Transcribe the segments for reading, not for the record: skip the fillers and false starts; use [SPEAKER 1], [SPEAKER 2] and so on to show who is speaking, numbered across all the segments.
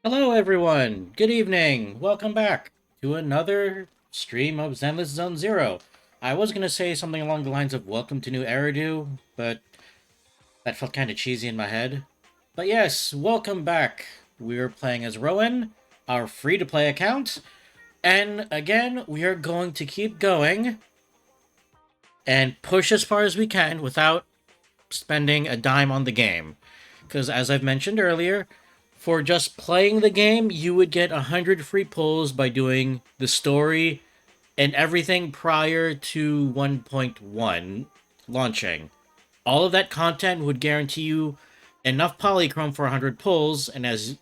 [SPEAKER 1] Hello, everyone. Good evening. Welcome back to another stream of Zenless Zone Zero. I was gonna say something along the lines of "Welcome to New Eridu," but that felt kind of cheesy in my head. But yes, welcome back. We're playing as Rowan, our free-to-play account, and again, we are going to keep going and push as far as we can without spending a dime on the game. Because as I've mentioned earlier, for just playing the game, you would get 100 free pulls by doing the story and everything prior to 1.1 launching. All of that content would guarantee you enough polychrome for 100 pulls, and as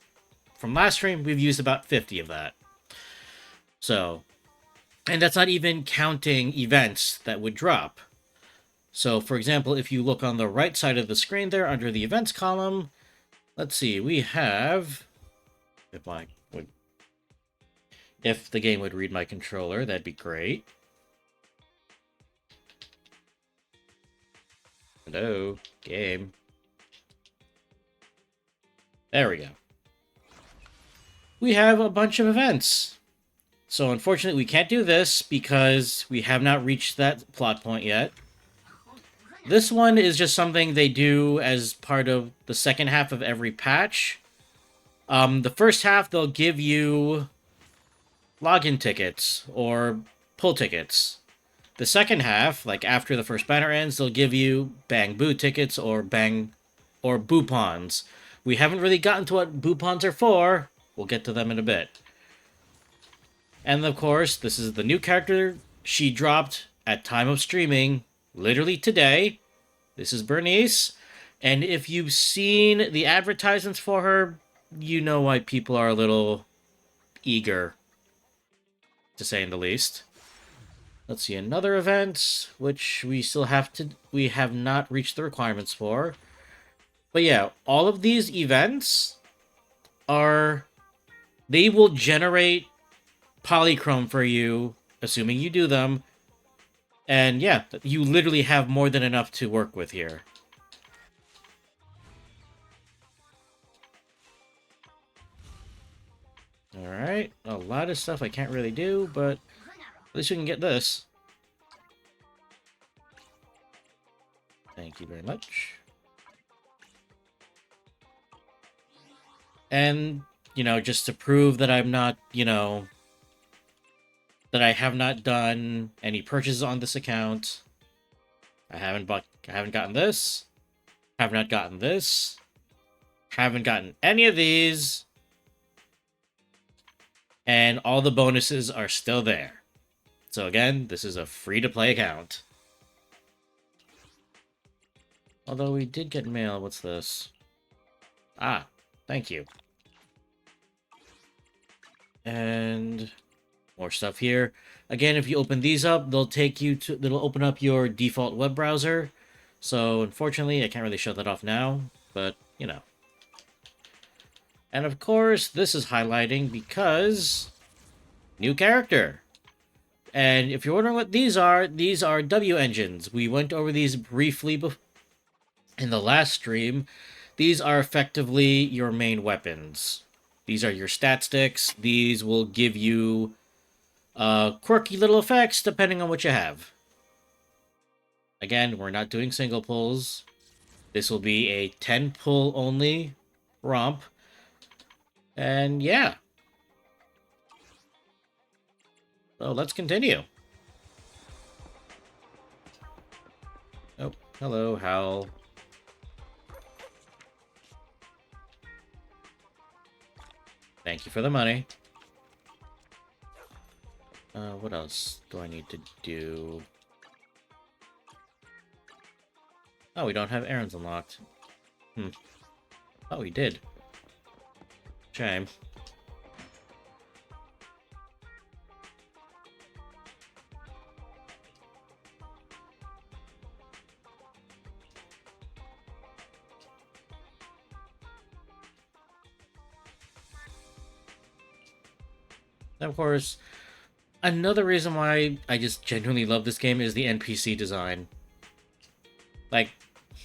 [SPEAKER 1] from last stream, we've used about 50 of that. So, and that's not even counting events that would drop. So, for example, if you look on the right side of the screen there under the events column, let's see, we have. If the game would read my controller, that'd be great. Hello, game. There we go. We have a bunch of events. So unfortunately, we can't do this because we have not reached that plot point yet. This one is just something they do as part of the second half of every patch. The first half, they'll give you login tickets or pull tickets. The second half, like after the first banner ends, they'll give you Bang Boo tickets or Boopons. We haven't really gotten to what Boopons are for. We'll get to them in a bit. And of course, this is the new character she dropped at time of streaming, literally today. This is Bernice. And if you've seen the advertisements for her, you know why people are a little eager, to say in the least. Let's see, another event, which we have not reached the requirements for. But yeah, all of these events they will generate polychrome for you, assuming you do them. And yeah, you literally have more than enough to work with here. Alright, a lot of stuff I can't really do, but at least we can get this. Thank you very much. And, just to prove that I'm not, that I have not done any purchases on this account. I haven't gotten this. Have not gotten this. Haven't gotten any of these. And all the bonuses are still there. So again, this is a free-to-play account. Although we did get mail. What's this? Ah, thank you. And more stuff here. Again, if you open these up, they'll open up your default web browser. So unfortunately, I can't really show that off now, but And of course, this is highlighting because new character. And if you're wondering what these are W engines. We went over these briefly in the last stream. These are effectively your main weapons. These are your stat sticks. These will give you quirky little effects depending on what you have. Again, we're not doing single pulls. This will be a 10 pull only romp. And yeah. So let's continue. Oh, hello, Hal. Thank you for the money. What else do I need to do? Oh, we don't have errands unlocked. Oh, we did. Shame. And of course, another reason why I just genuinely love this game is the NPC design. Like,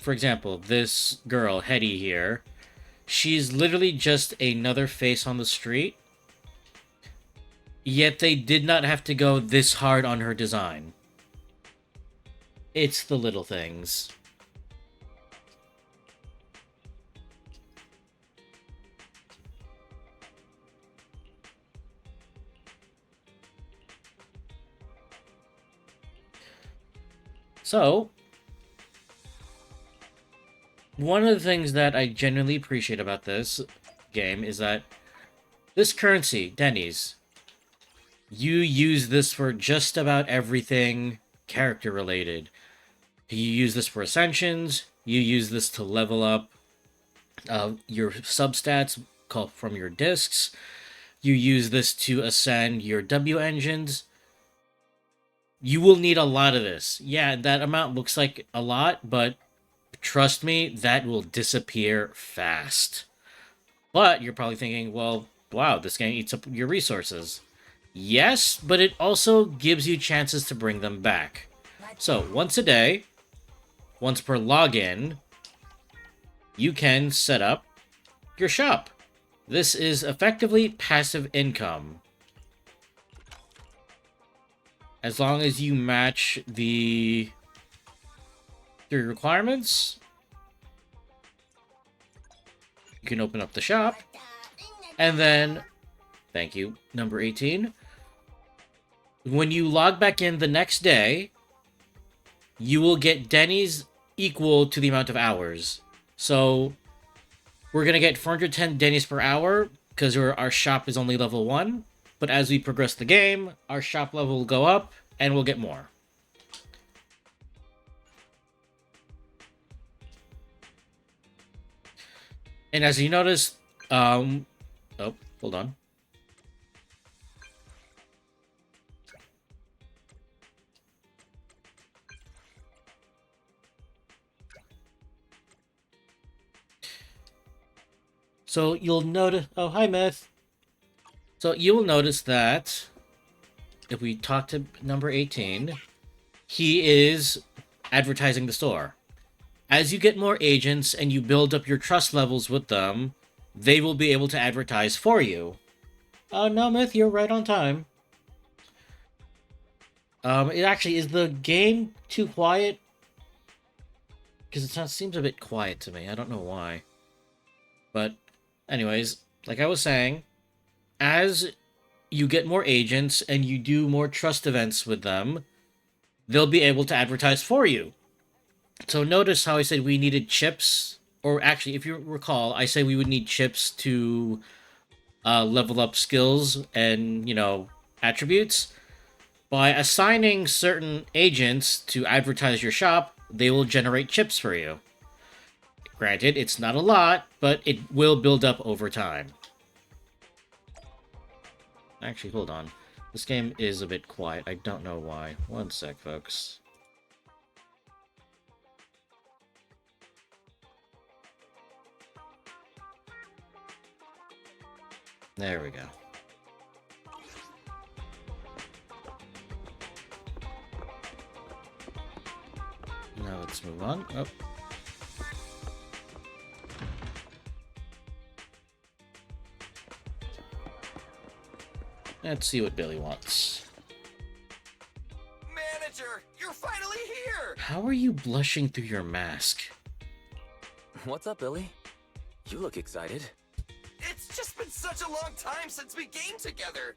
[SPEAKER 1] for example, this girl, Hetty here, She's literally just another face on the street, yet they did not have to go this hard on her design. It's the little things. So, one of the things that I genuinely appreciate about this game is that this currency, Denny's, you use this for just about everything character related. You use this for ascensions, you use this to level up your substats from your discs, you use this to ascend your W engines. You will need a lot of this. Yeah, that amount looks like a lot, but trust me, that will disappear fast. But you're probably thinking, well, wow, this game eats up your resources. Yes, but it also gives you chances to bring them back. So, once a day, once per login, you can set up your shop. This is effectively passive income. As long as you match the 3 requirements, you can open up the shop. And then, thank you, number 18. When you log back in the next day, you will get Denny's equal to the amount of hours. So, we're going to get 410 Denny's per hour because our shop is only level 1. But as we progress the game, our shop level will go up, and we'll get more. And as you notice, oh, hold on. So you'll notice, oh, hi, Myth. So you will notice that if we talk to number 18, he is advertising the store. As you get more agents and you build up your trust levels with them, they will be able to advertise for you. Oh, no, Myth, you're right on time. It actually, is the game too quiet? Because it seems a bit quiet to me. I don't know why. But, anyways, like I was saying, as you get more agents and you do more trust events with them, they'll be able to advertise for you. So notice how I said we needed chips, or actually, if you recall, I said we would need chips to level up skills and, attributes. By assigning certain agents to advertise your shop, they will generate chips for you. Granted, it's not a lot, but it will build up over time. Actually, hold on. This game is a bit quiet. I don't know why. One sec, folks. There we go. Now let's move on. Oh. Let's see what Billy wants.
[SPEAKER 2] Manager, you're finally here!
[SPEAKER 1] How are you blushing through your mask?
[SPEAKER 3] What's up, Billy? You look excited.
[SPEAKER 2] It's just been such a long time since we gamed together.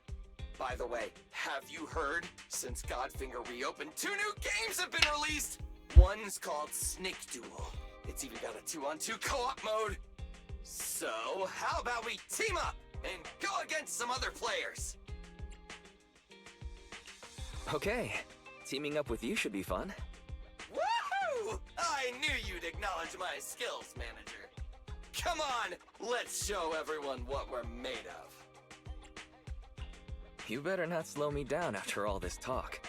[SPEAKER 2] By the way, have you heard? Since Godfinger reopened, 2 new games have been released! One's called Snake Duel. It's even got a 2-on-2 co-op mode. So, how about we team up and go against some other players?
[SPEAKER 3] Okay, teaming up with you should be fun.
[SPEAKER 2] Woohoo! I knew you'd acknowledge my skills, manager. Come on, let's show everyone what we're made of.
[SPEAKER 3] You better not slow me down after all this talk.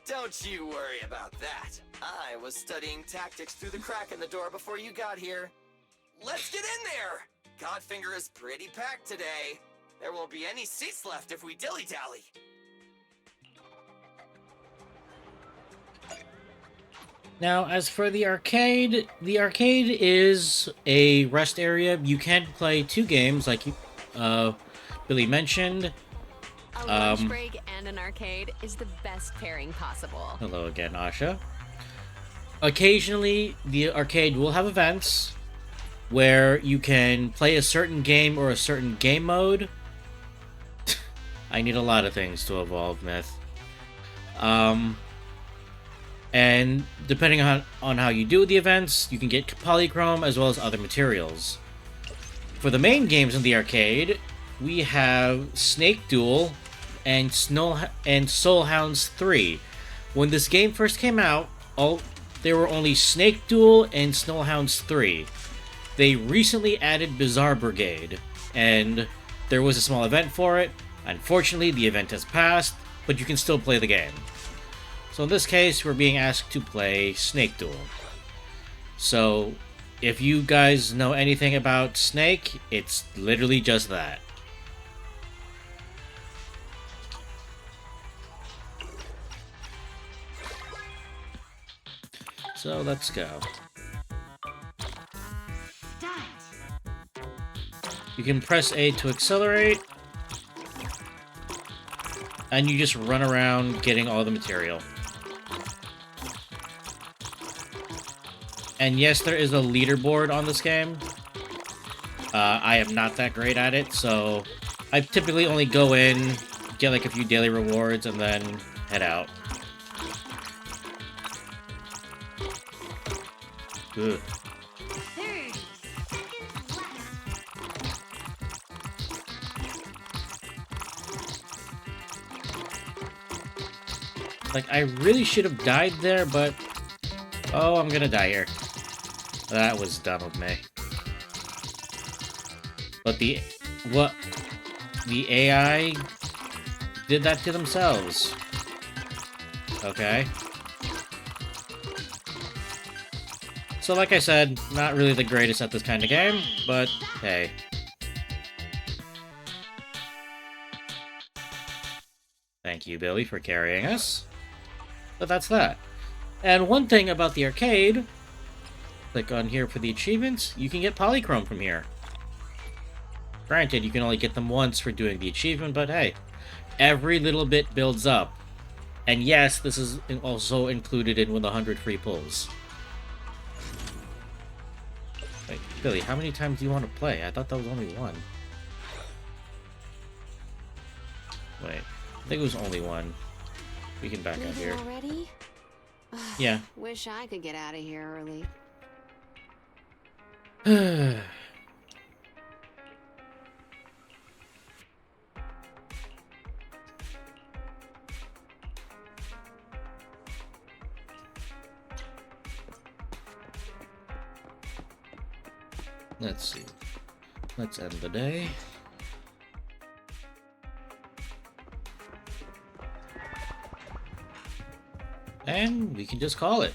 [SPEAKER 2] Don't you worry about that. I was studying tactics through the crack in the door before you got here. Let's get in there! Godfinger is pretty packed today. There won't be any seats left if we dilly-dally.
[SPEAKER 1] Now, as for the arcade is a rest area. You can play two games, like uh, Billy mentioned.
[SPEAKER 4] A lunch
[SPEAKER 1] Um,
[SPEAKER 4] break and an arcade is the best pairing possible.
[SPEAKER 1] Hello again, Asha. Occasionally, the arcade will have events where you can play a certain game or a certain game mode. I need a lot of things to evolve, Myth. Um, and depending on how you do the events, you can get polychrome as well as other materials. For the main games in the arcade, we have Snake Duel and Soul Hounds 3. When this game first came out, there were only Snake Duel and Snow Hounds 3. They recently added Bizarre Brigade, and there was a small event for it. Unfortunately, the event has passed, but you can still play the game. So in this case, we're being asked to play Snake Duel. So, if you guys know anything about Snake, it's literally just that. So let's go. You can press A to accelerate, and you just run around getting all the material. And yes, there is a leaderboard on this game. I am not that great at it, so I typically only go in, get like a few daily rewards, and then head out. Ugh. Like, I really should have died there, but... Oh, I'm gonna die here. That was dumb of me. But the... What? The AI did that to themselves. Okay. So like I said, not really the greatest at this kind of game, but hey. Thank you, Billy, for carrying us. But that's that. And one thing about the arcade, click on here for the achievements, you can get polychrome from here. Granted, you can only get them once for doing the achievement, but hey, every little bit builds up. And yes, this is also included in with 100 free pulls. Wait, Billy, how many times do you want to play? I thought that was only one. Wait, I think it was only one. We can back out here.
[SPEAKER 4] Already?
[SPEAKER 1] Yeah.
[SPEAKER 4] Wish I could get out of here early.
[SPEAKER 1] Let's see. Let's end the day. And we can just call it.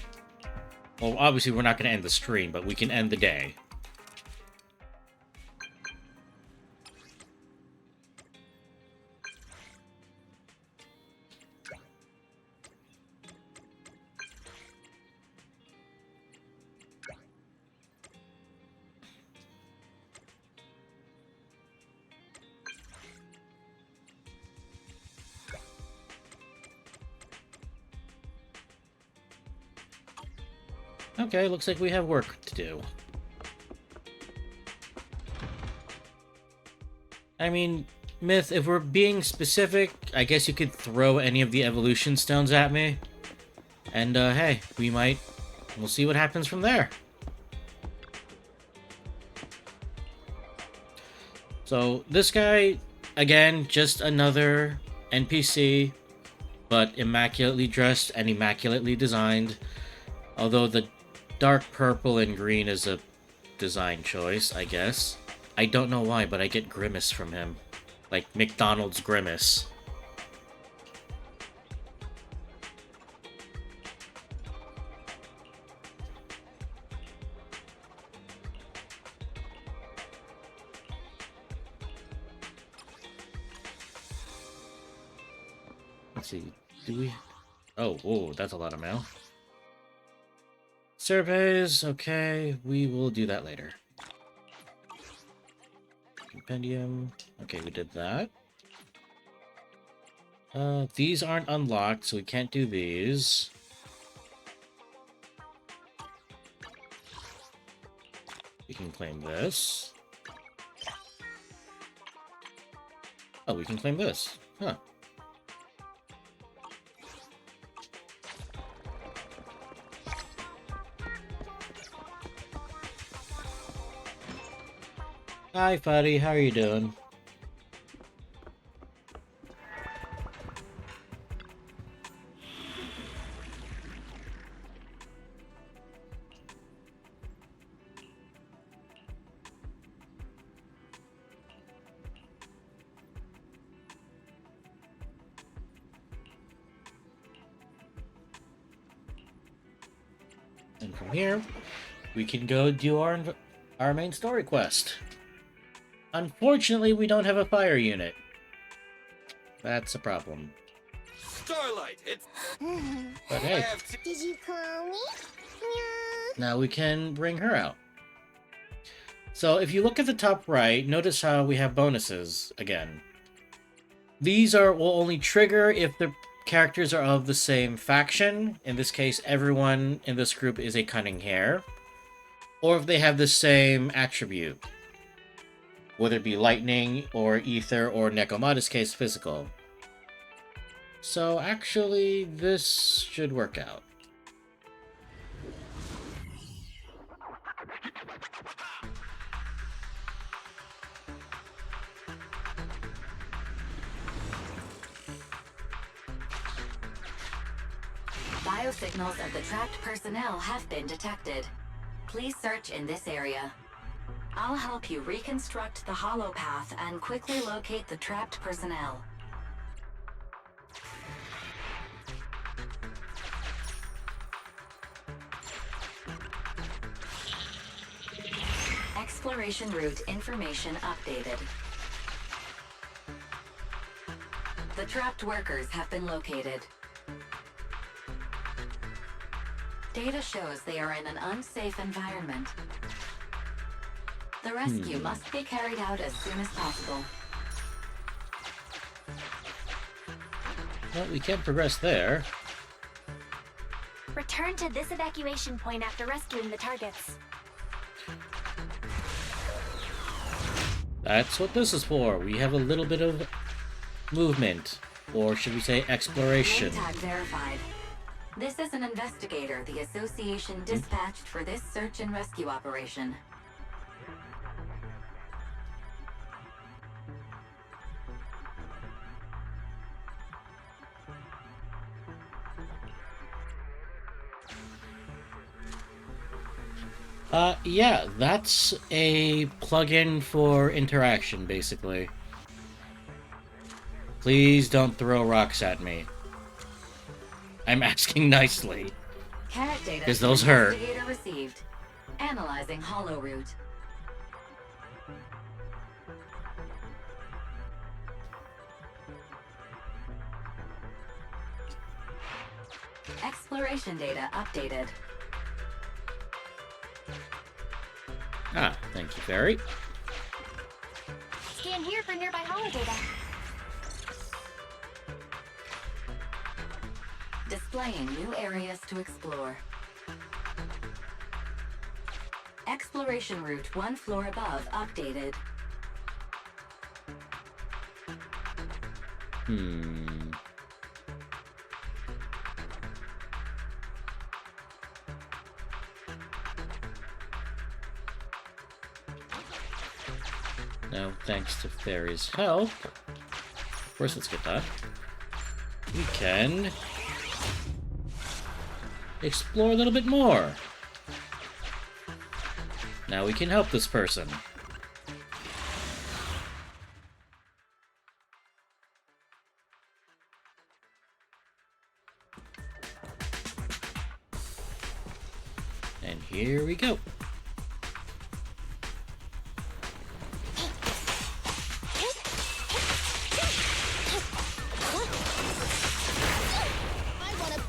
[SPEAKER 1] Well, obviously we're not going to end the stream, but we can end the day. Okay, looks like we have work to do. I mean, Myth, if we're being specific, I guess you could throw any of the evolution stones at me. And, hey, we'll see what happens from there. So, this guy, again, just another NPC, but immaculately dressed and immaculately designed. Although the dark purple and green is a design choice, I guess. I don't know why, but I get Grimace from him. Like McDonald's Grimace. Let's see. Do we... Oh, whoa, that's a lot of mail. Surveys, okay, we will do that later. Compendium, okay, we did that. These aren't unlocked, so we can't do these. We can claim this. Oh, we can claim this. Huh. Hi, Fuddy. How are you doing? And from here, we can go do our main story quest. Unfortunately, we don't have a fire unit. That's a problem.
[SPEAKER 2] Starlight, it's.
[SPEAKER 1] But
[SPEAKER 2] I
[SPEAKER 1] hey,
[SPEAKER 2] have to.
[SPEAKER 5] Did you call me?
[SPEAKER 1] now we can bring her out. So if you look at the top right, notice how we have bonuses again. These will only trigger if the characters are of the same faction. In this case, everyone in this group is a cunning hare. Or if they have the same attribute. Whether it be lightning, or ether, or Nekoma's case, physical. So actually, this should work out.
[SPEAKER 6] Biosignals of the trapped personnel have been detected. Please search in this area. I'll help you reconstruct the hollow path and quickly locate the trapped personnel. Exploration route information updated. The trapped workers have been located. Data shows they are in an unsafe environment. The rescue must be carried out as soon as possible.
[SPEAKER 1] Well, we can't progress there.
[SPEAKER 5] Return to this evacuation point after rescuing the targets.
[SPEAKER 1] That's what this is for. We have a little bit of movement. Or should we say exploration.
[SPEAKER 6] Name tag verified. This is an investigator the association dispatched for this search and rescue operation.
[SPEAKER 1] Yeah, that's a plugin for interaction, basically. Please don't throw rocks at me. I'm asking nicely.
[SPEAKER 6] Carrot data
[SPEAKER 1] 'Cause those hurt.
[SPEAKER 6] investigator received. Analyzing hollow route. Exploration data updated.
[SPEAKER 1] Ah, thank you, Fairy.
[SPEAKER 5] Scan here for nearby hollow data.
[SPEAKER 6] Displaying new areas to explore. Exploration route one floor above updated.
[SPEAKER 1] Now, thanks to Fairy's help, first let's get that. We can explore a little bit more. Now we can help this person. And here we go.
[SPEAKER 5] I want a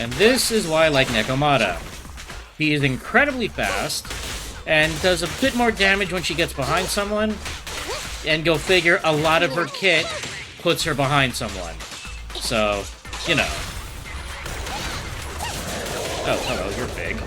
[SPEAKER 1] And this is why I like Nekomata. He is incredibly fast, and does a bit more damage when she gets behind someone. And go figure, a lot of her kit puts her behind someone. So, you know. Oh, hello, you're big.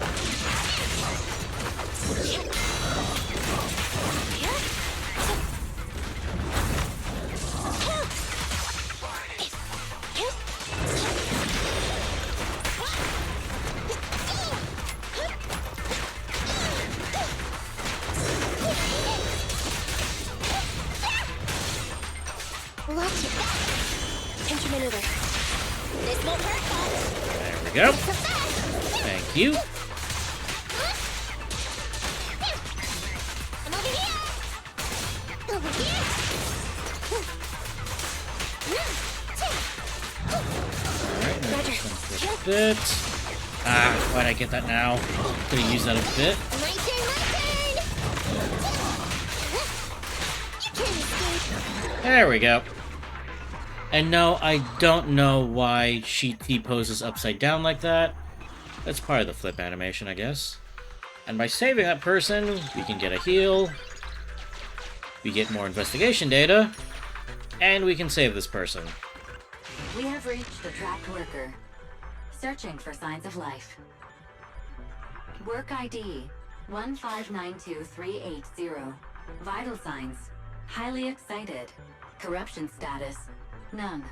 [SPEAKER 5] Watch it. Pinch maneuver. This won't hurt much.
[SPEAKER 1] There we go. Thank you.
[SPEAKER 5] I'm over here. Over here.
[SPEAKER 1] Alright, now just gonna push a bit. Ah, why'd I get that now? Could've used that a bit.
[SPEAKER 5] My turn, my turn. You can't escape.
[SPEAKER 1] There we go. And no, I don't know why she T-poses upside down like that. That's part of the flip animation, I guess. And by saving that person, we can get a heal. We get more investigation data. And we can save this person.
[SPEAKER 6] We have reached the trapped worker. Searching for signs of life. Work ID 1592380. Vital signs. Highly excited. Corruption status. None.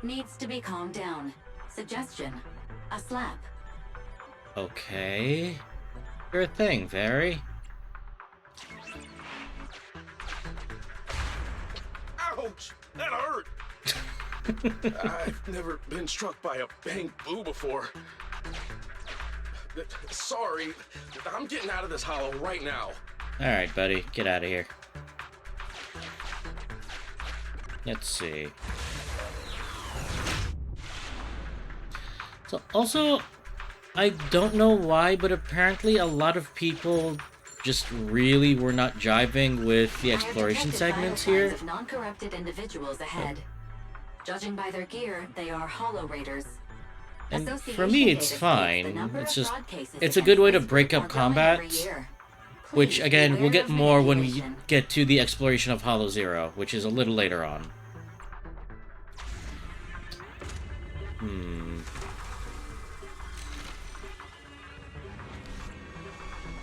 [SPEAKER 6] Needs to be calmed down. Suggestion. A slap.
[SPEAKER 1] Okay. You're a thing, Very.
[SPEAKER 7] Ouch! That hurt! I've never been struck by a bang boo before. Sorry, I'm getting out of this hollow right now.
[SPEAKER 1] Alright, buddy. Get out of here. Let's see. So, also, I don't know why, but apparently a lot of people just really were not jiving with the exploration segments here.
[SPEAKER 6] Of non-corrupted individuals ahead. Judging by their gear, they are Hollow Raiders.
[SPEAKER 1] And for me, it's fine. It's just, it's a good way to break up combat, which, again, we'll get more when we get to the exploration of Hollow Zero, which is a little later on.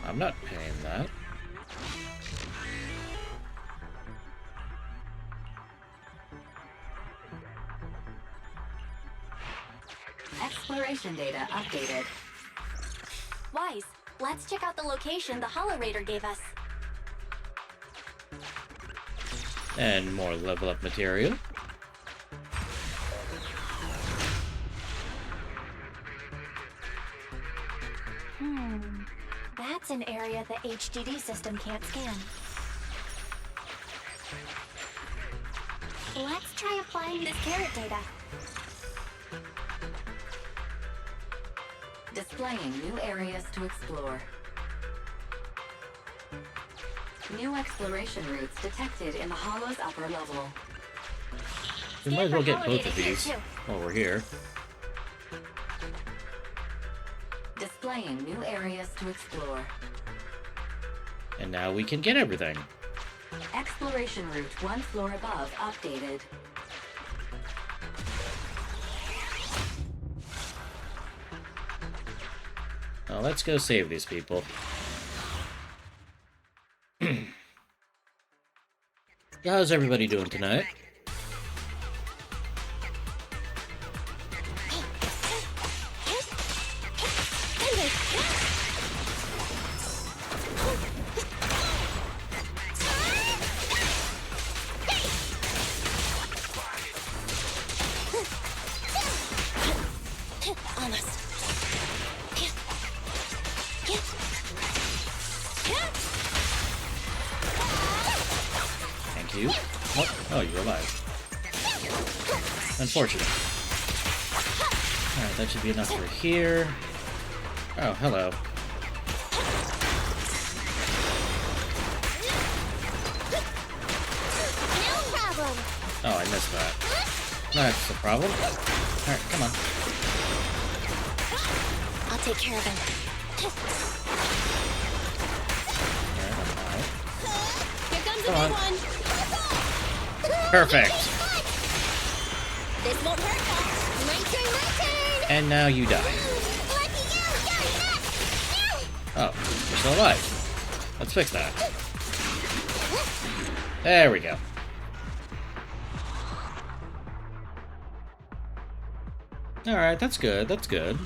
[SPEAKER 1] I'm not paying that.
[SPEAKER 6] Exploration data updated.
[SPEAKER 5] Wise, let's check out the location the Hollow Raider gave us.
[SPEAKER 1] And more level up material.
[SPEAKER 5] That's an area the HDD system can't scan. Let's try applying this carrot data.
[SPEAKER 6] Displaying new areas to explore. New exploration routes detected in the Hollow's upper level.
[SPEAKER 1] We might as well get both of these while we're here.
[SPEAKER 6] Displaying new areas to explore.
[SPEAKER 1] And now we can get everything.
[SPEAKER 6] Exploration route one floor above updated.
[SPEAKER 1] Now let's go save these people. How's everybody doing tonight? Thank you. What? Oh, you're alive. Unfortunate. Alright, that should be enough for here. Oh, hello.
[SPEAKER 5] No problem.
[SPEAKER 1] Oh, I missed that. That's the problem. Alright, come on.
[SPEAKER 5] I'll take care of him.
[SPEAKER 4] Here comes
[SPEAKER 1] Come
[SPEAKER 4] a
[SPEAKER 1] on.
[SPEAKER 4] big one.
[SPEAKER 1] Perfect.
[SPEAKER 4] This won't hurt much. My turn, my turn.
[SPEAKER 1] And now you die.
[SPEAKER 4] Lucky you.
[SPEAKER 1] Oh, you're still alive. Let's fix that. There we go. Alright, that's good. That's good.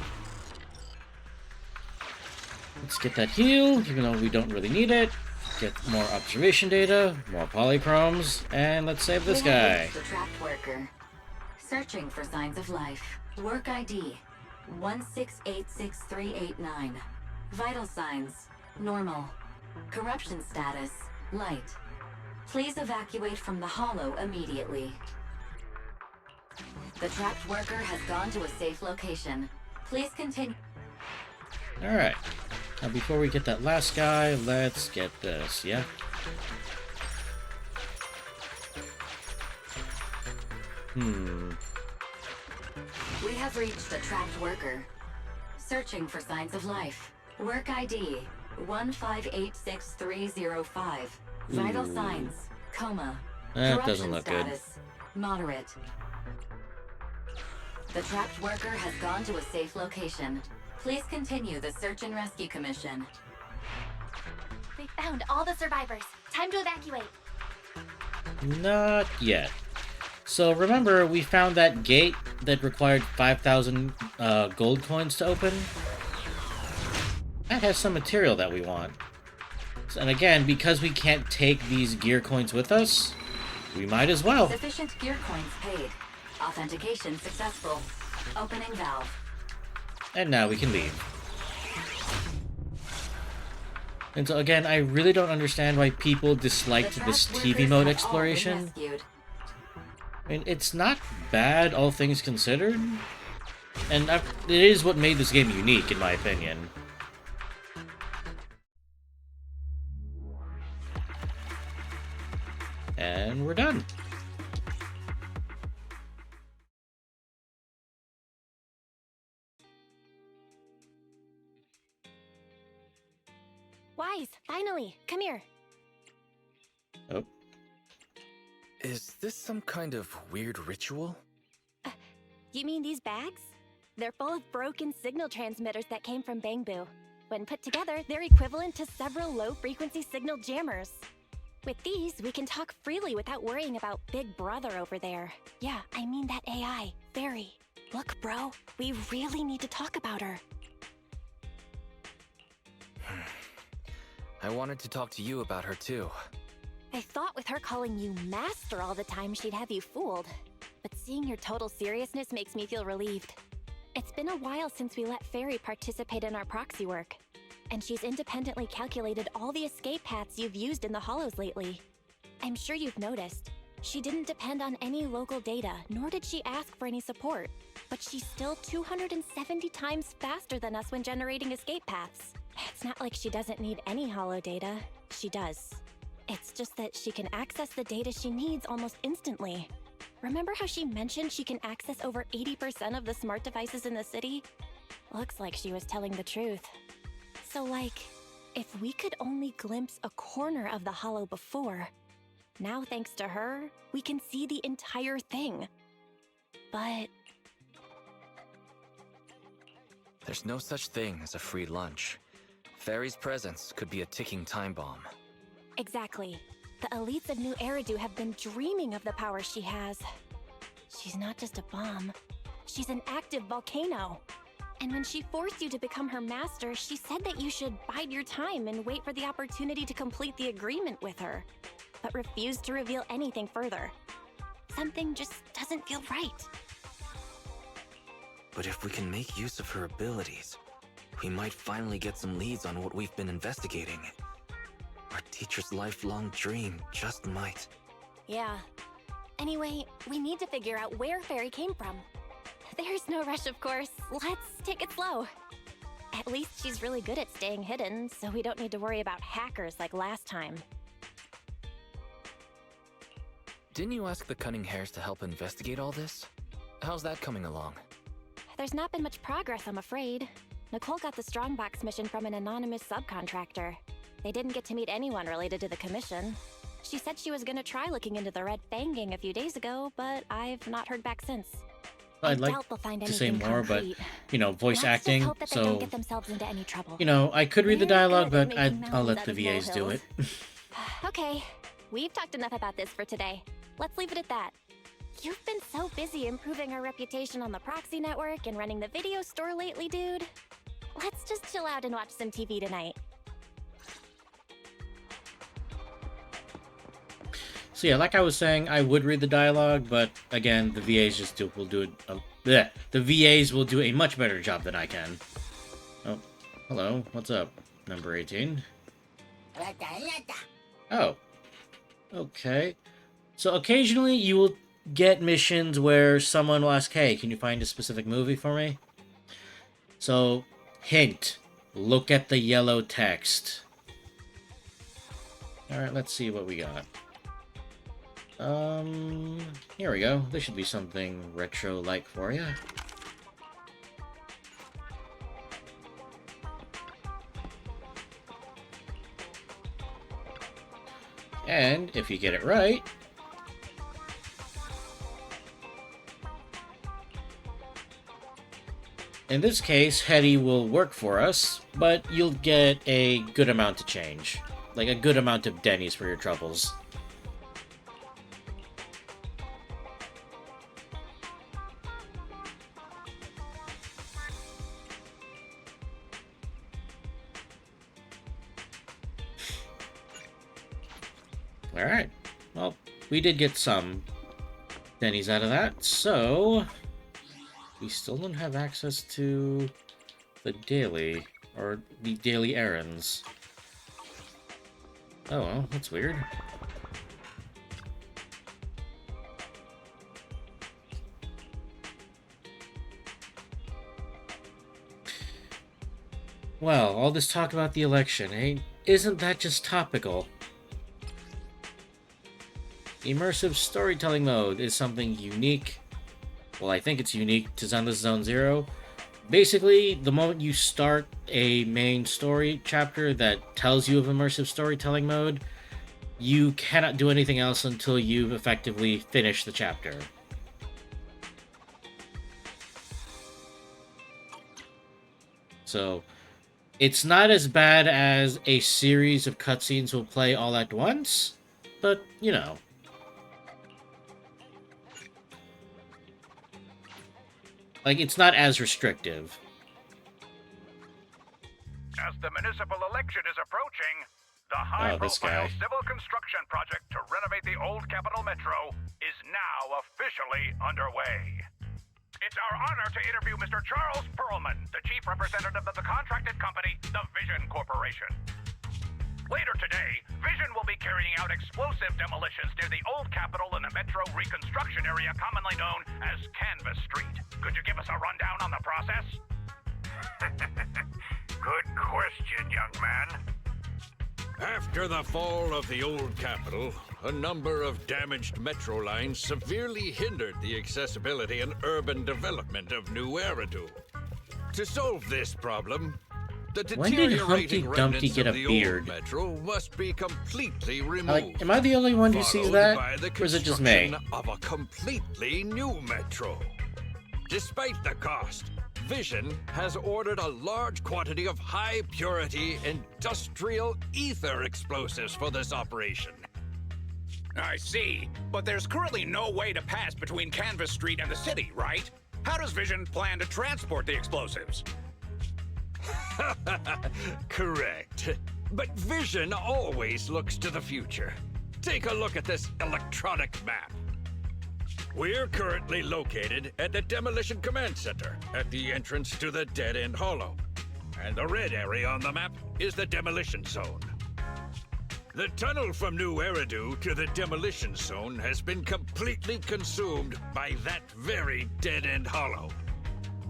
[SPEAKER 1] Let's get that heal, even though we don't really need it. Get more observation data, more polychromes, and let's save this
[SPEAKER 6] We have
[SPEAKER 1] guy.
[SPEAKER 6] reached the trapped worker. Searching for signs of life. Work ID 1686389. Vital signs normal. Corruption status light. Please evacuate from the hollow immediately. The trapped worker has gone to a safe location. Please continue.
[SPEAKER 1] Alright. Now before we get that last guy, let's get this, yeah?
[SPEAKER 6] We have reached the trapped worker. Searching for signs of life. Work ID 1586305. Vital signs coma.
[SPEAKER 1] That
[SPEAKER 6] Corruption
[SPEAKER 1] doesn't look good.
[SPEAKER 6] status moderate. The trapped worker has gone to a safe location. Please continue the search and rescue commission.
[SPEAKER 5] We found all the survivors. Time to evacuate.
[SPEAKER 1] Not yet. So remember, we found that gate that required 5,000 gold coins to open? That has some material that we want. And again, because we can't take these gear coins with us, we might as well.
[SPEAKER 6] Sufficient gear coins paid. Authentication successful. Opening valve.
[SPEAKER 1] And now we can leave. And so again, I really don't understand why people disliked
[SPEAKER 6] The
[SPEAKER 1] this
[SPEAKER 6] trapped
[SPEAKER 1] TV
[SPEAKER 6] workers
[SPEAKER 1] mode
[SPEAKER 6] have all been
[SPEAKER 1] exploration.
[SPEAKER 6] rescued.
[SPEAKER 1] I mean, it's not bad, all things considered. And it is what made this game unique, in my opinion. And we're done.
[SPEAKER 4] Wise, finally. Come here.
[SPEAKER 1] Oh,
[SPEAKER 3] Is this some kind of weird ritual?
[SPEAKER 4] You mean these bags? They're full of broken signal transmitters that came from Bangbu. When put together, they're equivalent to several low-frequency signal jammers. With these, we can talk freely without worrying about Big Brother over there. Yeah, I mean that AI, Fairy. Look, bro, we really need to talk about her.
[SPEAKER 3] I wanted to talk to you about her too.
[SPEAKER 4] I thought with her calling you Master all the time, she'd have you fooled. But seeing your total seriousness makes me feel relieved. It's been a while since we let Fairy participate in our proxy work, and she's independently calculated all the escape paths you've used in the Hollows lately. I'm sure you've noticed. She didn't depend on any local data, nor did she ask for any support. But she's still 270 times faster than us when generating escape paths. It's not like she doesn't need any Hollow data. She does. It's just that she can access the data she needs almost instantly. Remember how she mentioned she can access over 80% of the smart devices in the city? Looks like she was telling the truth. So like, if we could only glimpse a corner of the Hollow before, now thanks to her, we can see the entire thing. But
[SPEAKER 3] There's no such thing as a free lunch. Fairy's presence could be a ticking time bomb.
[SPEAKER 4] exactly. The elites of New Eridu have been dreaming of the power she has. She's not just a bomb. She's an active volcano. And when she forced you to become her master, she said that you should bide your time and wait for the opportunity to complete the agreement with her, but refused to reveal anything further. Something just doesn't feel right.
[SPEAKER 3] But if we can make use of her abilities, we might finally get some leads on what we've been investigating. Our teacher's lifelong dream just might.
[SPEAKER 4] Yeah. Anyway, we need to figure out where Fairy came from. There's no rush, of course. Let's take it slow. At least she's really good at staying hidden, so we don't need to worry about hackers like last time.
[SPEAKER 3] Didn't you ask the Cunning Hares to help investigate all this? How's that coming along?
[SPEAKER 4] There's not been much progress, I'm afraid. Nicole got the Strongbox mission from an anonymous subcontractor. They didn't get to meet anyone related to the commission. She said she was gonna try looking into the Red Fang gang a few days ago, but I've not heard back since.
[SPEAKER 1] I'd
[SPEAKER 4] I
[SPEAKER 1] like
[SPEAKER 4] doubt they'll find
[SPEAKER 1] to say
[SPEAKER 4] anything
[SPEAKER 1] more,
[SPEAKER 4] concrete.
[SPEAKER 1] but, voice
[SPEAKER 4] Let's
[SPEAKER 1] acting,
[SPEAKER 4] just hope that they don't
[SPEAKER 1] so,
[SPEAKER 4] get themselves into any trouble.
[SPEAKER 1] I could read the
[SPEAKER 4] We're
[SPEAKER 1] dialogue,
[SPEAKER 4] good at
[SPEAKER 1] but
[SPEAKER 4] making
[SPEAKER 1] I'll
[SPEAKER 4] mountains
[SPEAKER 1] let
[SPEAKER 4] out
[SPEAKER 1] the
[SPEAKER 4] of
[SPEAKER 1] VAs do it.
[SPEAKER 4] molehills. Okay, we've talked enough about this for today. Let's leave it at that. You've been so busy improving our reputation on the proxy network and running the video store lately, dude. Let's just chill out and watch some TV tonight.
[SPEAKER 1] So yeah, like I was saying, I would read the dialogue, but again, the VAs will do it. The VAs will do a much better job than I can. Oh, hello. What's up, number 18? Oh, okay. So occasionally you will get missions where someone will ask, "Hey, can you find a specific movie for me?" So, hint: look at the yellow text. All right, let's see what we got. Here we go. This should be something retro-like for you. And if you get it right, in this case, Hetty will work for us, but you'll get a good amount to change. Like a good amount of Denny's for your troubles. Alright. Well, we did get some Denny's out of that, so we still don't have access to the daily, or the daily errands. Oh well, that's weird. Well, all this talk about the election, eh? Isn't that just topical? Immersive storytelling mode is something unique. Well, I think it's unique to Zenless Zone Zero. Basically, the moment you start a main story chapter that tells you of immersive storytelling mode, you cannot do anything else until you've effectively finished the chapter. So, it's not as bad as a series of cutscenes will play all at once, but, you know. Like, it's not as restrictive.
[SPEAKER 8] As the municipal election is approaching, the
[SPEAKER 1] this guy.
[SPEAKER 8] high-profile civil construction project to renovate the old Capital Metro is now officially underway. It's our honor to interview Mr. Charles Perlman, the chief representative of the contracted company, the Vision Corporation. Later today, Vision will be carrying out explosive demolitions near the old Capitol in the Metro reconstruction area commonly known as Canvas Street. Could you give us a rundown on the process?
[SPEAKER 9] Good question, young man. After the fall of the old Capitol, a number of damaged metro lines severely hindered the accessibility and urban development of New Eridu. To solve this problem, the
[SPEAKER 1] When did Humpty
[SPEAKER 9] deteriorating
[SPEAKER 1] Dumpty
[SPEAKER 9] remnants
[SPEAKER 1] get
[SPEAKER 9] of
[SPEAKER 1] a
[SPEAKER 9] the
[SPEAKER 1] beard?
[SPEAKER 9] old metro must be completely removed.
[SPEAKER 1] Like, am I the only one who sees
[SPEAKER 9] followed
[SPEAKER 1] that?
[SPEAKER 9] by the
[SPEAKER 1] Or is it just me?
[SPEAKER 9] construction of a completely new metro. Despite the cost, Vision has ordered a large quantity of high-purity industrial ether explosives for this operation.
[SPEAKER 8] I see, but there's currently no way to pass between Canvas Street and the city, right? How does Vision plan to transport the explosives?
[SPEAKER 9] Correct. But Vision always looks to the future. Take a look at this electronic map. We're currently located at the Demolition Command Center, at the entrance to the Dead End Hollow. And the red area on the map is the Demolition Zone. The tunnel from New Eridu to the Demolition Zone has been completely consumed by that very Dead End Hollow.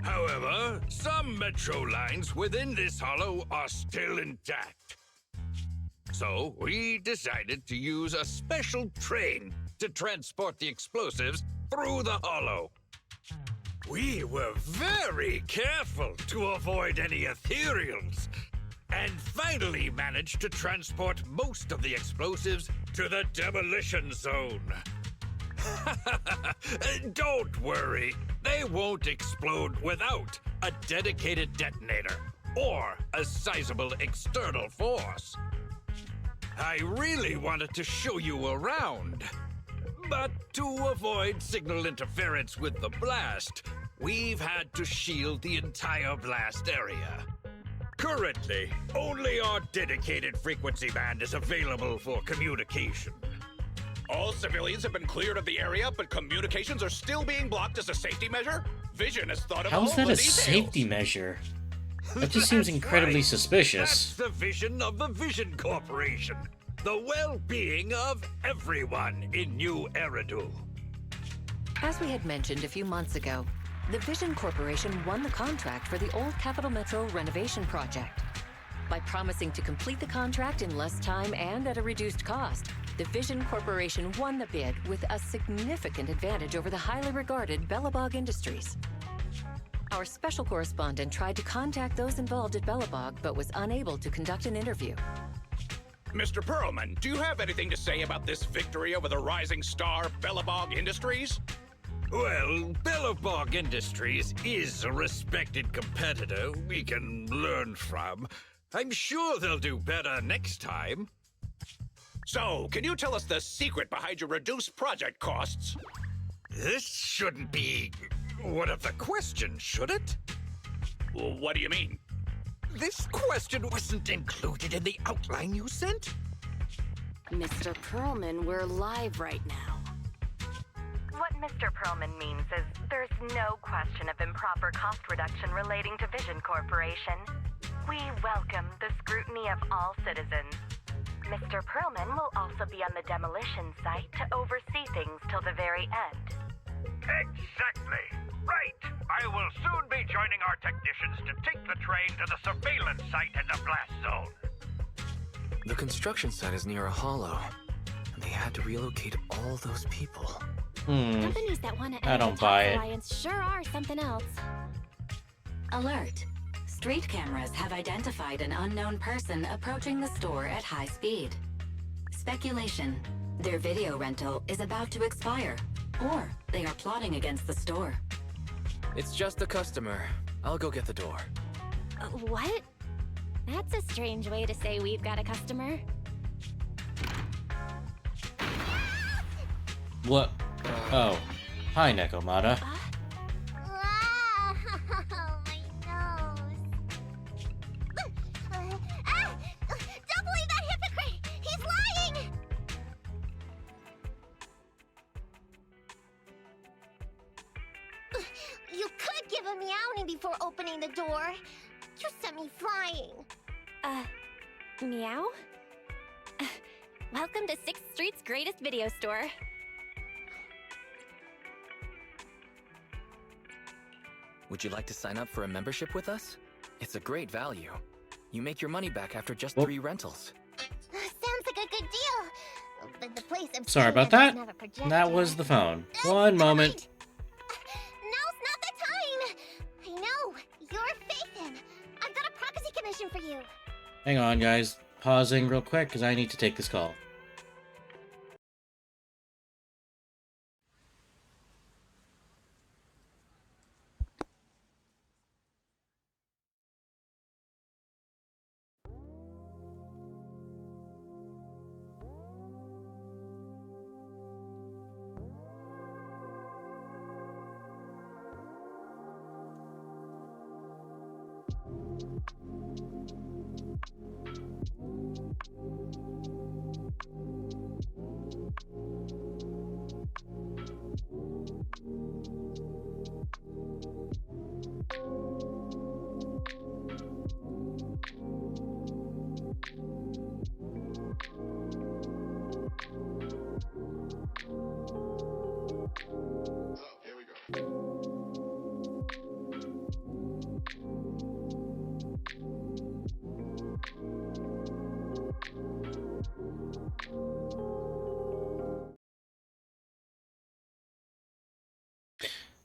[SPEAKER 9] However, some metro lines within this hollow are still intact. So we decided to use a special train to transport the explosives through the hollow. We were very careful to avoid any ethereals, and finally managed to transport most of the explosives to the demolition zone. Don't worry, they won't explode without a dedicated detonator or a sizable external force. I really wanted to show you around, but to avoid signal interference with the blast, we've had to shield the entire blast area. Currently, only our dedicated frequency band is available for communication.
[SPEAKER 8] All civilians have been cleared of the area, but communications are still being blocked as a safety measure? Vision has thought of all
[SPEAKER 1] How's that
[SPEAKER 8] the
[SPEAKER 1] a
[SPEAKER 8] details.
[SPEAKER 1] safety measure? That just seems
[SPEAKER 9] That's
[SPEAKER 1] incredibly
[SPEAKER 9] right.
[SPEAKER 1] suspicious.
[SPEAKER 9] That's the vision of the Vision Corporation. The well-being of everyone in New Eridu.
[SPEAKER 10] As we had mentioned a few months ago, the Vision Corporation won the contract for the Old Capital Metro renovation project. By promising to complete the contract in less time and at a reduced cost, the Vision Corporation won the bid with a significant advantage over the highly regarded Bellabog Industries. Our special correspondent tried to contact those involved at Bellabog, but was unable to conduct an interview.
[SPEAKER 8] Mr. Perlman, do you have anything to say about this victory over the rising star Bellabog Industries?
[SPEAKER 9] Well, Bellabog Industries is a respected competitor we can learn from. I'm sure they'll do better next time.
[SPEAKER 8] So, can you tell us the secret behind your reduced project costs?
[SPEAKER 9] This shouldn't be one of the questions, should it?
[SPEAKER 8] Well, what do you mean?
[SPEAKER 9] This question wasn't included in the outline you sent?
[SPEAKER 11] Mr. Perlman, we're live right now.
[SPEAKER 12] What Mr. Perlman means is there's no question of improper cost reduction relating to Vision Corporation. We welcome the scrutiny of all citizens. Mr. Perlman will also be on the demolition site to oversee things till the very end.
[SPEAKER 8] Exactly. Right. I will soon be joining our technicians to take the train to the surveillance site in the blast zone.
[SPEAKER 3] The construction site is near a hollow, and they had to relocate all those people.
[SPEAKER 4] Companies that want to
[SPEAKER 1] I
[SPEAKER 4] enter
[SPEAKER 1] don't
[SPEAKER 4] the
[SPEAKER 1] buy
[SPEAKER 4] Tax
[SPEAKER 1] it.
[SPEAKER 4] Alliance sure are something else.
[SPEAKER 6] Alert. Street cameras have identified an unknown person approaching the store at high speed. Speculation. Their video rental is about to expire, or they are plotting against the store.
[SPEAKER 3] It's just a customer. I'll go get the door.
[SPEAKER 4] What? That's a strange way to say we've got a customer.
[SPEAKER 1] What? Oh. Hi, Nekomata.
[SPEAKER 13] Ah, my nose. Don't believe that hypocrite! He's lying! You could give a meowing before opening the door. You sent me flying.
[SPEAKER 4] Meow? Welcome to 6th Street's greatest video store.
[SPEAKER 3] Would you like to sign up for a membership with us? It's a great value. You make your money back after just
[SPEAKER 1] Well-
[SPEAKER 3] 3 rentals.
[SPEAKER 13] Sounds like a good deal. But the place I'm
[SPEAKER 1] Sorry
[SPEAKER 13] staying
[SPEAKER 1] about
[SPEAKER 13] at
[SPEAKER 1] that.
[SPEAKER 13] doesn't have a projector.
[SPEAKER 1] That was the phone. One moment.
[SPEAKER 13] Now's not the time! I know. You're Phaethon. I've got a prophecy commission for you.
[SPEAKER 1] Hang on, guys. Pausing real quick, because I need to take this call.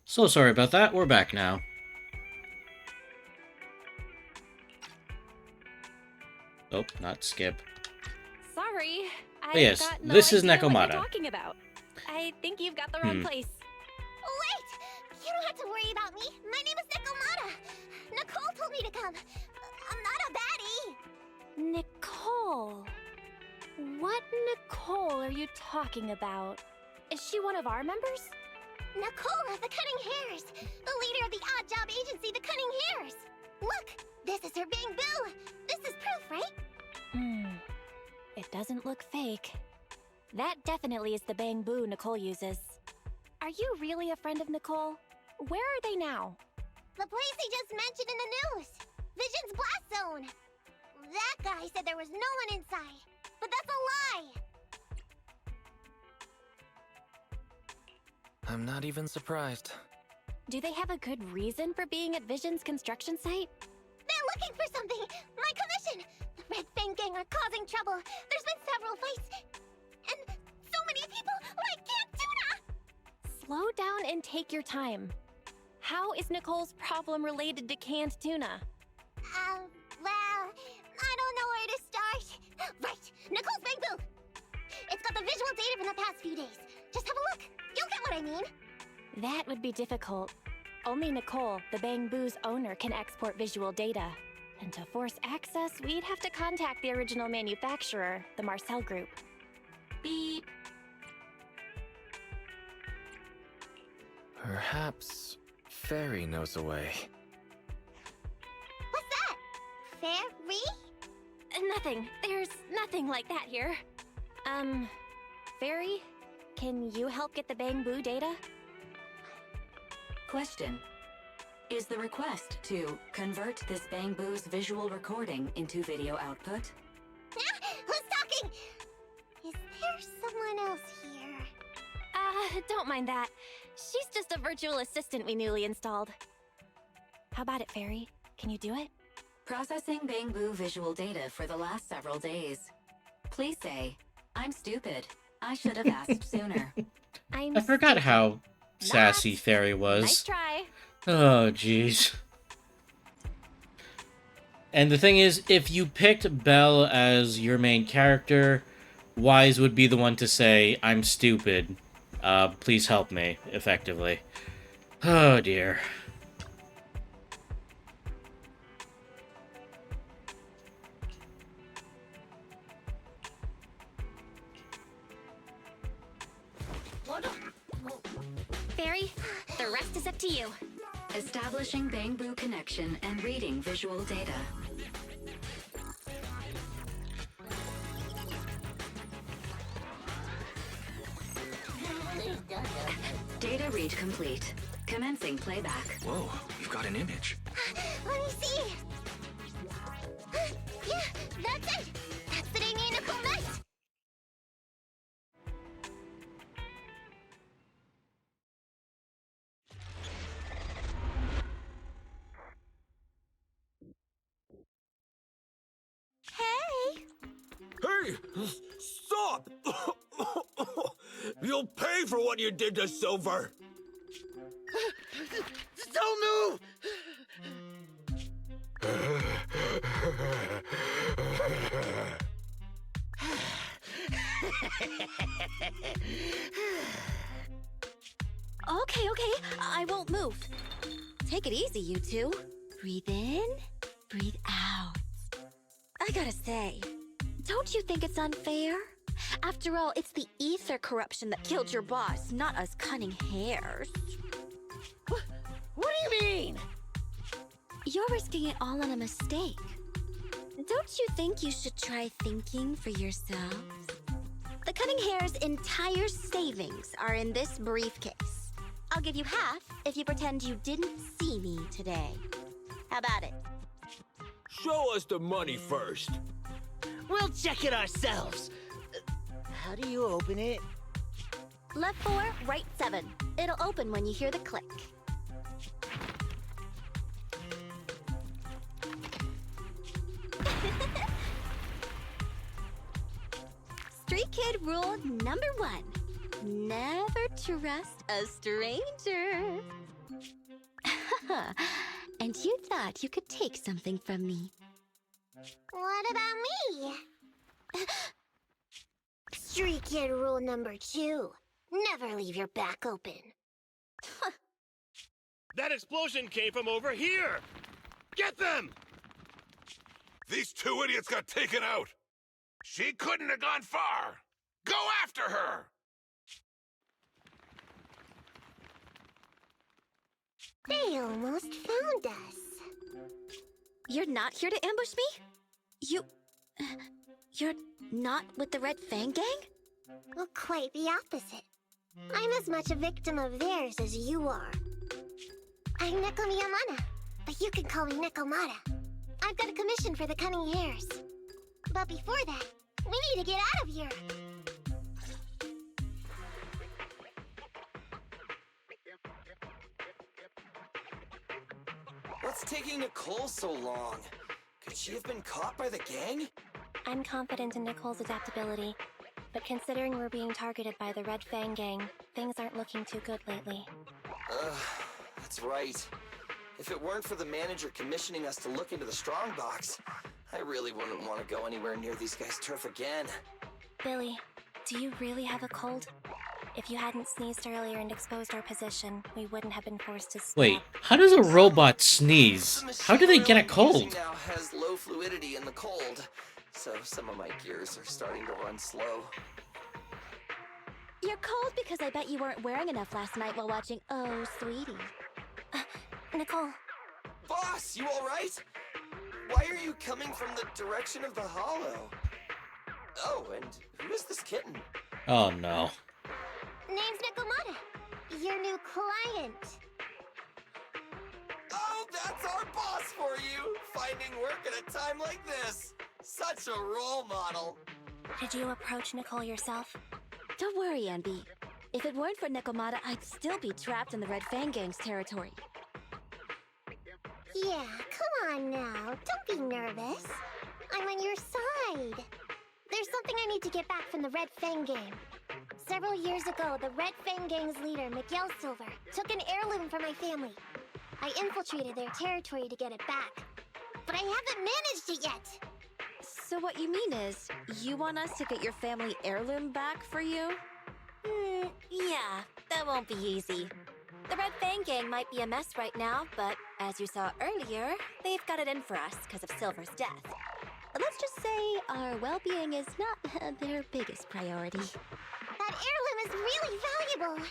[SPEAKER 1] So sorry about that. We're back now. Oh, not skip.
[SPEAKER 4] Sorry,
[SPEAKER 1] But yes,
[SPEAKER 4] got no
[SPEAKER 1] this is
[SPEAKER 4] idea what
[SPEAKER 1] Nekomata.
[SPEAKER 4] you're talking about. I think you've got the wrong place.
[SPEAKER 13] Wait! You don't have to worry about me. My name is Nekomata. Nicole told me to come. I'm not a baddie.
[SPEAKER 4] Nicole. What Nicole are you talking about? Is she one of our members?
[SPEAKER 13] Nicole of the Cunning Hairs, the leader of the odd job agency, the Cunning Hairs. Look, this is her Bang Boo. This is proof, right?
[SPEAKER 4] It doesn't look fake. That definitely is the Bang Boo Nicole uses. Are you really a friend of Nicole? Where are they now?
[SPEAKER 13] The place he just mentioned in the news. Vision's Blast Zone. That guy said there was no one inside, but that's a lie.
[SPEAKER 3] I'm not even surprised.
[SPEAKER 4] Do they have a good reason for being at Vision's construction site?
[SPEAKER 13] They're looking for something. My commission. The Red Fang Gang are causing trouble. There's been several fights. And so many people like Camp Tuna.
[SPEAKER 4] Slow down and take your time. How is Nicole's problem related to canned tuna?
[SPEAKER 13] Well, I don't know where to start. Right, Nicole's Bang Boo. It's got the visual data from the past few days. Just have a look. You'll get what I mean.
[SPEAKER 4] That would be difficult. Only Nicole, the Bang Boo's owner, can export visual data. And to force access, we'd have to contact the original manufacturer, the Marcel Group.
[SPEAKER 6] Beep.
[SPEAKER 3] Perhaps Fairy knows a way.
[SPEAKER 13] What's that? Fairy?
[SPEAKER 4] Nothing. There's nothing like that here. Fairy? Can you help get the Bang Boo data?
[SPEAKER 6] Question. Is the request to convert this Bang Boo's visual recording into video output?
[SPEAKER 13] Who's talking? Is there someone else here?
[SPEAKER 4] Don't mind that. She's just a virtual assistant we newly installed. How about it, Fairy? Can you do it?
[SPEAKER 6] Processing Bang Boo visual data for the last several days. Please say, I'm stupid. I should have asked sooner.
[SPEAKER 1] I forgot how sassy Fairy was.
[SPEAKER 4] Nice try.
[SPEAKER 1] Oh, jeez. And the thing is, if you picked Belle as your main character, Wise would be the one to say, I'm stupid. Please help me, effectively. Oh, dear.
[SPEAKER 4] Fairy, the rest is up to you.
[SPEAKER 6] Establishing Bang Boo connection and reading visual data. Data read complete. Commencing playback.
[SPEAKER 3] Whoa, you've got an image.
[SPEAKER 13] Let me see. Yeah, that's it. That's the day me and Nicole met. Hey.
[SPEAKER 9] Hey! Stop! You'll pay for what you did to Silver!
[SPEAKER 2] Don't move!
[SPEAKER 11] Okay, I won't move. Take it easy, you two. Breathe in, breathe out. I gotta say, don't you think it's unfair? After all, it's the ether corruption that killed your boss, not us cunning hairs.
[SPEAKER 2] What do you mean?
[SPEAKER 11] You're risking it all on a mistake. Don't you think you should try thinking for yourselves? The Cunning Hair's entire savings are in this briefcase. I'll give you half if you pretend you didn't see me today. How about it?
[SPEAKER 9] Show us the money first.
[SPEAKER 2] We'll check it ourselves. How do you open it?
[SPEAKER 11] Left 4, right 7. It'll open when you hear the click. Street Kid rule number 1. Never trust a stranger. And you thought you could take something from me.
[SPEAKER 13] What about me? Street kid rule number 2. Never leave your back open.
[SPEAKER 14] That explosion came from over here! Get them!
[SPEAKER 7] These 2 idiots got taken out. She couldn't have gone far. Go after her!
[SPEAKER 13] They almost found us.
[SPEAKER 11] You're not here to ambush me? You're not with the Red Fang Gang?
[SPEAKER 13] Well, quite the opposite. I'm as much a victim of theirs as you are. I'm Neko Miyamana, but you can call me Nekomata. I've got a commission for the Cunning Hares. But before that, we need to get out of here.
[SPEAKER 2] What's taking Nicole so long? Could she have been caught by the gang?
[SPEAKER 4] I'm confident in Nicole's adaptability, but considering we're being targeted by the Red Fang Gang, things aren't looking too good lately.
[SPEAKER 2] That's right. If it weren't for the manager commissioning us to look into the strongbox, I really wouldn't want to go anywhere near these guys' turf again.
[SPEAKER 4] Billy, do you really have a cold? If you hadn't sneezed earlier and exposed our position, we wouldn't have been forced to stop.
[SPEAKER 1] Wait, how does a robot sneeze? How do they get a cold?
[SPEAKER 2] Now has low fluidity in the cold, so some of my gears are starting to run slow.
[SPEAKER 11] You're cold because I bet you weren't wearing enough last night while watching Oh, Sweetie.
[SPEAKER 4] Nicole.
[SPEAKER 2] Boss, you alright? Why are you coming from the direction of the hollow? Oh, and who is this kitten?
[SPEAKER 1] Oh no.
[SPEAKER 13] Name's Nekomata, your new client.
[SPEAKER 2] Oh, that's our boss for you! Finding work at a time like this! Such a role model!
[SPEAKER 4] Did you approach Nicole yourself?
[SPEAKER 11] Don't worry, Anby. If it weren't for Nekomata, I'd still be trapped in the Red Fang Gang's territory.
[SPEAKER 13] Yeah, come on now. Don't be nervous. I'm on your side. There's something I need to get back from the Red Fang Gang. Several years ago, the Red Fang Gang's leader, Miguel Silver, took an heirloom from my family. I infiltrated their territory to get it back. But I haven't managed it yet.
[SPEAKER 11] So what you mean is, you want us to get your family heirloom back for you? Yeah, that won't be easy. The Red Fang Gang might be a mess right now, but as you saw earlier, they've got it in for us because of Silver's death. Let's just say our well-being is not their biggest priority.
[SPEAKER 13] That heirloom is really valuable.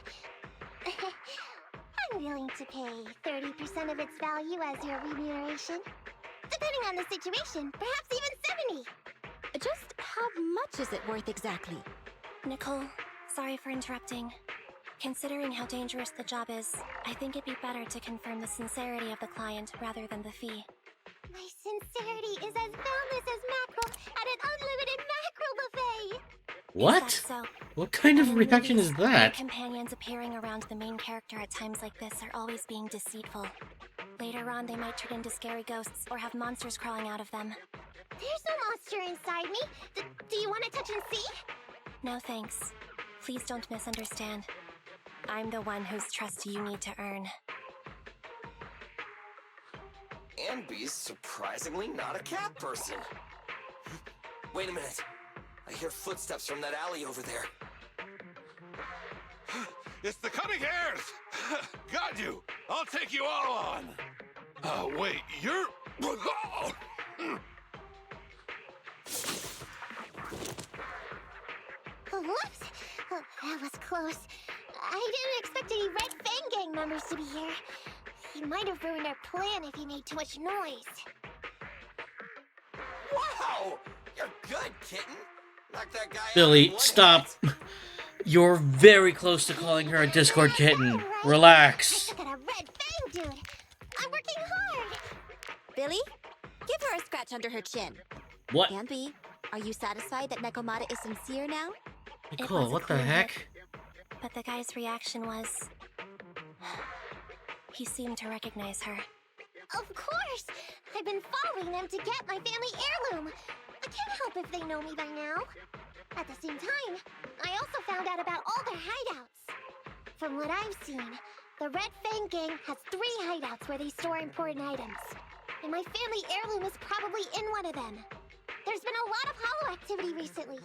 [SPEAKER 13] I'm willing to pay 30% of its value as your remuneration. Depending on the situation, perhaps even 70.
[SPEAKER 11] Just how much is it worth exactly?
[SPEAKER 4] Nicole, sorry for interrupting. Considering how dangerous the job is, I think it'd be better to confirm the sincerity of the client rather than the fee.
[SPEAKER 13] My sincerity is as boundless as mackerel at an unlimited mackerel buffet!
[SPEAKER 1] What?
[SPEAKER 4] Is that so?
[SPEAKER 1] What kind of reaction is that?
[SPEAKER 4] Companions appearing around the main character at times like this are always being deceitful. Later on, they might turn into scary ghosts or have monsters crawling out of them.
[SPEAKER 13] There's no monster inside me. Do you want to touch and see?
[SPEAKER 4] No thanks. Please don't misunderstand. I'm the one whose trust you need to earn.
[SPEAKER 2] Anby's surprisingly not a cat person. Wait a minute. I hear footsteps from that alley over there.
[SPEAKER 7] It's the Cunning Hares! Got you! I'll take you all on! Wait, you're...
[SPEAKER 13] Whoops! Oh, that was close. I didn't expect any Red Fang Gang members to be here. He might have ruined our plan if he made too much noise.
[SPEAKER 2] Wow! You're good, kitten! Knock that guy out
[SPEAKER 1] Billy,
[SPEAKER 2] in one
[SPEAKER 1] stop.
[SPEAKER 2] hit.
[SPEAKER 1] You're very close to calling her a Discord kitten. Relax.
[SPEAKER 13] I took out a Red Fang dude. I'm working hard.
[SPEAKER 11] Billy, give her a scratch under her chin.
[SPEAKER 1] What?
[SPEAKER 11] Anby, are you satisfied that Nekomata is sincere now?
[SPEAKER 1] Nicole, what the heck?
[SPEAKER 4] But the guy's reaction was... He seemed to recognize her.
[SPEAKER 13] Of course! I've been following them to get my family heirloom. I can't help if they know me by now. At the same time, I also found out about all their hideouts. From what I've seen, The Red Fang Gang has 3 hideouts where they store important items. And my family heirloom is probably in one of them. There's been a lot of hollow activity recently.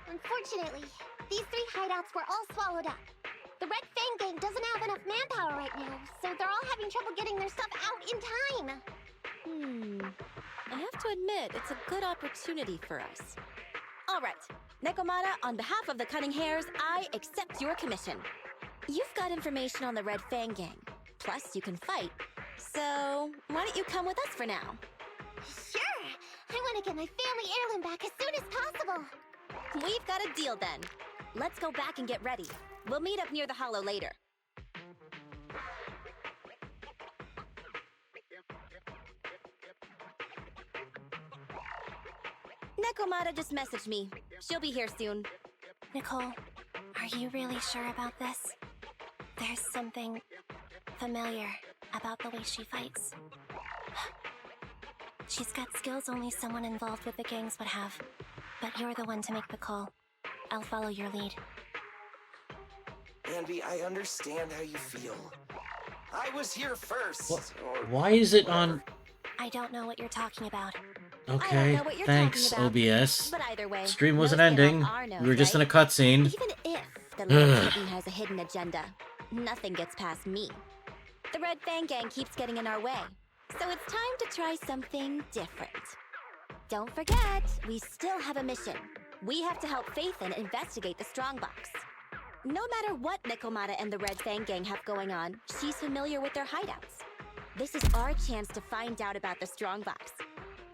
[SPEAKER 13] Unfortunately, these 3 hideouts were all swallowed up. The Red Fang Gang doesn't have enough manpower right now, so they're all having trouble getting their stuff out in time.
[SPEAKER 15] I have to admit, it's a good opportunity for us. All right, Nekomata, on behalf of the Cunning Hares, I accept your commission. You've got information on the Red Fang Gang. Plus, you can fight. So, why don't you come with us for now?
[SPEAKER 13] Sure! I want to get my family heirloom back as soon as possible.
[SPEAKER 15] We've got a deal then. Let's go back and get ready. We'll meet up near the hollow later. Nekomata just messaged me. She'll be here soon.
[SPEAKER 4] Nicole, are you really sure about this? There's something familiar about the way she fights. She's got skills only someone involved with the gangs would have. But you're the one to make the call. I'll follow your lead.
[SPEAKER 2] Andy, I understand how you feel. I was here first.
[SPEAKER 1] Why is it on?
[SPEAKER 4] I don't know what you're talking about.
[SPEAKER 1] Okay, thanks, OBS.
[SPEAKER 15] But either way,
[SPEAKER 1] Stream wasn't
[SPEAKER 15] no skin
[SPEAKER 1] ending.
[SPEAKER 15] off our nose,
[SPEAKER 1] We were just in a
[SPEAKER 15] right?
[SPEAKER 1] cutscene.
[SPEAKER 15] Even if the little kitten has a hidden agenda, nothing gets past me. The Red Fang Gang keeps getting in our way, so it's time to try something different. Don't forget, we still have a mission. We have to help Faithin investigate the Strongbox. No matter what Nekomata and the Red Fang Gang have going on, she's familiar with their hideouts. This is our chance to find out about the Strongbox.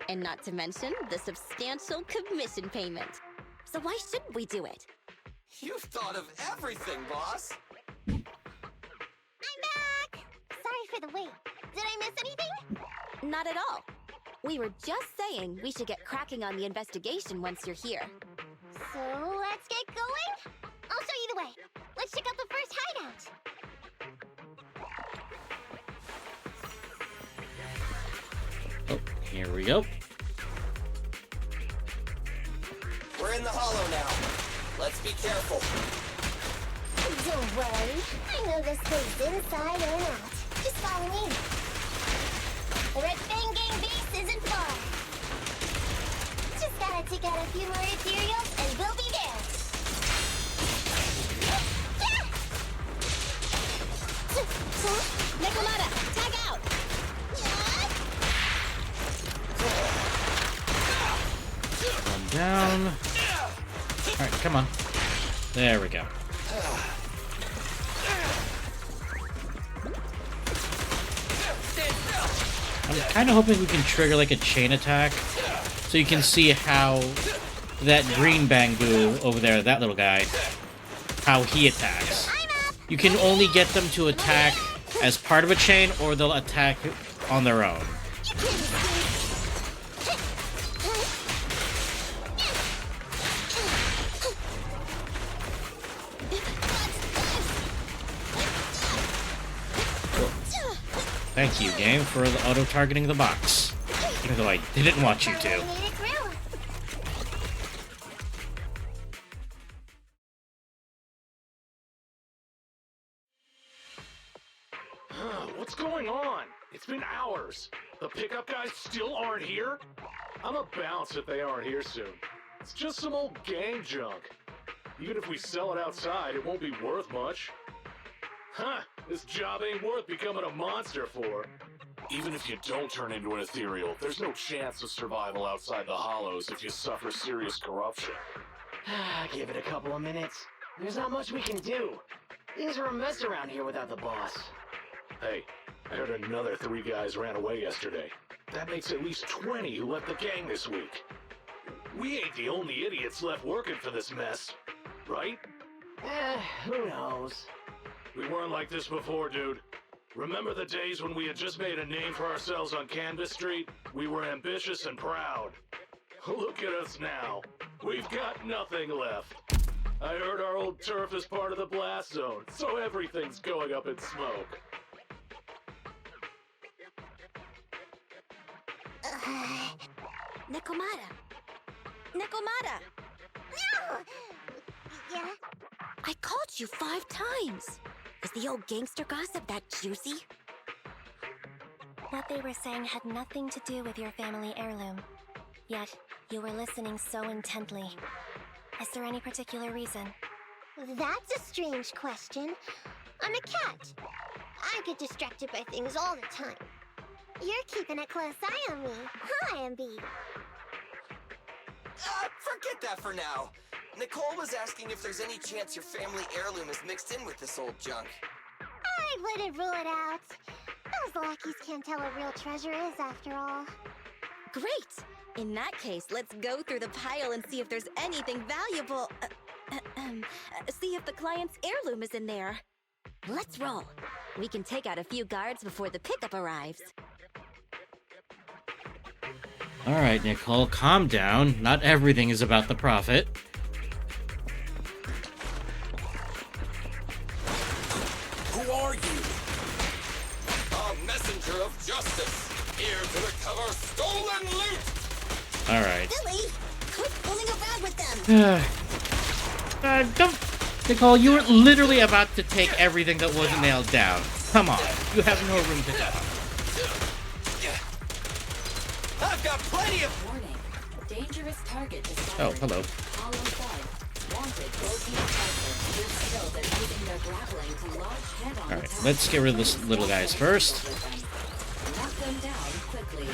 [SPEAKER 15] And not to mention the substantial commission payment. So why shouldn't we do it?
[SPEAKER 2] You've thought of everything, boss.
[SPEAKER 13] I'm back! Sorry for the wait. Did I miss anything?
[SPEAKER 15] Not at all. We were just saying we should get cracking on the investigation once you're here.
[SPEAKER 13] So let's get going? I'll show you the way. Let's check out the first hideout.
[SPEAKER 1] Oh, here we go.
[SPEAKER 2] We're in the hollow now. Let's be careful.
[SPEAKER 13] Don't worry. I know this place inside and out. Just follow me. The Red Fang Gang base isn't far. Just gotta take out a few more materials and we'll be there.
[SPEAKER 15] Nekomata, tag out!
[SPEAKER 1] One down. Alright, come on. There we go. I'm kind of hoping we can trigger like a chain attack so you can see how that green bamboo over there, that little guy, how he attacks. You can only get them to attack as part of a chain or they'll attack on their own. Thank you, game, for the auto-targeting the box. Even though I didn't want you to.
[SPEAKER 7] What's going on? It's been hours. The pickup guys still aren't here? I'm a bounce if they aren't here soon. It's just some old gang junk. Even if we sell it outside, it won't be worth much. Huh, this job ain't worth becoming a monster for. Even if you don't turn into an ethereal, there's no chance of survival outside the hollows if you suffer serious corruption.
[SPEAKER 16] Give it a couple of minutes. There's not much we can do. Things are a mess around here without the boss.
[SPEAKER 7] Hey, I heard another 3 guys ran away yesterday. That makes at least 20 who left the gang this week. We ain't the only idiots left working for this mess, right?
[SPEAKER 16] Who knows?
[SPEAKER 7] We weren't like this before, dude. Remember the days when we had just made a name for ourselves on Canvas Street? We were ambitious and proud. Look at us now. We've got nothing left. I heard our old turf is part of the blast zone, so everything's going up in smoke.
[SPEAKER 15] Nekomata! Nekomata!
[SPEAKER 13] No! Yeah?
[SPEAKER 15] I called you 5 times. Is The old gangster gossip that juicy?
[SPEAKER 4] What they were saying had nothing to do with your family heirloom. Yet, you were listening so intently. Is there any particular reason?
[SPEAKER 13] That's a strange question. I'm a cat. I get distracted by things all the time. You're keeping a close eye on me, huh, Ambi?
[SPEAKER 2] Forget that for now. Nicole was asking if there's any chance your family heirloom is mixed in with this old junk.
[SPEAKER 13] I wouldn't rule it out. Those lackeys can't tell what real treasure is, after all.
[SPEAKER 15] Great! In that case, let's go through the pile and see if there's anything valuable. See if the client's heirloom is in there. Let's roll. We can take out a few guards before the pickup arrives.
[SPEAKER 1] Alright, Nicole, calm down. Not everything is about the profit.
[SPEAKER 2] Who are you? A messenger of justice, here to recover stolen loot!
[SPEAKER 1] Alright.
[SPEAKER 15] Billy, quit fooling around with them!
[SPEAKER 1] Don't... Nicole, you were literally about to take everything that wasn't nailed down. Come on, you have no room to go.
[SPEAKER 2] I've got plenty of...
[SPEAKER 6] Warning. Dangerous target discovered.
[SPEAKER 1] Oh, hello.
[SPEAKER 6] Hollow side. Wanted gold You're skilled at using their grappling to lodge head on
[SPEAKER 1] Alright, let's get rid of this little guys first.
[SPEAKER 6] Knock them down quickly.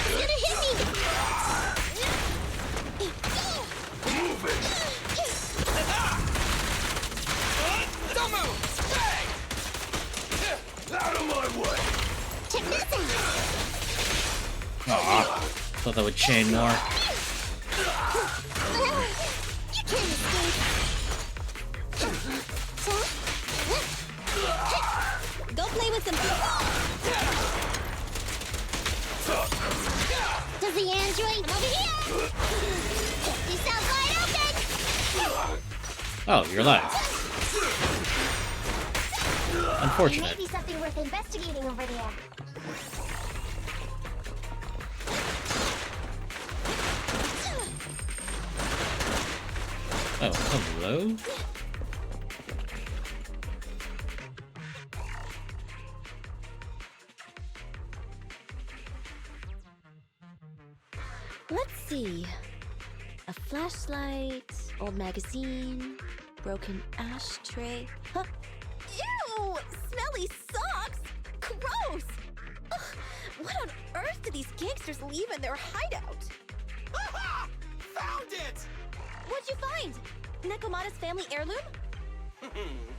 [SPEAKER 13] You're gonna hit me!
[SPEAKER 2] Move it! Don't move! Bang! Out of my way!
[SPEAKER 13] Check this out!
[SPEAKER 1] Aw, thought that would chain more.
[SPEAKER 13] You can't escape!
[SPEAKER 15] Go play with some...
[SPEAKER 13] Does the android... I'm over here! Yourself wide open!
[SPEAKER 1] Oh, you're alive. Unfortunate.
[SPEAKER 13] Maybe something worth investigating over there.
[SPEAKER 1] Oh, hello?
[SPEAKER 15] Let's see. A flashlight, old magazine, broken ashtray. Huh? Ew! Smelly socks! Gross! Ugh, what on earth did these gangsters leave in their hideout?
[SPEAKER 2] Found it!
[SPEAKER 15] What'd you find? Nekomata's family heirloom?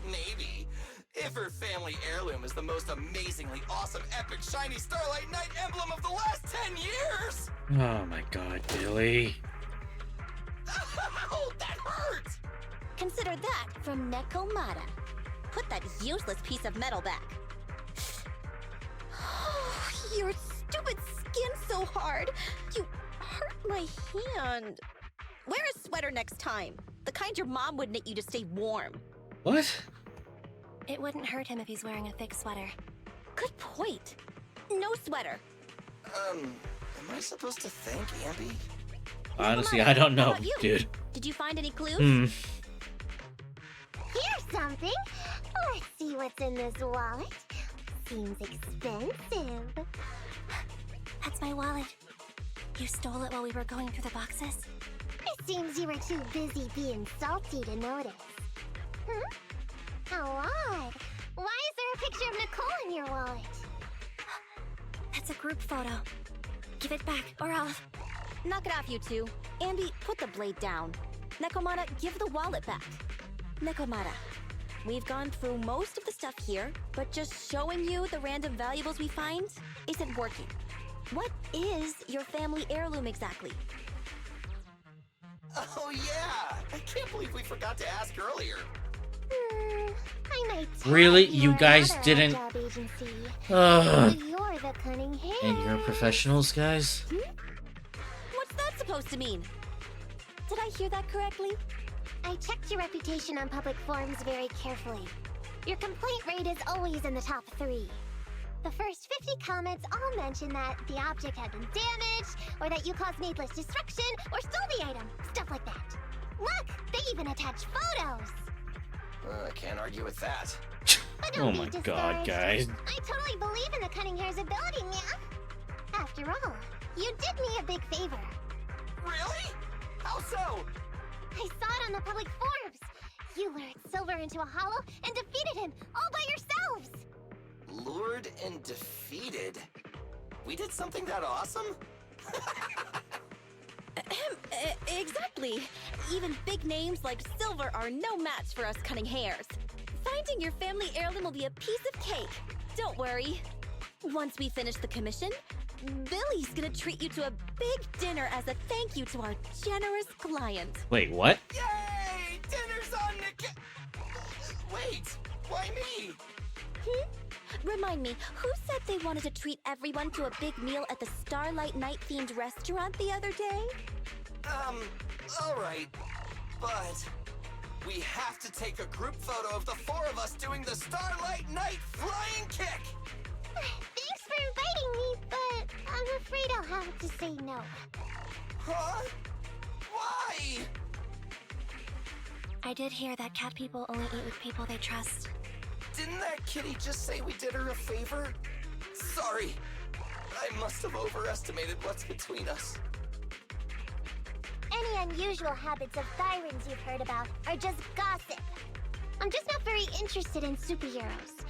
[SPEAKER 2] Maybe. If her family heirloom is the most amazingly awesome, epic, shiny Starlight Knight emblem of the last 10 years!
[SPEAKER 1] Oh my god, Billy.
[SPEAKER 2] Ow, that hurt!
[SPEAKER 15] Consider that from Nekomata. Put that useless piece of metal back. Your stupid skin's so hard. You hurt my hand. Wear a sweater next time. The kind your mom would knit you to stay warm.
[SPEAKER 1] What?
[SPEAKER 4] It wouldn't hurt him if he's wearing a thick sweater.
[SPEAKER 15] Good point. No sweater.
[SPEAKER 2] Am I supposed to thank Ambi?
[SPEAKER 1] Honestly, I don't know, dude.
[SPEAKER 15] Did you find any clues?
[SPEAKER 13] Here's something. Let's see what's in this wallet. Seems expensive.
[SPEAKER 4] That's my wallet. You stole it while we were going through the boxes?
[SPEAKER 13] It seems you were too busy being salty to notice. How odd. Why is there a picture of Nicole in your wallet?
[SPEAKER 4] That's a group photo. Give it back, or I'll...
[SPEAKER 15] Knock it off, you two. Ambi, put the blade down. Nekomata, give the wallet back. Nekomata, we've gone through most of the stuff here, but just showing you the random valuables we find isn't working. What is your family heirloom exactly?
[SPEAKER 2] Oh yeah! I can't believe we forgot to ask earlier.
[SPEAKER 13] I might
[SPEAKER 1] Really?
[SPEAKER 13] tag
[SPEAKER 1] You guys
[SPEAKER 13] another
[SPEAKER 1] didn't...
[SPEAKER 13] job agency.
[SPEAKER 1] Ugh.
[SPEAKER 13] You're the cunning hair.
[SPEAKER 1] And you're professionals, guys?
[SPEAKER 15] What's that supposed to mean? Did I hear that correctly?
[SPEAKER 13] I checked your reputation on public forums very carefully. Your complaint rate is always in the top 3. The first 50 comments all mention that the object had been damaged, or that you caused needless destruction, or stole the item. Stuff like that. Look, they even attach photos.
[SPEAKER 2] I can't argue with that.
[SPEAKER 13] But
[SPEAKER 1] Oh
[SPEAKER 13] don't
[SPEAKER 1] my
[SPEAKER 13] be
[SPEAKER 1] god,
[SPEAKER 13] discouraged.
[SPEAKER 1] guys.
[SPEAKER 13] I totally believe in the Cunning Hair's ability, yeah. After all, you did me a big favor.
[SPEAKER 2] Really? How so?
[SPEAKER 13] I saw it on the public forums. You lured Silver into a hollow and defeated him all by yourselves.
[SPEAKER 2] Lured and defeated? We did something that awesome?
[SPEAKER 15] Exactly. Even big names like Silver are no match for us Cunning Hairs. Finding your family heirloom will be a piece of cake. Don't worry. Once we finish the commission, Billy's gonna treat you to a big dinner as a thank you to our generous client.
[SPEAKER 1] Wait, what?
[SPEAKER 2] Yay! Dinner's on the Wait, why me?
[SPEAKER 15] Remind me, who said they wanted to treat everyone to a big meal at the Starlight Night-themed restaurant the other day?
[SPEAKER 2] Alright. But we have to take a group photo of the four of us doing the Starlight Night flying kick!
[SPEAKER 13] Thanks for inviting me, but I'm afraid I'll have to say no.
[SPEAKER 2] Huh? Why?
[SPEAKER 5] I did hear that cat people only eat with people they trust.
[SPEAKER 2] Didn't that kitty just say we did her a favor? Sorry. I must have overestimated what's between us.
[SPEAKER 13] Any unusual habits of Thyrans you've heard about are just gossip. I'm just not very interested in superheroes.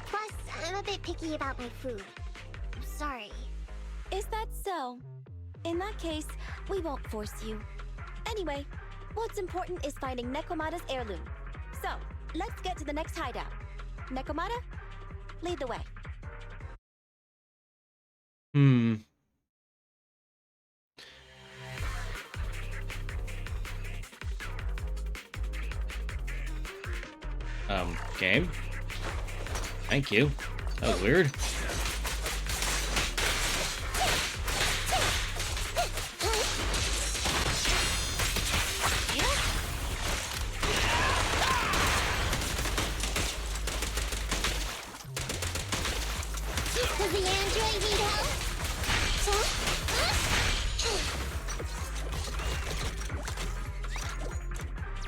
[SPEAKER 13] Plus, I'm a bit picky about my food. I'm sorry.
[SPEAKER 15] Is that so? In that case, we won't force you. Anyway, what's important is finding Nekomata's heirloom. So, let's get to the next hideout. Nekomata, lead the way.
[SPEAKER 1] Game? Thank you. That was weird.
[SPEAKER 13] Does the android need help?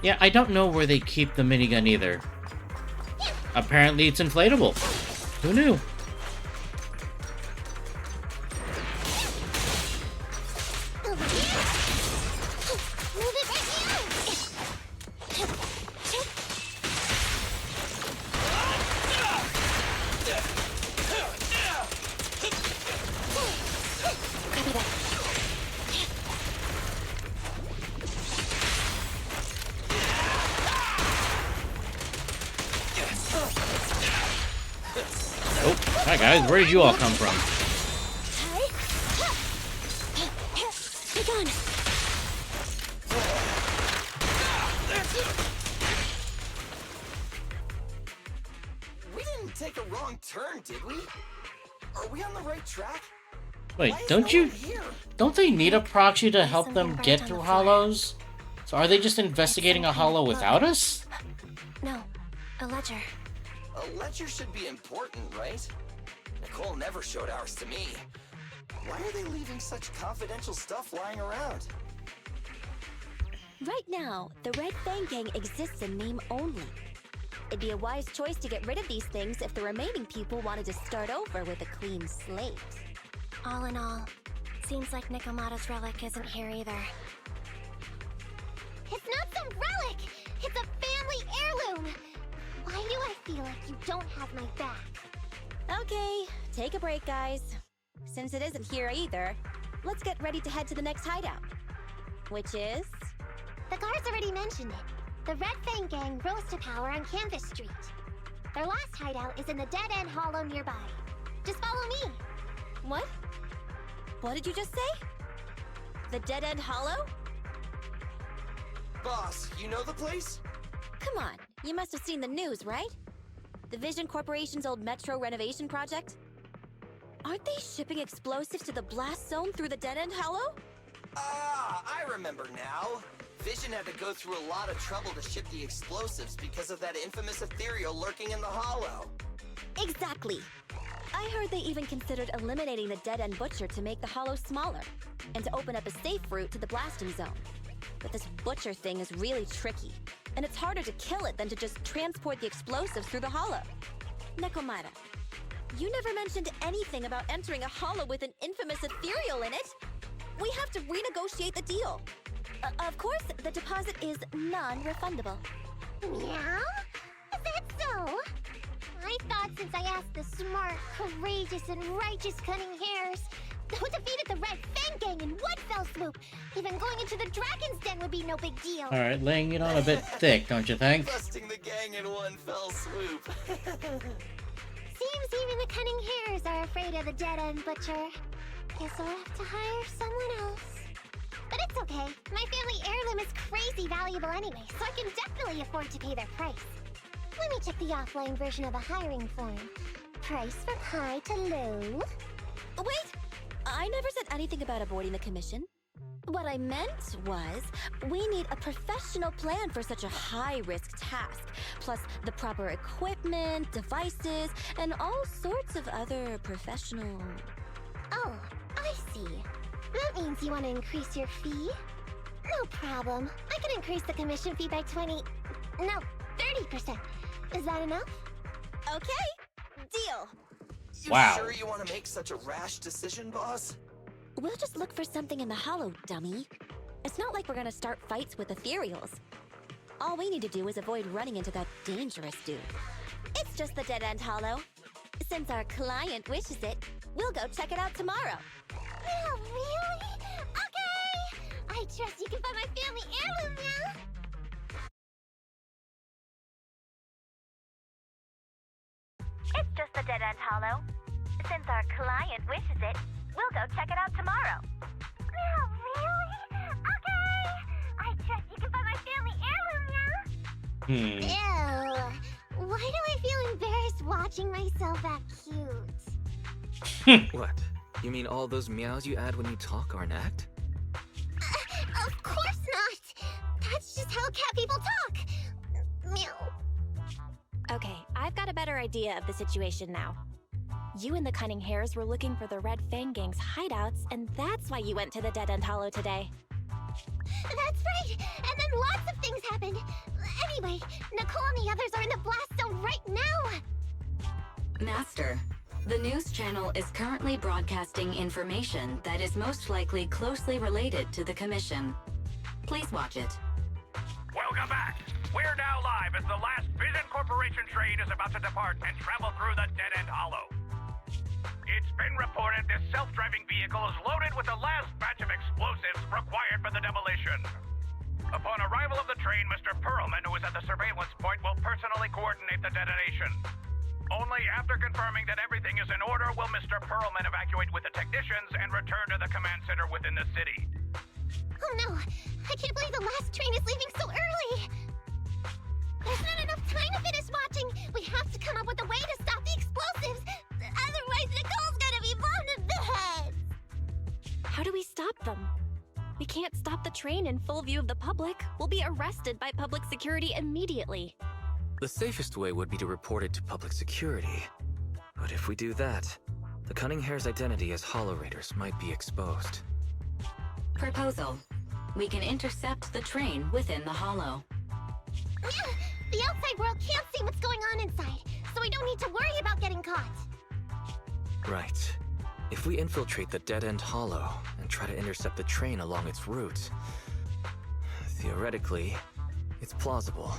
[SPEAKER 1] Yeah, I don't know where they keep the minigun either. Apparently it's inflatable. Who knew?
[SPEAKER 13] Move it right here!
[SPEAKER 1] Oh, hi guys, where did you all come from?
[SPEAKER 13] Be gone!
[SPEAKER 2] We didn't take a wrong turn, did we? Are we on the right track?
[SPEAKER 1] Wait,
[SPEAKER 2] Why is
[SPEAKER 1] don't
[SPEAKER 2] no
[SPEAKER 1] you...
[SPEAKER 2] one here?
[SPEAKER 1] Don't they need a proxy to help them
[SPEAKER 5] Something
[SPEAKER 1] get
[SPEAKER 5] burnt
[SPEAKER 1] through
[SPEAKER 5] on the floor.
[SPEAKER 1] hollows? So are they just investigating a hollow without us?
[SPEAKER 5] No, a ledger.
[SPEAKER 2] A ledger should be important, right? Nicole never showed ours to me. Why are they leaving such confidential stuff lying around?
[SPEAKER 15] Right now, the Red Fang Gang exists in name only. It'd be a wise choice to get rid of these things if the remaining people wanted to start over with a clean slate.
[SPEAKER 5] All in all, seems like Nikomata's relic isn't here either.
[SPEAKER 13] It's not some relic! It's a family heirloom! Why do I feel like you don't have my back?
[SPEAKER 15] Okay, take a break, guys. Since it isn't here either, let's get ready to head to the next hideout. Which is...
[SPEAKER 13] The guards already mentioned it. The Red Fang Gang rose to power on Canvas Street. Their last hideout is in the Dead End Hollow nearby. Just follow me.
[SPEAKER 15] What? What did you just say? The Dead End Hollow?
[SPEAKER 2] Boss, you know the place?
[SPEAKER 15] Come on, you must have seen the news, right? The Vision Corporation's old metro renovation project? Aren't they shipping explosives to the blast zone through the Dead End Hollow?
[SPEAKER 2] Ah, I remember now. Vision had to go through a lot of trouble to ship the explosives because of that infamous ethereal lurking in the hollow.
[SPEAKER 15] Exactly. I heard they even considered eliminating the Dead End Butcher to make the hollow smaller, and to open up a safe route to the blasting zone. but this butcher thing is really tricky, and it's harder to kill it than to just transport the explosives through the hollow. Nekomata, you never mentioned anything about entering a hollow with an infamous ethereal in it. We have to renegotiate the deal. Of course, the deposit is non-refundable.
[SPEAKER 13] Meow? Is that so? I thought since I asked the smart, courageous, and righteous Cunning Hares, who defeated the Red Fang Gang in one fell swoop, even going into the Dragon's Den would be no big deal.
[SPEAKER 1] Alright, laying it on a bit thick, don't you think?
[SPEAKER 2] Busting the gang in one fell swoop.
[SPEAKER 13] Seems even the Cunning Hares are afraid of the dead-end butcher. Guess I'll have to hire someone else. But it's okay. My family heirloom is crazy valuable anyway, so I can definitely afford to pay their price. Let me check the offline version of the hiring form. Price from high to low.
[SPEAKER 15] Wait! I never said anything about avoiding the commission. What I meant was, we need a professional plan for such a high-risk task, plus the proper equipment, devices, and all sorts of other professional...
[SPEAKER 13] Oh, I see. That means you want to increase your fee? No problem. I can increase the commission fee by 20... No, 30%. Is that enough?
[SPEAKER 15] Okay, deal.
[SPEAKER 1] Wow.
[SPEAKER 2] You sure you want to make such a rash decision, boss?
[SPEAKER 15] We'll just look for something in the hollow, dummy. It's not like we're gonna start fights with ethereals. All we need to do is avoid running into that dangerous dude. It's just the dead-end hollow. Since our client wishes it, we'll go check it out tomorrow.
[SPEAKER 13] Oh, really? Okay! I trust you can find my family heirloom now!
[SPEAKER 12] It's just the dead-end hollow. Since our client wishes it, we'll go check it out tomorrow.
[SPEAKER 13] Oh, really? Okay! I trust you can find my family heirloom now! Ew. Why do I feel embarrassed watching myself act cute?
[SPEAKER 3] What? You mean all those meows you add when you talk aren't act?
[SPEAKER 13] Of course not! That's just how cat people talk! Meow.
[SPEAKER 4] Okay, I've got a better idea of the situation now. You and the Cunning Hares were looking for the Red Fang Gang's hideouts, and that's why you went to the Dead-End Hollow today.
[SPEAKER 13] That's right! And then lots of things happened! Anyway, Nicole and the others are in the blast zone right now!
[SPEAKER 6] Master, the news channel is currently broadcasting information that is most likely closely related to the commission. Please watch it.
[SPEAKER 8] Welcome back. We're now live as the last Vision Corporation train is about to depart and travel through the Dead-End Hollow. It's been reported this self-driving vehicle is loaded with the last batch of explosives required for the demolition. Upon arrival of the train, Mr. Perlman, who is at the surveillance point, will personally coordinate the detonation. Only after confirming that everything is in order will Mr. Perlman evacuate with the technicians and return to the command center within the city.
[SPEAKER 13] Oh no! I can't believe the last train is leaving so early! There's not enough time to finish watching! We have to come up with a way to stop the explosives! Otherwise, Nicole's gonna be blown to bits!
[SPEAKER 4] How do we stop them? We can't stop the train in full view of the public. We'll be arrested by public security immediately.
[SPEAKER 3] The safest way would be to report it to public security. But if we do that, the Cunning Hare's identity as Hollow Raiders might be exposed.
[SPEAKER 6] Proposal. We can intercept the train within the hollow.
[SPEAKER 13] The outside world can't see what's going on inside, so we don't need to worry about getting caught.
[SPEAKER 3] Right. If we infiltrate the dead-end hollow and try to intercept the train along its route, theoretically, it's plausible.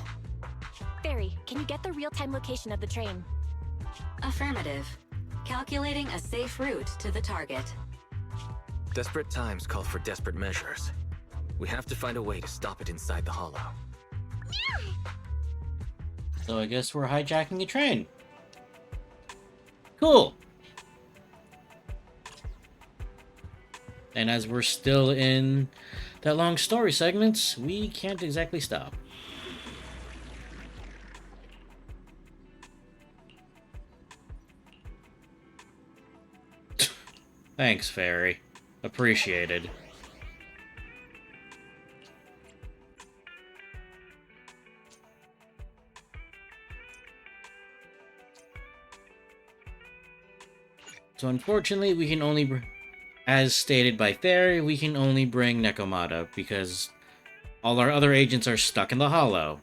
[SPEAKER 4] Barry, can you get the real-time location of the train?
[SPEAKER 6] Affirmative. Calculating a safe route to the target.
[SPEAKER 3] Desperate times call for desperate measures. We have to find a way to stop it inside the hollow.
[SPEAKER 1] So I guess we're hijacking a train. Cool. And as we're still in that long story segments, we can't exactly stop. Thanks, Fairy. Appreciated. So unfortunately, we can only, as stated by Fairy, we can only bring Nekomata because all our other agents are stuck in the hollow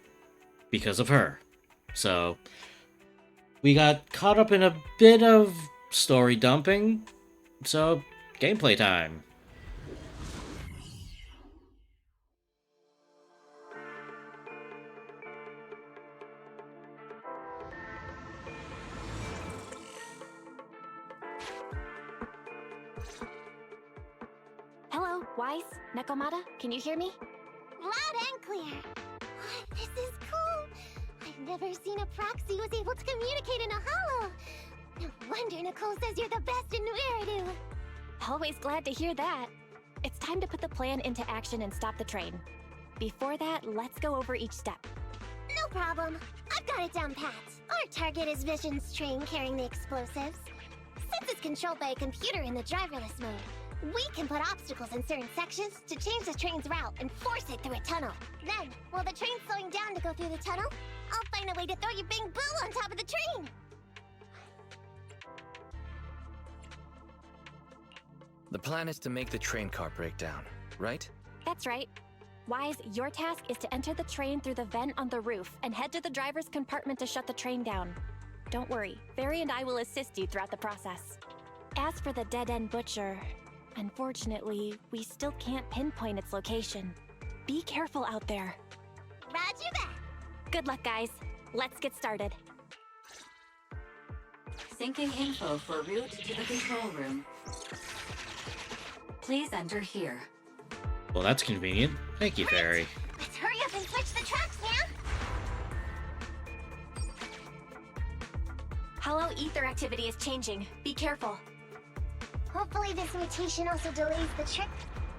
[SPEAKER 1] because of her. So we got caught up in a bit of story dumping. So gameplay time.
[SPEAKER 4] Hello, Wise, Nekomata, can you hear me?
[SPEAKER 13] Loud and clear. This is cool. I've never seen a proxy who's able to communicate in a hollow. No wonder Nicole says you're the best in Nueridu.
[SPEAKER 4] Always glad to hear that. It's time to put the plan into action and stop the train. Before that, let's go over each step.
[SPEAKER 13] No problem. I've got it down pat. Our target is Vision's train carrying the explosives. Since it's controlled by a computer in the driverless mode, we can put obstacles in certain sections to change the train's route and force it through a tunnel. Then, while the train's slowing down to go through the tunnel, I'll find a way to throw your Bing Boo on top of the train.
[SPEAKER 3] The plan is to make the train car break down, right?
[SPEAKER 4] That's right. Wise, your task is to enter the train through the vent on the roof and head to the driver's compartment to shut the train down. Don't worry, Barry and I will assist you throughout the process. As for the dead-end butcher, unfortunately, we still can't pinpoint its location. Be careful out there.
[SPEAKER 13] Roger that.
[SPEAKER 4] Good luck, guys. Let's get started.
[SPEAKER 6] Syncing info for route to the control room. Please enter here.
[SPEAKER 1] Well, that's convenient. Thank you, Fairy.
[SPEAKER 13] Let's hurry up and switch the tracks now.
[SPEAKER 4] Hollow ether activity is changing. Be careful.
[SPEAKER 13] Hopefully this mutation also delays the trip.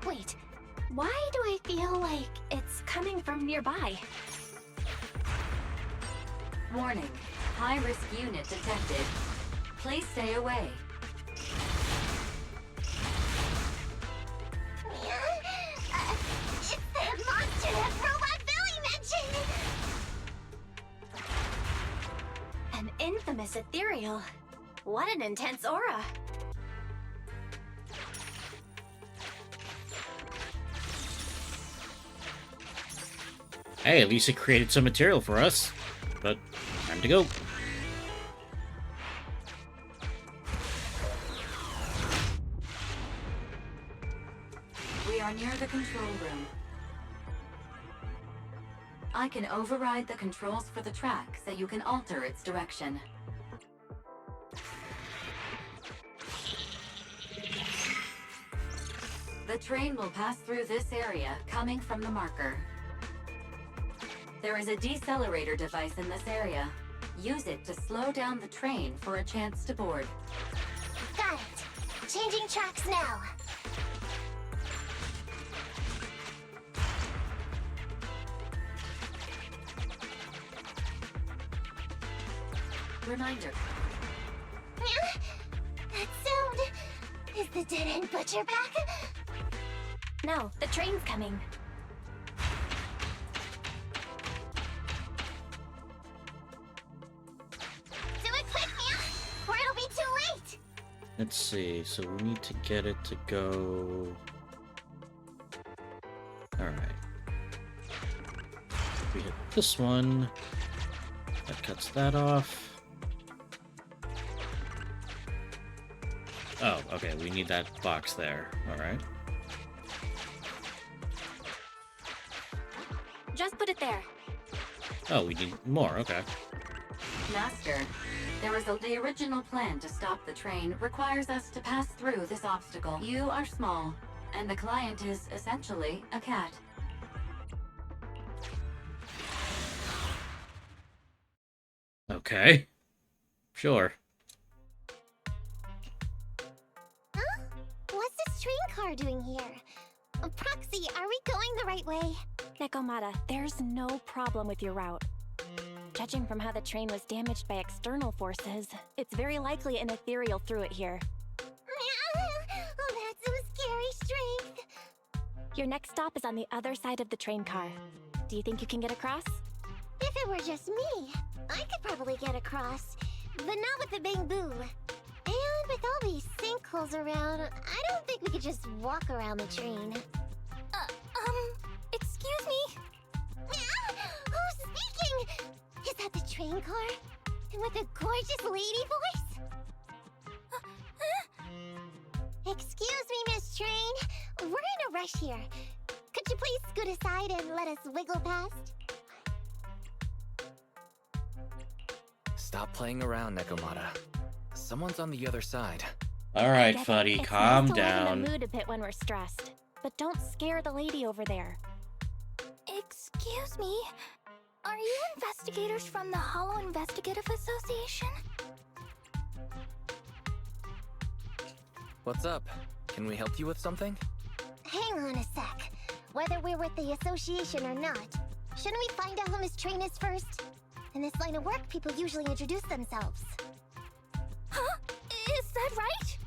[SPEAKER 4] Wait, why do I feel like it's coming from nearby?
[SPEAKER 6] Warning, high-risk unit detected. Please stay away.
[SPEAKER 13] It's that monster that Robot Billy mentioned!
[SPEAKER 4] An infamous ethereal. What an intense aura.
[SPEAKER 1] Hey, at least it created some material for us. But time to go.
[SPEAKER 6] We are near the control room. I can override the controls for the track so you can alter its direction. The train will pass through this area, coming from the marker. There is a decelerator device in this area. Use it to slow down the train for a chance to board.
[SPEAKER 13] Got it. Changing tracks now.
[SPEAKER 6] Reminder.
[SPEAKER 13] That sound. Is the dead-end butcher back?
[SPEAKER 4] No, the train's coming.
[SPEAKER 13] Do it quick, man, or it'll be too late.
[SPEAKER 1] Let's see. So we need to get it to go. Alright. We hit this one. That cuts that off. Oh, okay. We need that box there. Alright.
[SPEAKER 4] Just put it there.
[SPEAKER 1] Oh, we need more. Okay.
[SPEAKER 6] Master, the original plan to stop the train requires us to pass through this obstacle. You are small, and the client is essentially a cat.
[SPEAKER 1] Okay. Sure.
[SPEAKER 13] Huh? What's this train car doing here? Proxy, are we going the right way?
[SPEAKER 4] Nekomata, there's no problem with your route. Judging from how the train was damaged by external forces, it's very likely an ethereal threw it here.
[SPEAKER 13] Oh, that's some scary strength.
[SPEAKER 4] Your next stop is on the other side of the train car. Do you think you can get across?
[SPEAKER 13] If it were just me, I could probably get across, but not with the Bing Boo. And with all these sinkholes around, I don't think we could just walk around the train.
[SPEAKER 4] Excuse me?
[SPEAKER 13] car? And with a gorgeous lady voice? Excuse me, Miss Train. We're in a rush here. Could you please scoot aside and let us wiggle past?
[SPEAKER 3] Stop playing around, Nekomata. Someone's on the other side.
[SPEAKER 1] Alright,
[SPEAKER 4] Get it.
[SPEAKER 1] Fuddy,
[SPEAKER 4] It's
[SPEAKER 1] calm
[SPEAKER 4] nice to lighten
[SPEAKER 1] down.
[SPEAKER 4] the mood a bit when we're stressed. But don't scare the lady over there.
[SPEAKER 15] Excuse me. Are you investigators from the Hollow Investigative Association?
[SPEAKER 3] What's up? Can we help you with something?
[SPEAKER 13] Hang on a sec. Whether we're with the association or not, shouldn't we find out who Miss Train is first? In this line of work, people usually introduce themselves.
[SPEAKER 15] Huh? Is that right?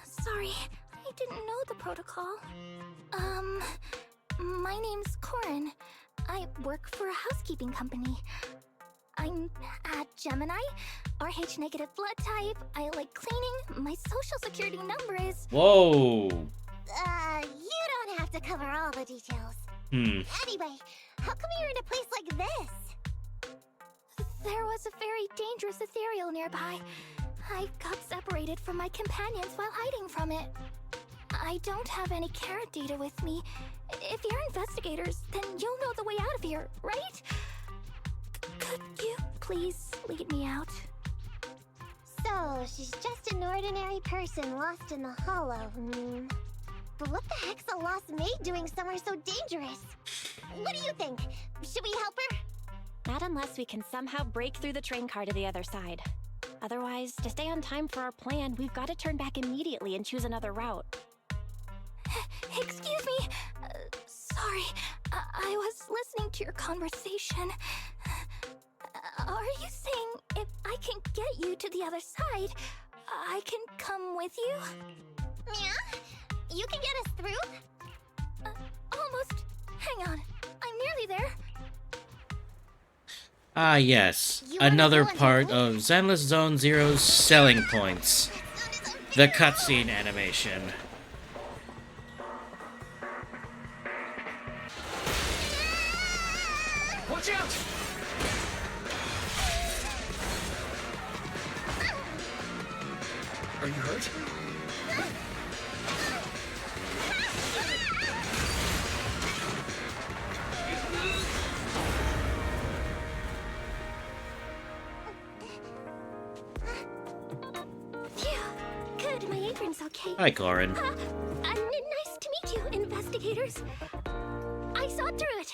[SPEAKER 15] Sorry, I didn't know the protocol. My name's Corin. I work for a housekeeping company. I'm a Gemini, RH negative blood type, I like cleaning, my social security number is...
[SPEAKER 1] Whoa!
[SPEAKER 13] You don't have to cover all the details. Anyway, how come you're in a place like this?
[SPEAKER 15] There was a very dangerous ethereal nearby. I got separated from my companions while hiding from it. I don't have any carrot data with me. If you're investigators, then you'll know the way out of here, right? Could you please lead me out?
[SPEAKER 13] So, she's just an ordinary person lost in the Hollow. But what the heck's a lost maid doing somewhere so dangerous? What do you think? Should we help her?
[SPEAKER 4] Not unless we can somehow break through the train car to the other side. Otherwise, to stay on time for our plan, we've got to turn back immediately and choose another route.
[SPEAKER 15] Excuse me. Sorry, I was listening to your conversation. Are you saying if I can get you to the other side, I can come with you?
[SPEAKER 13] Yeah? You can get us through?
[SPEAKER 15] Almost. Hang on. I'm nearly there.
[SPEAKER 1] Ah, yes. Another part of Zenless Zone Zero's selling points. The cutscene animation.
[SPEAKER 16] Watch out!
[SPEAKER 3] Are you hurt?
[SPEAKER 15] Phew. Good, my apron's okay.
[SPEAKER 1] Hi, Corin.
[SPEAKER 15] Nice to meet you, investigators. I saw through it.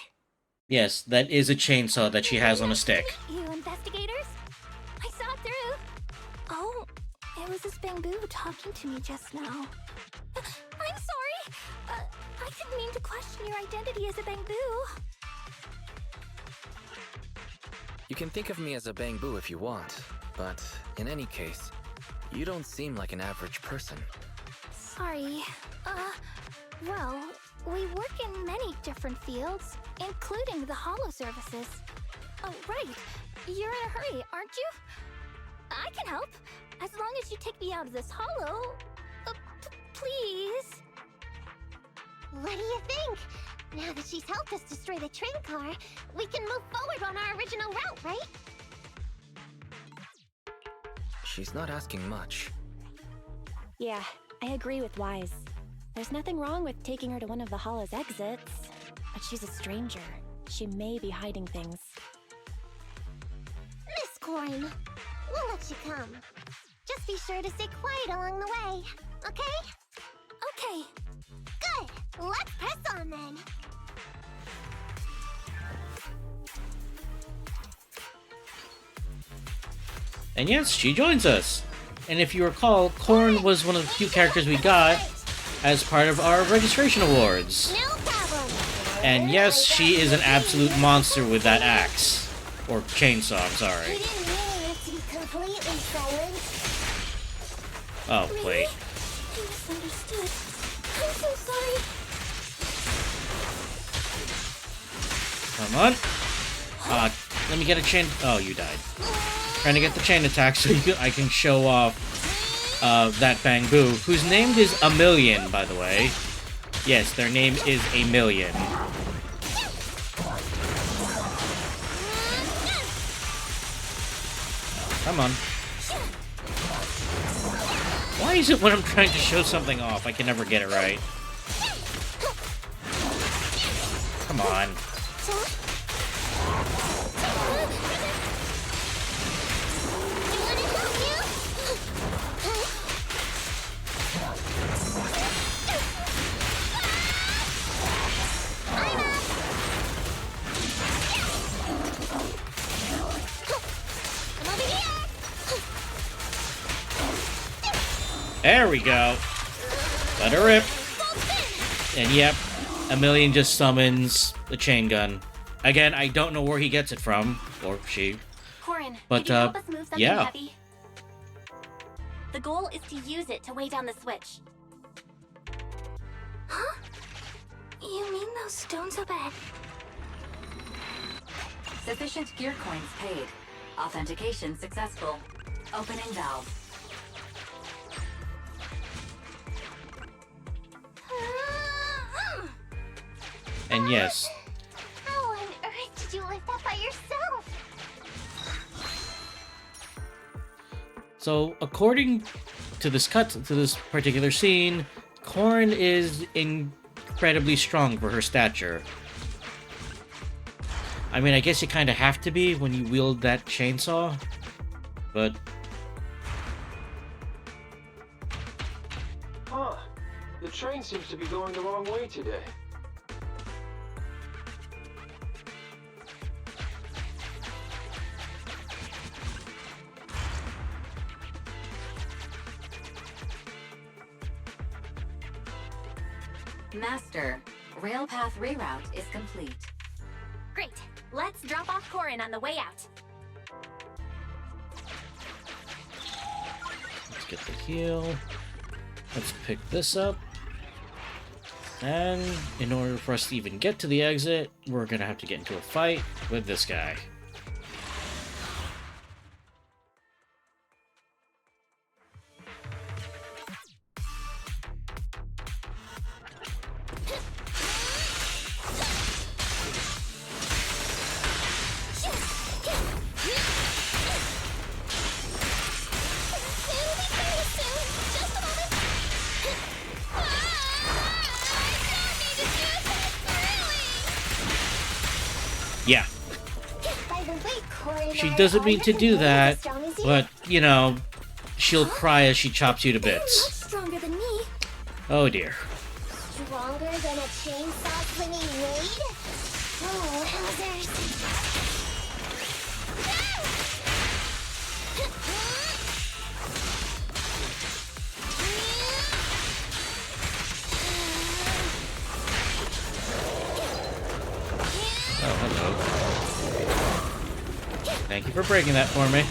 [SPEAKER 1] Yes, that is a chainsaw that she has on a stick.
[SPEAKER 15] You investigators? I saw through. Oh, it was this bamboo talking to me just now. I'm sorry. I didn't mean to question your identity as a bamboo.
[SPEAKER 3] You can think of me as a bamboo if you want, but in any case, you don't seem like an average person.
[SPEAKER 15] Sorry. Well, we work in many different fields, including the Hollow services. Oh, right. You're in a hurry, aren't you? I can help, as long as you take me out of this Hollow. Please.
[SPEAKER 13] What do you think? Now that she's helped us destroy the train car, we can move forward on our original route, right?
[SPEAKER 3] She's not asking much.
[SPEAKER 4] Yeah, I agree with Wise. There's nothing wrong with taking her to one of the Hollow's exits, but she's a stranger. She may be hiding things.
[SPEAKER 13] Miss Corin, we'll let you come. Just be sure to stay quiet along the way, okay?
[SPEAKER 15] Okay.
[SPEAKER 13] Good. Let's press on then.
[SPEAKER 1] And yes, she joins us. And if you recall, Corn was one of the few characters we got as part of our registration awards.
[SPEAKER 13] No problem.
[SPEAKER 1] And yes, she is an absolute monster with that axe. Or chainsaw, I'm sorry.
[SPEAKER 13] You didn't really have to be completely silent.
[SPEAKER 1] Oh, wait.
[SPEAKER 15] I misunderstood. I'm so sorry.
[SPEAKER 1] Come on. Let me get a chain. Oh, you died. Trying to get the chain attack so I can show off that bamboo, whose name is A Million, by the way. Yes, their name is A Million. Come on. Why is it when I'm trying to show something off, I can never get it right? Come on. There we go. Let her rip. And yep, Emilian just summons the chain gun. Again, I don't know where he gets it from, or she.
[SPEAKER 15] Corin,
[SPEAKER 1] But,
[SPEAKER 15] could you help us move something
[SPEAKER 1] yeah.
[SPEAKER 15] heavy? The goal is to use it to weigh down the switch.
[SPEAKER 13] Huh? You mean those stones up ahead?
[SPEAKER 6] Sufficient gear coins paid. Authentication successful. Opening valve.
[SPEAKER 1] And yes,
[SPEAKER 13] How on earth did you lift that by yourself?
[SPEAKER 1] so according to this particular scene, Corrin is incredibly strong for her stature. I mean, I guess you kind of have to be when you wield that chainsaw, but
[SPEAKER 17] Huh. The train seems to be going the wrong way today.
[SPEAKER 6] Master, rail path reroute is complete.
[SPEAKER 15] Great. Let's drop off Corin on the way out.
[SPEAKER 1] let's get the heal. Let's pick this up. And in order for us to even get to the exit, we're gonna have to get into a fight with this guy. Yeah.
[SPEAKER 13] By the way, Corin,
[SPEAKER 1] She doesn't mean to do that, but, you know, she'll cry as she chops you to bits.
[SPEAKER 13] Stronger than me.
[SPEAKER 1] Oh dear.
[SPEAKER 13] Stronger than a chainsaw swinging Wade? Oh, Howzers.
[SPEAKER 1] Oh, hello. Thank you for breaking that for me.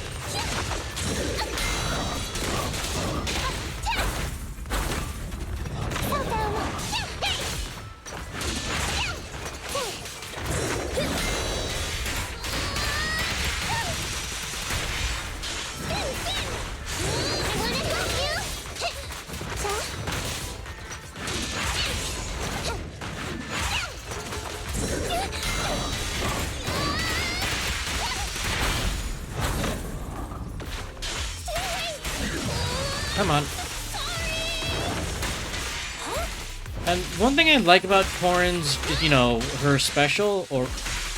[SPEAKER 1] Come on. And one thing I like about Corrin's, you know, her special,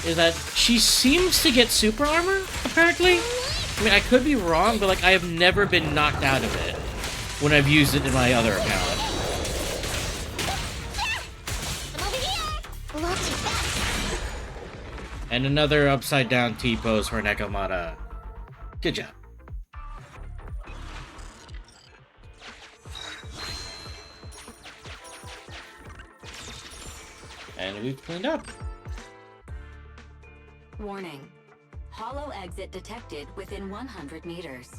[SPEAKER 1] is that she seems to get super armor, apparently. I mean, I could be wrong, but, like, I have never been knocked out of it when I've used it in my other account. And another upside-down T-pose for Nekomata. Good job. And we've cleaned up.
[SPEAKER 6] Warning. Hollow exit detected within 100 meters.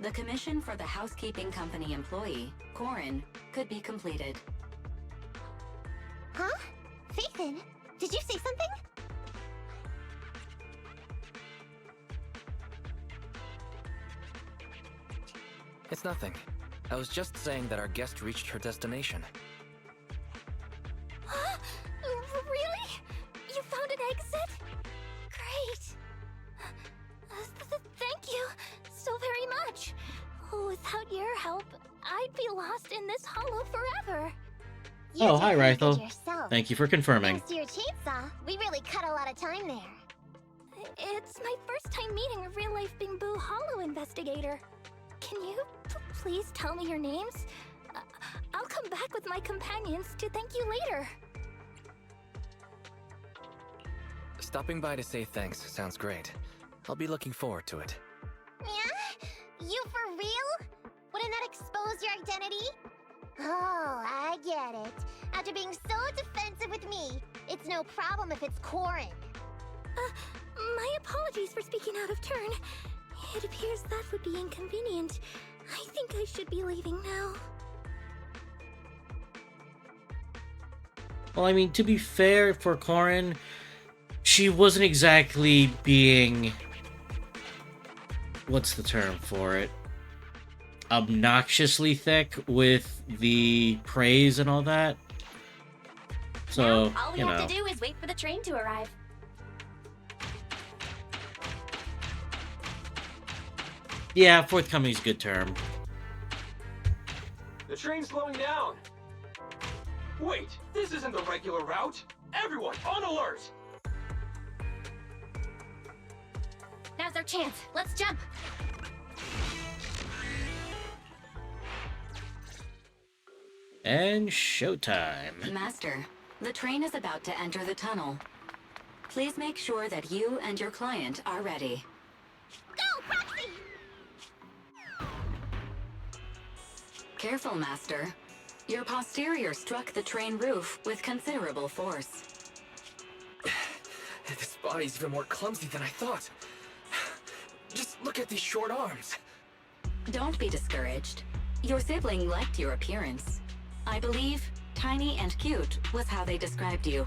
[SPEAKER 6] The commission for the housekeeping company employee, Corin, could be completed.
[SPEAKER 13] Huh? Phaethon, did you say something?
[SPEAKER 3] It's nothing. I was just saying that our guest reached her destination.
[SPEAKER 13] Huh? Really? You found an exit? Great. Thank you.
[SPEAKER 1] Oh, hi,
[SPEAKER 13] did
[SPEAKER 1] Rifle.
[SPEAKER 13] yourself.
[SPEAKER 1] Thank you for confirming.
[SPEAKER 13] Thanks to your chainsaw, we really cut a lot of time there.
[SPEAKER 15] It's my first time meeting a real-life Bing Boo Hollow investigator. Can you please tell me your names? I'll come back with my companions to thank you later.
[SPEAKER 3] Stopping by to say thanks sounds great. I'll be looking forward to it.
[SPEAKER 13] Yeah? You for real? Wouldn't that expose your identity? Oh, I get it. After being so defensive with me, it's no problem if it's Corin.
[SPEAKER 15] My apologies for speaking out of turn. It appears that would be inconvenient. I think I should be leaving now.
[SPEAKER 1] Well, I mean, to be fair for Corin, she wasn't exactly being... what's the term for it? Obnoxiously thick with the praise and all that. So,
[SPEAKER 5] Now, all we have to do is wait for the train to arrive.
[SPEAKER 1] Yeah, forthcoming is a good term.
[SPEAKER 17] The train's slowing down. Wait, this isn't the regular route. Everyone, on alert!
[SPEAKER 5] Now's our chance. Let's jump.
[SPEAKER 1] And showtime.
[SPEAKER 6] Master, the train is about to enter the tunnel. Please make sure that you and your client are ready.
[SPEAKER 13] Go, Proxy!
[SPEAKER 6] Careful, Master. Your posterior struck the train roof with considerable force.
[SPEAKER 3] This body's even more clumsy than I thought. Just look at these short arms.
[SPEAKER 6] Don't be discouraged. Your sibling liked your appearance. I believe tiny and cute was how they described you.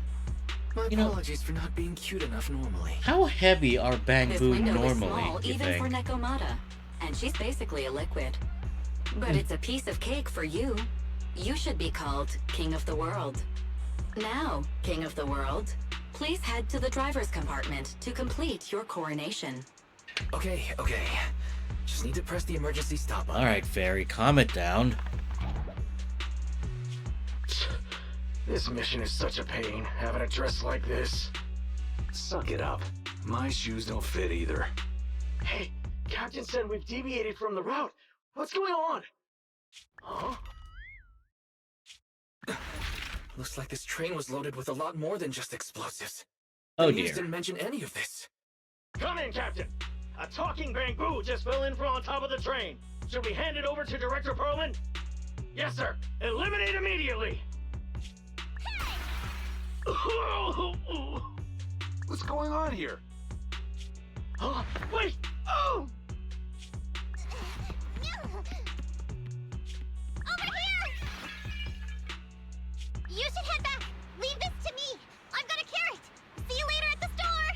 [SPEAKER 3] My apologies for not being cute enough normally.
[SPEAKER 1] How heavy are
[SPEAKER 6] This
[SPEAKER 1] Bangbu
[SPEAKER 6] window is
[SPEAKER 1] normally,
[SPEAKER 6] small
[SPEAKER 1] you
[SPEAKER 6] even
[SPEAKER 1] think?
[SPEAKER 6] for Nekomata, and she's basically a liquid. But it's a piece of cake for you. You should be called King of the World. Now, King of the World, please head to the driver's compartment to complete your coronation.
[SPEAKER 3] Okay. Just need to press the emergency stop button.
[SPEAKER 1] Alright, Fairy, calm it down.
[SPEAKER 16] This mission is such a pain, having a dress like this.
[SPEAKER 7] Suck it up. My shoes don't fit either.
[SPEAKER 16] Hey, Captain said we've deviated from the route. What's going on? Huh?
[SPEAKER 3] Looks like this train was loaded with a lot more than just explosives.
[SPEAKER 1] Oh
[SPEAKER 3] The news
[SPEAKER 1] dear.
[SPEAKER 3] didn't mention any of this.
[SPEAKER 16] Come in, Captain. A talking Bangbu just fell in from on top of the train. Should we hand it over to Director Perlman? Yes, sir. Eliminate immediately.
[SPEAKER 7] What's going on here?
[SPEAKER 16] Wait! Oh!
[SPEAKER 13] Over here! You should head back. Leave this to me. I've got a carrot. See you later at the store.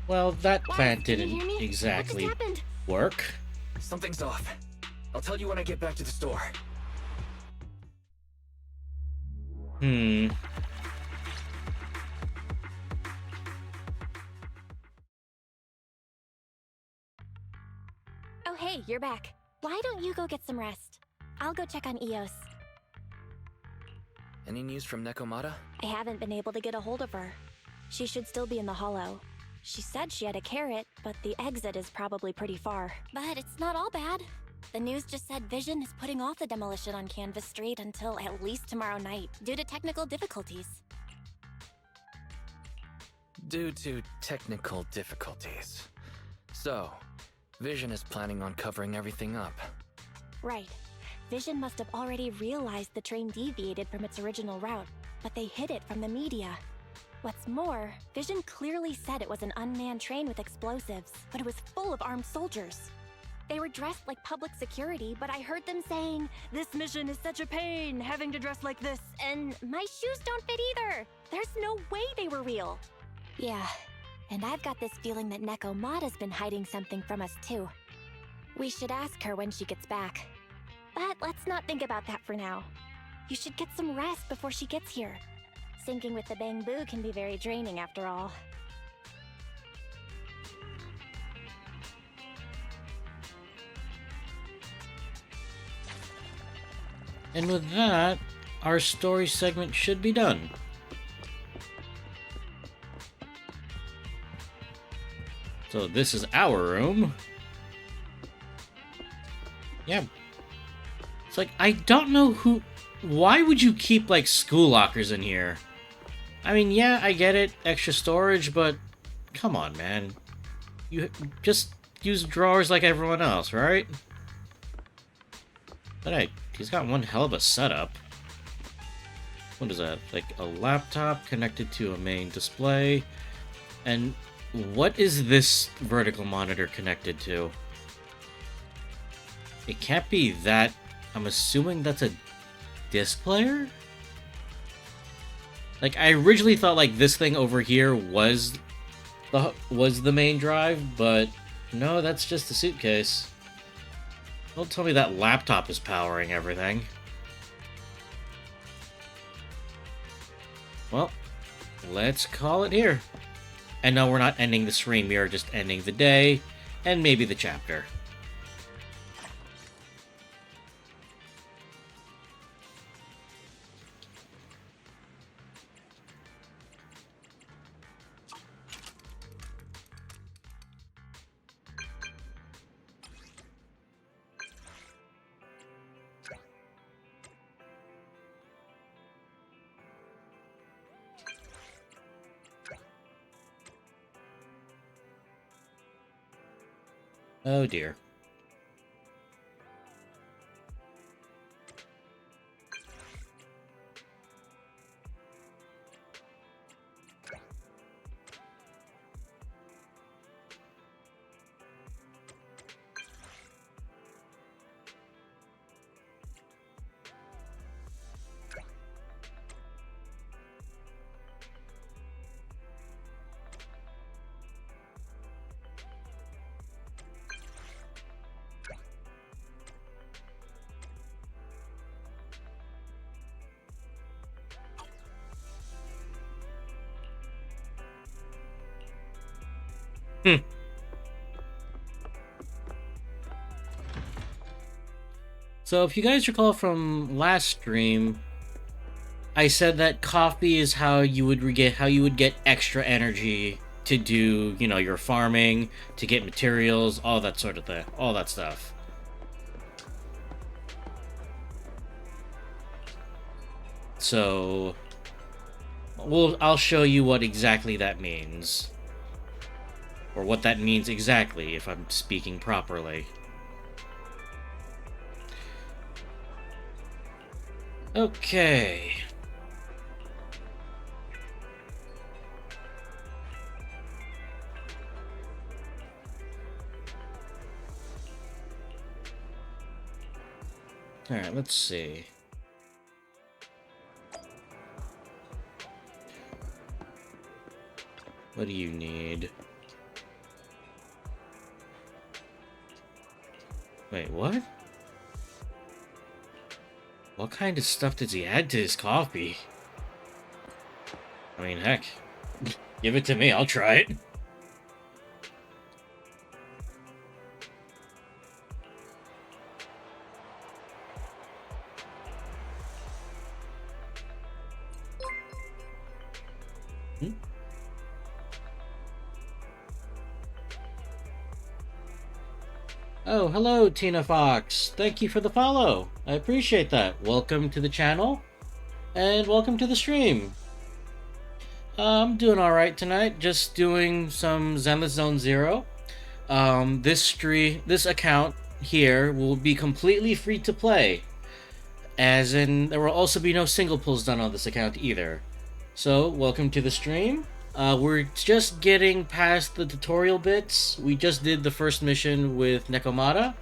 [SPEAKER 1] Well, that plant
[SPEAKER 15] can you
[SPEAKER 1] didn't
[SPEAKER 15] hear me?
[SPEAKER 1] exactly
[SPEAKER 15] What just happened?
[SPEAKER 1] work.
[SPEAKER 3] Something's off. I'll tell you when I get back to the store.
[SPEAKER 4] Oh, hey, you're back. Why don't you go get some rest? I'll go check on Eos.
[SPEAKER 3] Any news from Nekomata?
[SPEAKER 4] I haven't been able to get a hold of her. She should still be in the hollow. She said she had a carrot, but the exit is probably pretty far. But it's not all bad. The news just said Vision is putting off the demolition on Canvas Street until at least tomorrow night, due to technical difficulties.
[SPEAKER 3] Due to technical difficulties. So, Vision is planning on covering everything up.
[SPEAKER 4] Right. Vision must have already realized the train deviated from its original route, but they hid it from the media. What's more, Vision clearly said it was an unmanned train with explosives, but it was full of armed soldiers. They were dressed like public security, but I heard them saying, "This mission is such a pain, having to dress like this, and my shoes don't fit either." There's no way they were real. Yeah, and I've got this feeling that Nekomata's been hiding something from us too. We should ask her when she gets back. But let's not think about that for now. You should get some rest before she gets here. Syncing with the Bangbu can be very draining after all.
[SPEAKER 1] And with that, our story segment should be done. So this is our room. Yeah. It's like, I don't know who... Why would you keep, like, school lockers in here? I mean, yeah, I get it, extra storage, but... Come on, man. You just use drawers like everyone else, right? But hey, he's got one hell of a setup. What is that? Like a laptop connected to a main display. And what is this vertical monitor connected to? It can't be that. I'm assuming that's a disc player? Like, I originally thought like this thing over here was the main drive, but no, that's just a suitcase. Don't tell me that laptop is powering everything. Well, let's call it here. And no, we're not ending the stream, we are just ending the day, and maybe the chapter. Oh dear. So if you guys recall from last stream, I said that coffee is how you would get extra energy to do, you know, your farming, to get materials, all that sort of thing, all that stuff. So I'll show you what exactly that means. Or what that means exactly, if I'm speaking properly. Okay. Alright, let's see. What do you need? Wait, what? What kind of stuff does he add to his coffee? I mean, heck. Give it to me, I'll try it. Oh, hello, Tina Fox. Thank you for the follow. I appreciate that. Welcome to the channel, and welcome to the stream. I'm doing alright tonight, just doing some Zenless Zone Zero. This account here will be completely free to play, as in there will also be no single pulls done on this account either. So, welcome to the stream. We're just getting past the tutorial bits. We just did the first mission with Nekomata,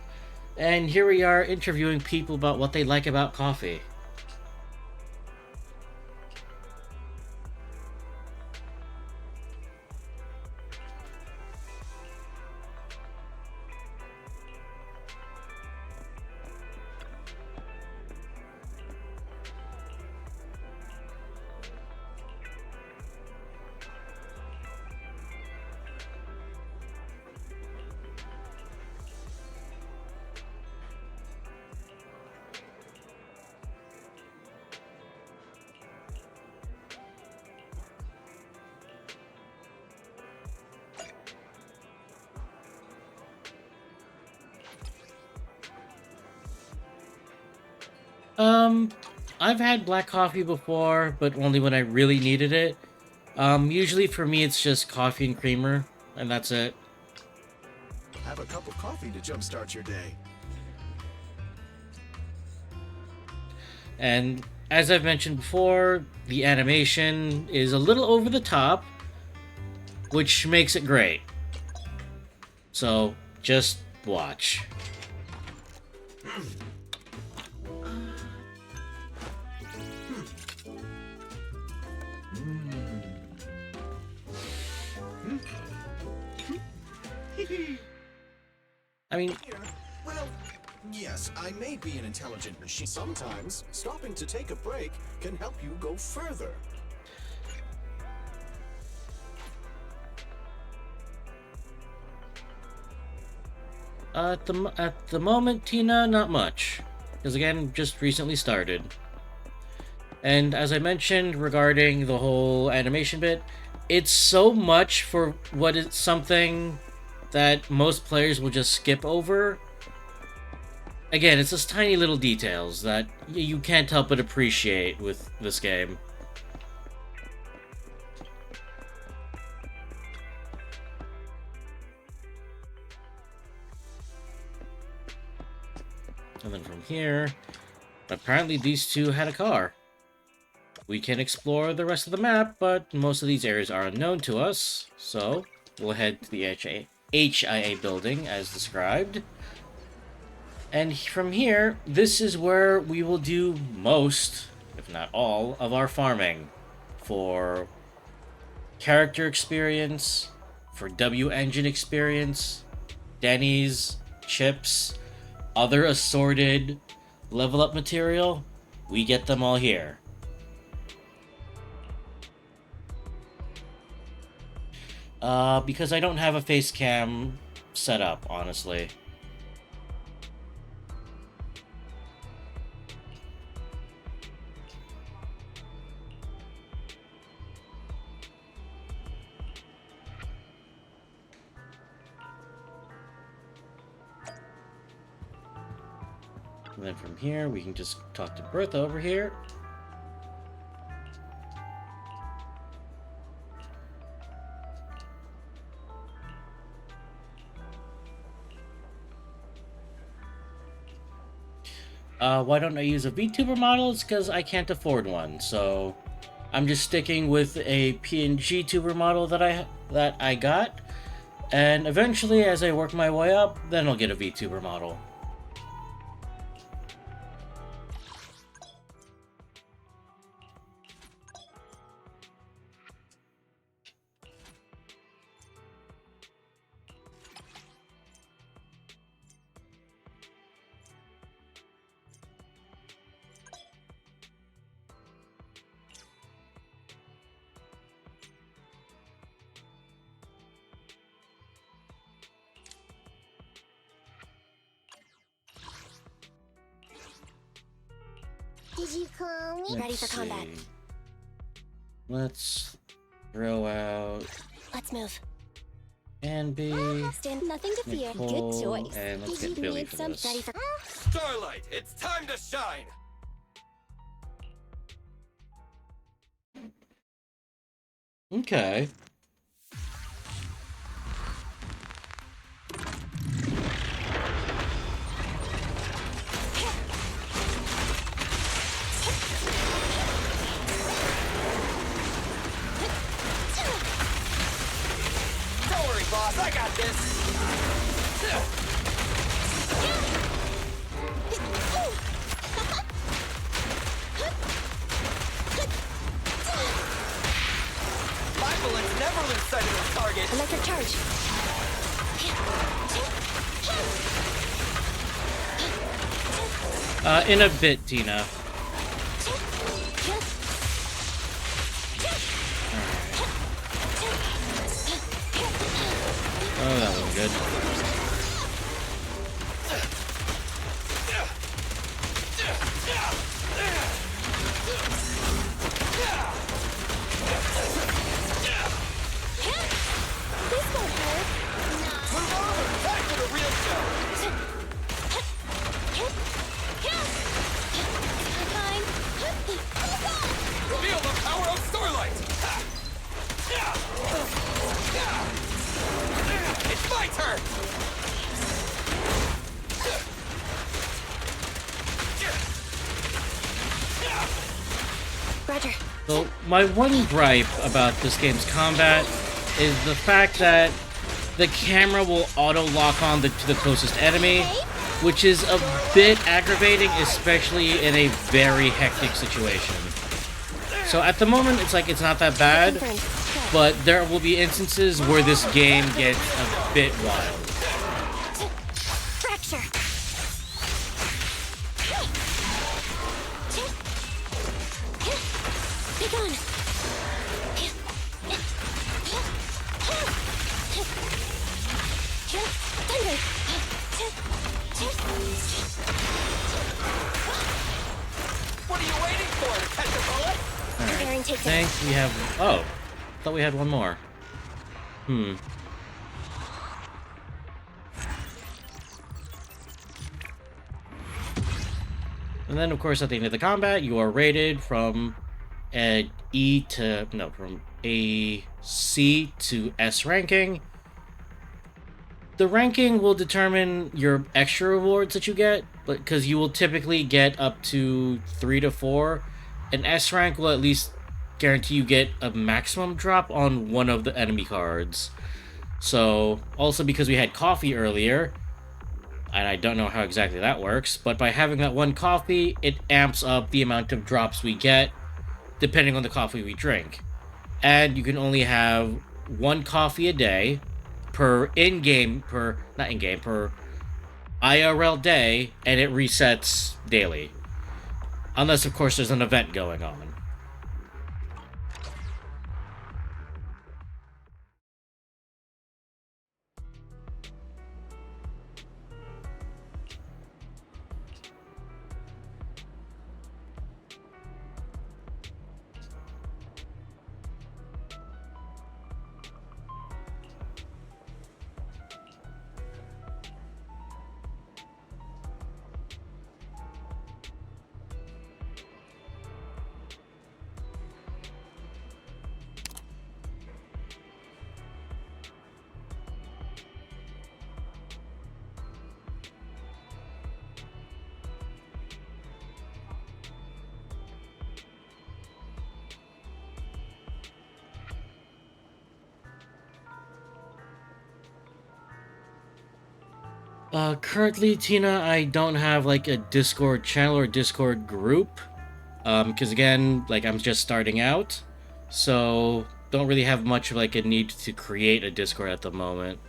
[SPEAKER 1] and here we are interviewing people about what they like about coffee. I've had black coffee before, but only when I really needed it. Usually for me it's just coffee and creamer, and that's it.
[SPEAKER 18] Have a cup of coffee to jumpstart your day.
[SPEAKER 1] And as I've mentioned before, the animation is a little over the top, which makes it great. So, just watch. I mean...
[SPEAKER 18] Well, yes, I may be an intelligent machine. Sometimes, stopping to take a break can help you go further.
[SPEAKER 1] At the moment, Tina, not much. Because again, just recently started. And as I mentioned regarding the whole animation bit, it's so much for what is something that most players will just skip over. Again, it's just tiny little details that you can't help but appreciate with this game. And then from here, apparently these two had a car. We can explore the rest of the map, but most of these areas are unknown to us, so we'll head to the HIA building as described. And from here, this is where we will do most, if not all, of our farming. For character experience, for W engine experience, Denny's, chips, other assorted level up material, we get them all here. Because I don't have a face cam set up, honestly. And then from here, we can just talk to Bertha over here. Why don't I use a VTuber model? It's because I can't afford one, so I'm just sticking with a PNG tuber model that I got, and eventually, as I work my way up, then I'll get a VTuber model.
[SPEAKER 13] Did you call me?
[SPEAKER 1] Ready for combat. Let's throw out...
[SPEAKER 15] Let's move.
[SPEAKER 1] And B.
[SPEAKER 15] Stand nothing to fear.
[SPEAKER 1] Nicole,
[SPEAKER 15] Good choice.
[SPEAKER 1] and let's
[SPEAKER 15] Did
[SPEAKER 1] get
[SPEAKER 15] you
[SPEAKER 1] Billy
[SPEAKER 15] need
[SPEAKER 1] for
[SPEAKER 15] some
[SPEAKER 1] this.
[SPEAKER 15] ready for
[SPEAKER 2] Starlight, it's time to shine!
[SPEAKER 1] Okay.
[SPEAKER 2] Don't worry, boss, I got this! My bullets never lose sight of this target!
[SPEAKER 15] electric charge.
[SPEAKER 1] In a bit, Tina. Oh, that was good.
[SPEAKER 15] This won't hurt.
[SPEAKER 2] Move over! Back to the real show! my turn!
[SPEAKER 15] Roger.
[SPEAKER 1] So, my one gripe about this game's combat is the fact that the camera will auto-lock on to the closest enemy, which is a bit aggravating, especially in a very hectic situation. So at the moment, it's not that bad, but there will be instances where this game gets a bit wild.
[SPEAKER 15] Fracture. Be gone. Thunder.
[SPEAKER 2] What are you waiting for? To catch a bullet?
[SPEAKER 1] Alright, I think we have... Oh, thought we had one more. And then, of course, at the end of the combat, you are rated from from a C to S ranking. The ranking will determine your extra rewards that you get, but because you will typically get up to 3 to 4. An S rank will at least guarantee you get a maximum drop on one of the enemy cards. So, also because we had coffee earlier, and I don't know how exactly that works, but by having that one coffee, it amps up the amount of drops we get, depending on the coffee we drink. And you can only have one coffee a day per IRL day, and it resets daily. Unless, of course, there's an event going on. Currently, Tina, I don't have, like, a Discord channel or Discord group. Because again, like, I'm just starting out. So, don't really have much of, like, a need to create a Discord at the moment.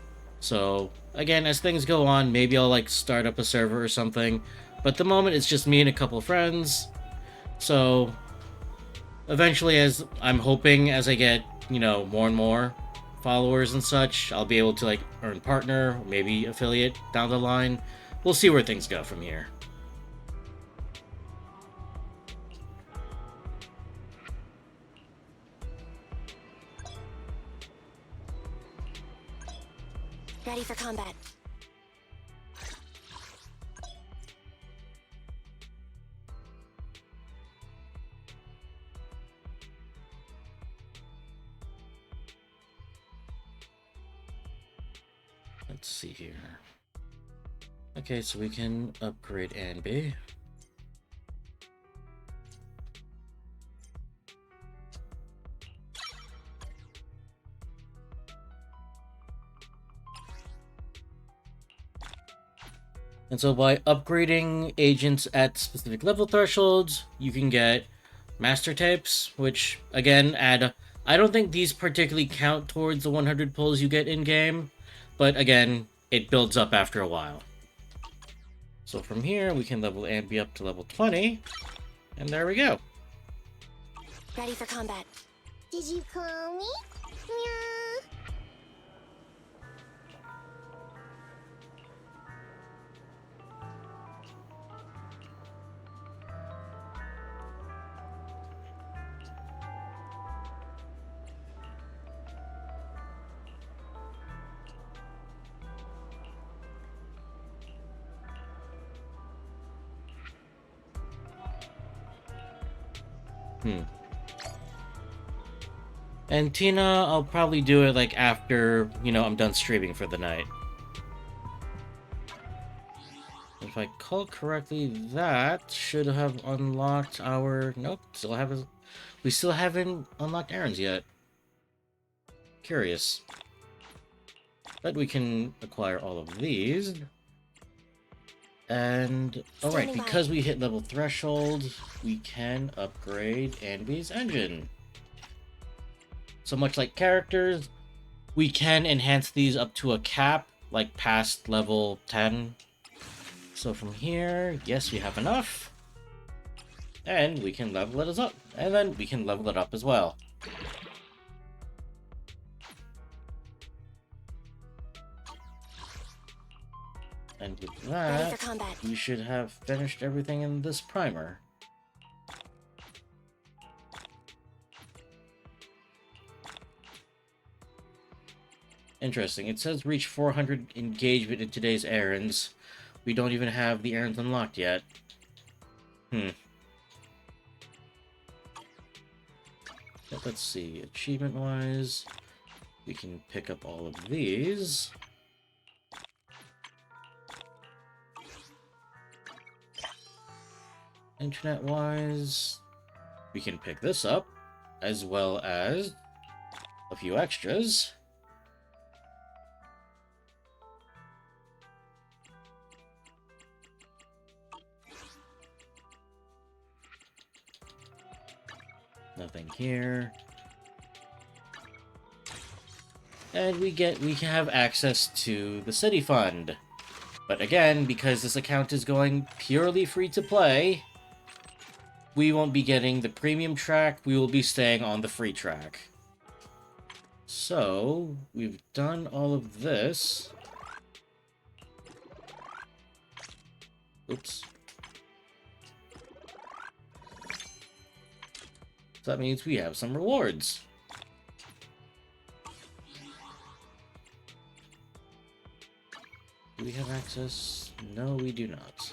[SPEAKER 1] So, again, as things go on, maybe I'll, like, start up a server or something. But at the moment, it's just me and a couple of friends. So, eventually, as I'm hoping, as I get, more and more followers and such, I'll be able to, like, earn partner, maybe affiliate down the line. We'll see where things go from here.
[SPEAKER 15] Ready for combat.
[SPEAKER 1] Let's see here. Okay, so we can upgrade Anby. And so by upgrading agents at specific level thresholds, you can get master tapes, which again add... I don't think these particularly count towards the 100 pulls you get in-game, but again, it builds up after a while. So from here, we can level Anby up to level 20, and there we go.
[SPEAKER 15] Ready for combat.
[SPEAKER 13] Did you call me? Meow.
[SPEAKER 1] And Tina, I'll probably do it, like, after, I'm done streaming for the night. if I call correctly, that should have unlocked our... Nope, we still haven't unlocked errands yet. Curious. But we can acquire all of these. And, alright, because we hit level threshold, we can upgrade Anby's engine. So much like characters, we can enhance these up to a cap, like past level 10. So from here, yes, we have enough. And we can level it up. And then we can level it up as well. And with that, we should have finished everything in this primer. Interesting. It says reach 400 engagement in today's errands. We don't even have the errands unlocked yet. But let's see. Achievement-wise, we can pick up all of these. Internet-wise, we can pick this up, as well as a few extras. Nothing here. And we can have access to the city fund. But again, because this account is going purely free to play, we won't be getting the premium track, we will be staying on the free track. So, we've done all of this. Oops. So that means we have some rewards. Do we have access? No, we do not.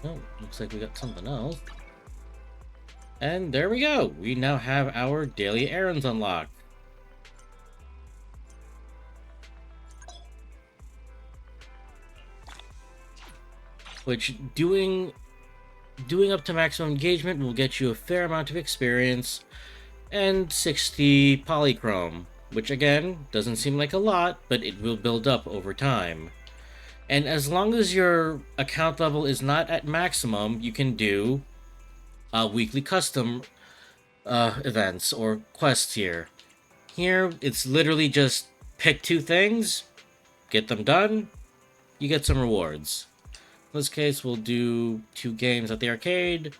[SPEAKER 1] Oh, looks like we got something else. And there we go! We now have our daily errands unlocked. Which, doing up to maximum engagement will get you a fair amount of experience and 60 polychrome, which again, doesn't seem like a lot, but it will build up over time. And as long as your account level is not at maximum, you can do weekly custom events or quests here. Here, it's literally just pick 2 things, get them done, you get some rewards. In this case, we'll do 2 games at the arcade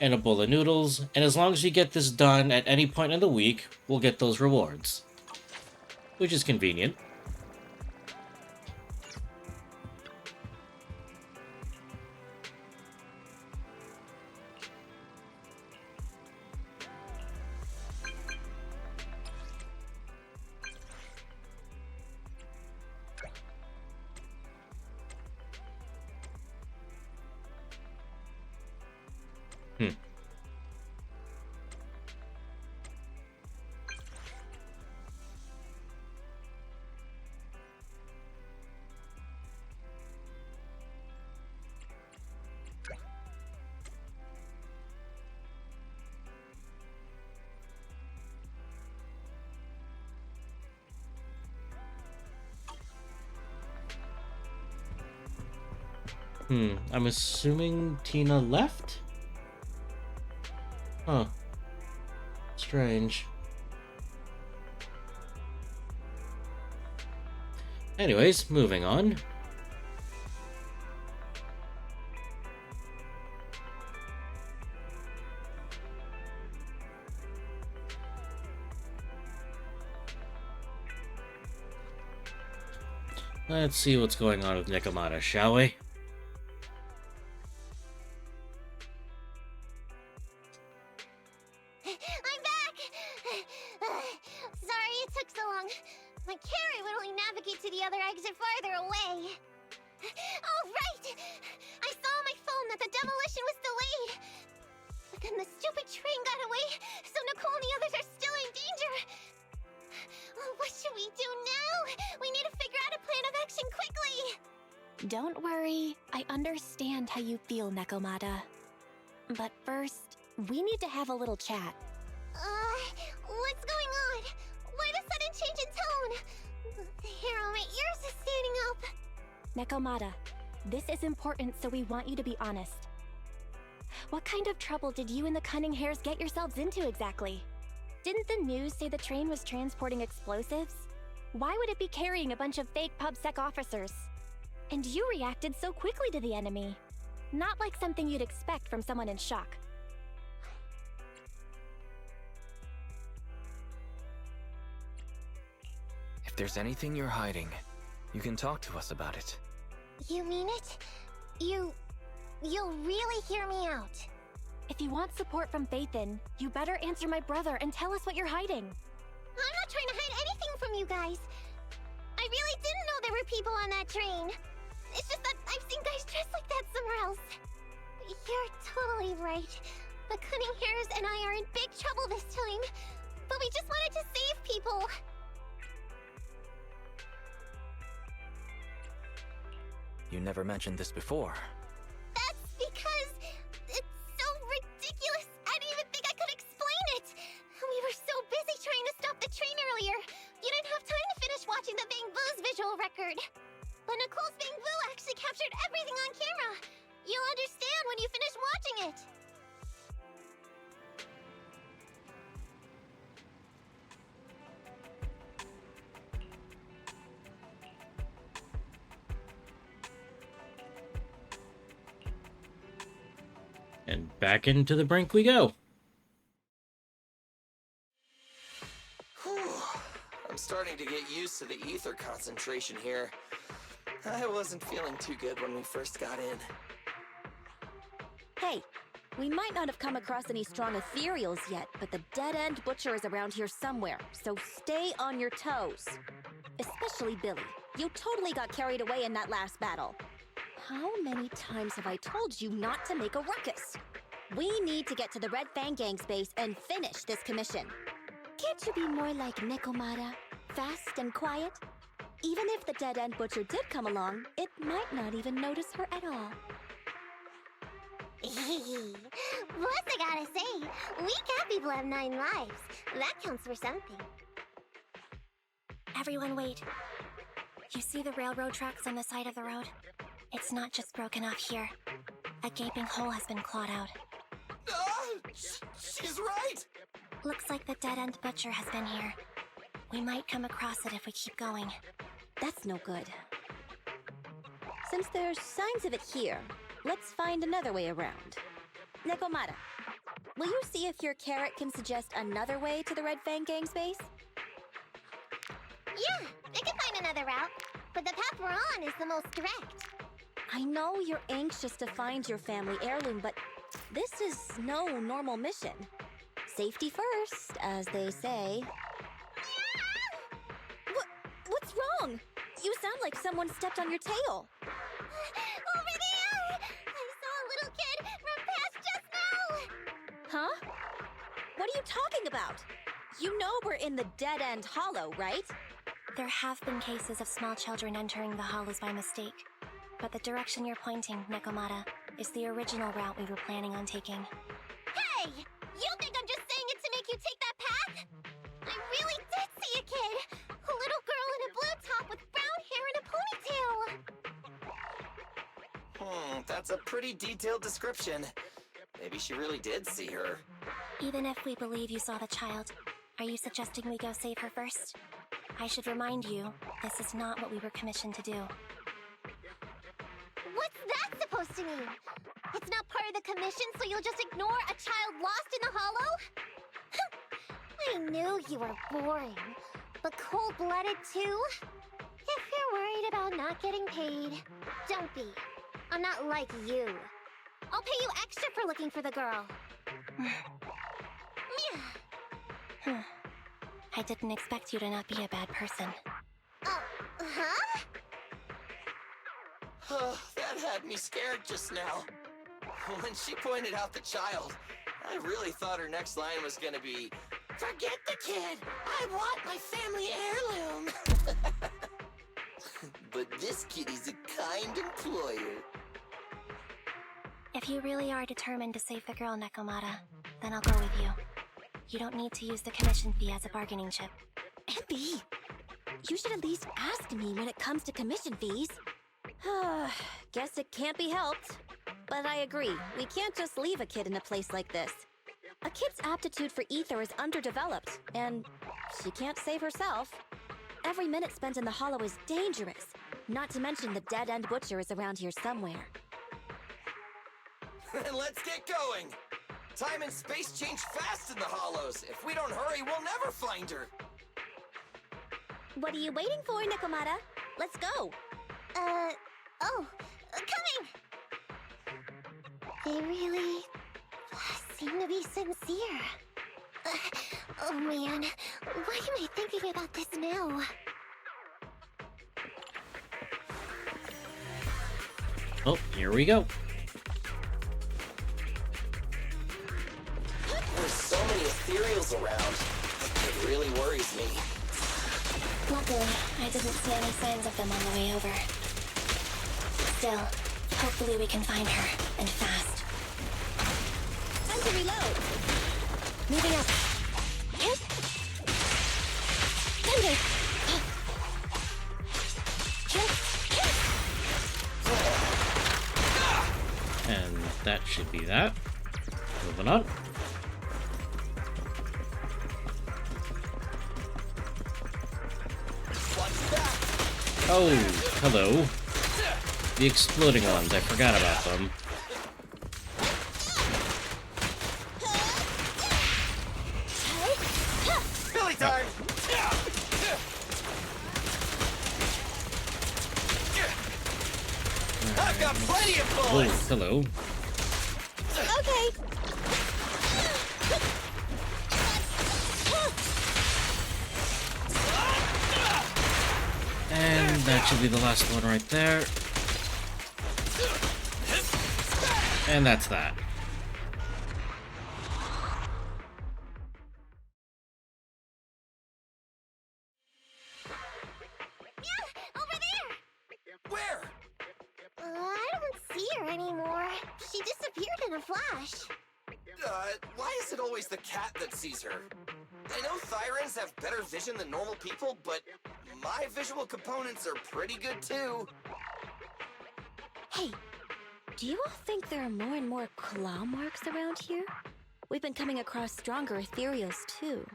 [SPEAKER 1] and a bowl of noodles, and as long as you get this done at any point in the week, we'll get those rewards. Which is convenient. Hmm. I'm assuming Tina left? Huh. Strange. Anyways, moving on. Let's see what's going on with Nekomata, shall we?
[SPEAKER 13] I'm back! Sorry it took so long. My carrot would only navigate to the other exit farther away. Oh, right! I saw on my phone that the demolition was delayed. But then the stupid train got away, so Nicole and the others are still in danger. Oh, what should we do now? We need to figure out a plan of action quickly!
[SPEAKER 4] Don't worry, I understand how you feel, Nekomata. But first, we need to have a little chat.
[SPEAKER 13] What's going on? Why the sudden change in tone? The hair on my ears is standing up.
[SPEAKER 4] Nekomata, this is important, so we want you to be honest. What kind of trouble did you and the Cunning Hares get yourselves into exactly? Didn't the news say the train was transporting explosives? Why would it be carrying a bunch of fake PubSec officers? And you reacted so quickly to the enemy. Not like something you'd expect from someone in shock.
[SPEAKER 3] If there's anything you're hiding, you can talk to us about it.
[SPEAKER 13] You mean it? You'll really hear me out.
[SPEAKER 4] If you want support from Phaethon, you better answer my brother and tell us what you're hiding.
[SPEAKER 13] I'm not trying to hide anything from you guys. I really didn't know there were people on that train. It's just that I've seen guys dressed like that somewhere else. You're totally right. The Cunning Hares and I are in big trouble this time. But we just wanted to save people.
[SPEAKER 3] You never mentioned this before.
[SPEAKER 13] That's because it's so ridiculous. I didn't even think I could explain it. We were so busy trying to stop the train earlier. You didn't have time to finish watching the Bang Boo's visual record. But Nicole's Bang Boo actually captured everything on camera. You'll understand when you finish watching it.
[SPEAKER 1] And back into the brink we go.
[SPEAKER 2] Whew. I'm starting to get used to the ether concentration here. I wasn't feeling too good when we first got in.
[SPEAKER 15] Hey, we might not have come across any strong ethereals yet, but the dead-end butcher is around here somewhere, so stay on your toes. Especially Billy. You totally got carried away in that last battle. How many times have I told you not to make a ruckus? We need to get to the Red Fang Gang's base and finish this commission. Can't you be more like Nekomata? Fast and quiet? Even if the dead-end butcher did come along, it might not even notice her at all.
[SPEAKER 13] Plus, I gotta say, we cat people have 9 lives. That counts for something.
[SPEAKER 4] Everyone wait. You see the railroad tracks on the side of the road? It's not just broken off here. A gaping hole has been clawed out.
[SPEAKER 2] She's right!
[SPEAKER 4] Looks like the dead-end butcher has been here. We might come across it if we keep going.
[SPEAKER 15] That's no good. Since there's signs of it here, let's find another way around. Nekomata, will you see if your carrot can suggest another way to the Red Fang Gang's base?
[SPEAKER 13] Yeah, I can find another route, but the path we're on is the most direct.
[SPEAKER 15] I know you're anxious to find your family heirloom, but this is no normal mission. Safety first, as they say. What's wrong? You sound like someone stepped on your tail.
[SPEAKER 13] Over there! I saw a little kid run past just now!
[SPEAKER 15] Huh? What are you talking about? You know we're in the dead-end hollow, right?
[SPEAKER 4] There have been cases of small children entering the hollows by mistake, but the direction you're pointing, Nekomata, is the original route we were planning on taking.
[SPEAKER 13] Hey! You think I'm just saying it to make you take that path? I really did see a kid! A little girl in a blue top with brown hair and a ponytail!
[SPEAKER 2] That's a pretty detailed description. Maybe she really did see her.
[SPEAKER 4] Even if we believe you saw the child, are you suggesting we go save her first? I should remind you, this is not what we were commissioned to do.
[SPEAKER 13] What's that supposed to mean? It's not part of the commission, so you'll just ignore a child lost in the hollow? I knew you were boring, but cold-blooded too? If you're worried about not getting paid, don't be. I'm not like you. I'll pay you extra for looking for the girl.
[SPEAKER 4] I didn't expect you to not be a bad person.
[SPEAKER 13] Huh?
[SPEAKER 2] Oh, that had me scared just now. When she pointed out the child, I really thought her next line was gonna be, "Forget the kid! I want my family heirloom!" But this kitty's a kind employer.
[SPEAKER 4] If you really are determined to save the girl, Nekomata, then I'll go with you. You don't need to use the commission fee as a bargaining chip.
[SPEAKER 15] Emby, you should at least ask me when it comes to commission fees. Guess it can't be helped. But I agree, we can't just leave a kid in a place like this. A kid's aptitude for ether is underdeveloped, and she can't save herself. Every minute spent in the hollow is dangerous, not to mention the dead-end butcher is around here somewhere.
[SPEAKER 2] Then let's get going! Time and space change fast in the hollows. If we don't hurry, we'll never find her.
[SPEAKER 15] What are you waiting for, Nekomata? Let's go!
[SPEAKER 13] Coming! They really seem to be sincere. Oh man, why am I thinking about this now?
[SPEAKER 1] Oh, here we go.
[SPEAKER 2] There's so many ethereals around. It really worries me.
[SPEAKER 4] Luckily, I didn't see any signs of them on the way over. Still, hopefully we can find her, and fast.
[SPEAKER 15] Time to reload! Moving up. Yep. Thunder!
[SPEAKER 1] And that should be that. Moving on. Oh, hello. The exploding ones, I forgot about them.
[SPEAKER 2] Billy time! I've got plenty of
[SPEAKER 1] Oh,
[SPEAKER 2] bullets!
[SPEAKER 1] hello.
[SPEAKER 15] Okay.
[SPEAKER 1] And that should be the last one right there. And that's that.
[SPEAKER 13] Over there!
[SPEAKER 2] Where?
[SPEAKER 13] I don't see her anymore. She disappeared in a flash.
[SPEAKER 2] Why is it always the cat that sees her? I know Thyrans have better vision than normal people, but my visual components are pretty good too.
[SPEAKER 15] Hey, do you all think there are more and more claw marks around here? We've been coming across stronger ethereals too.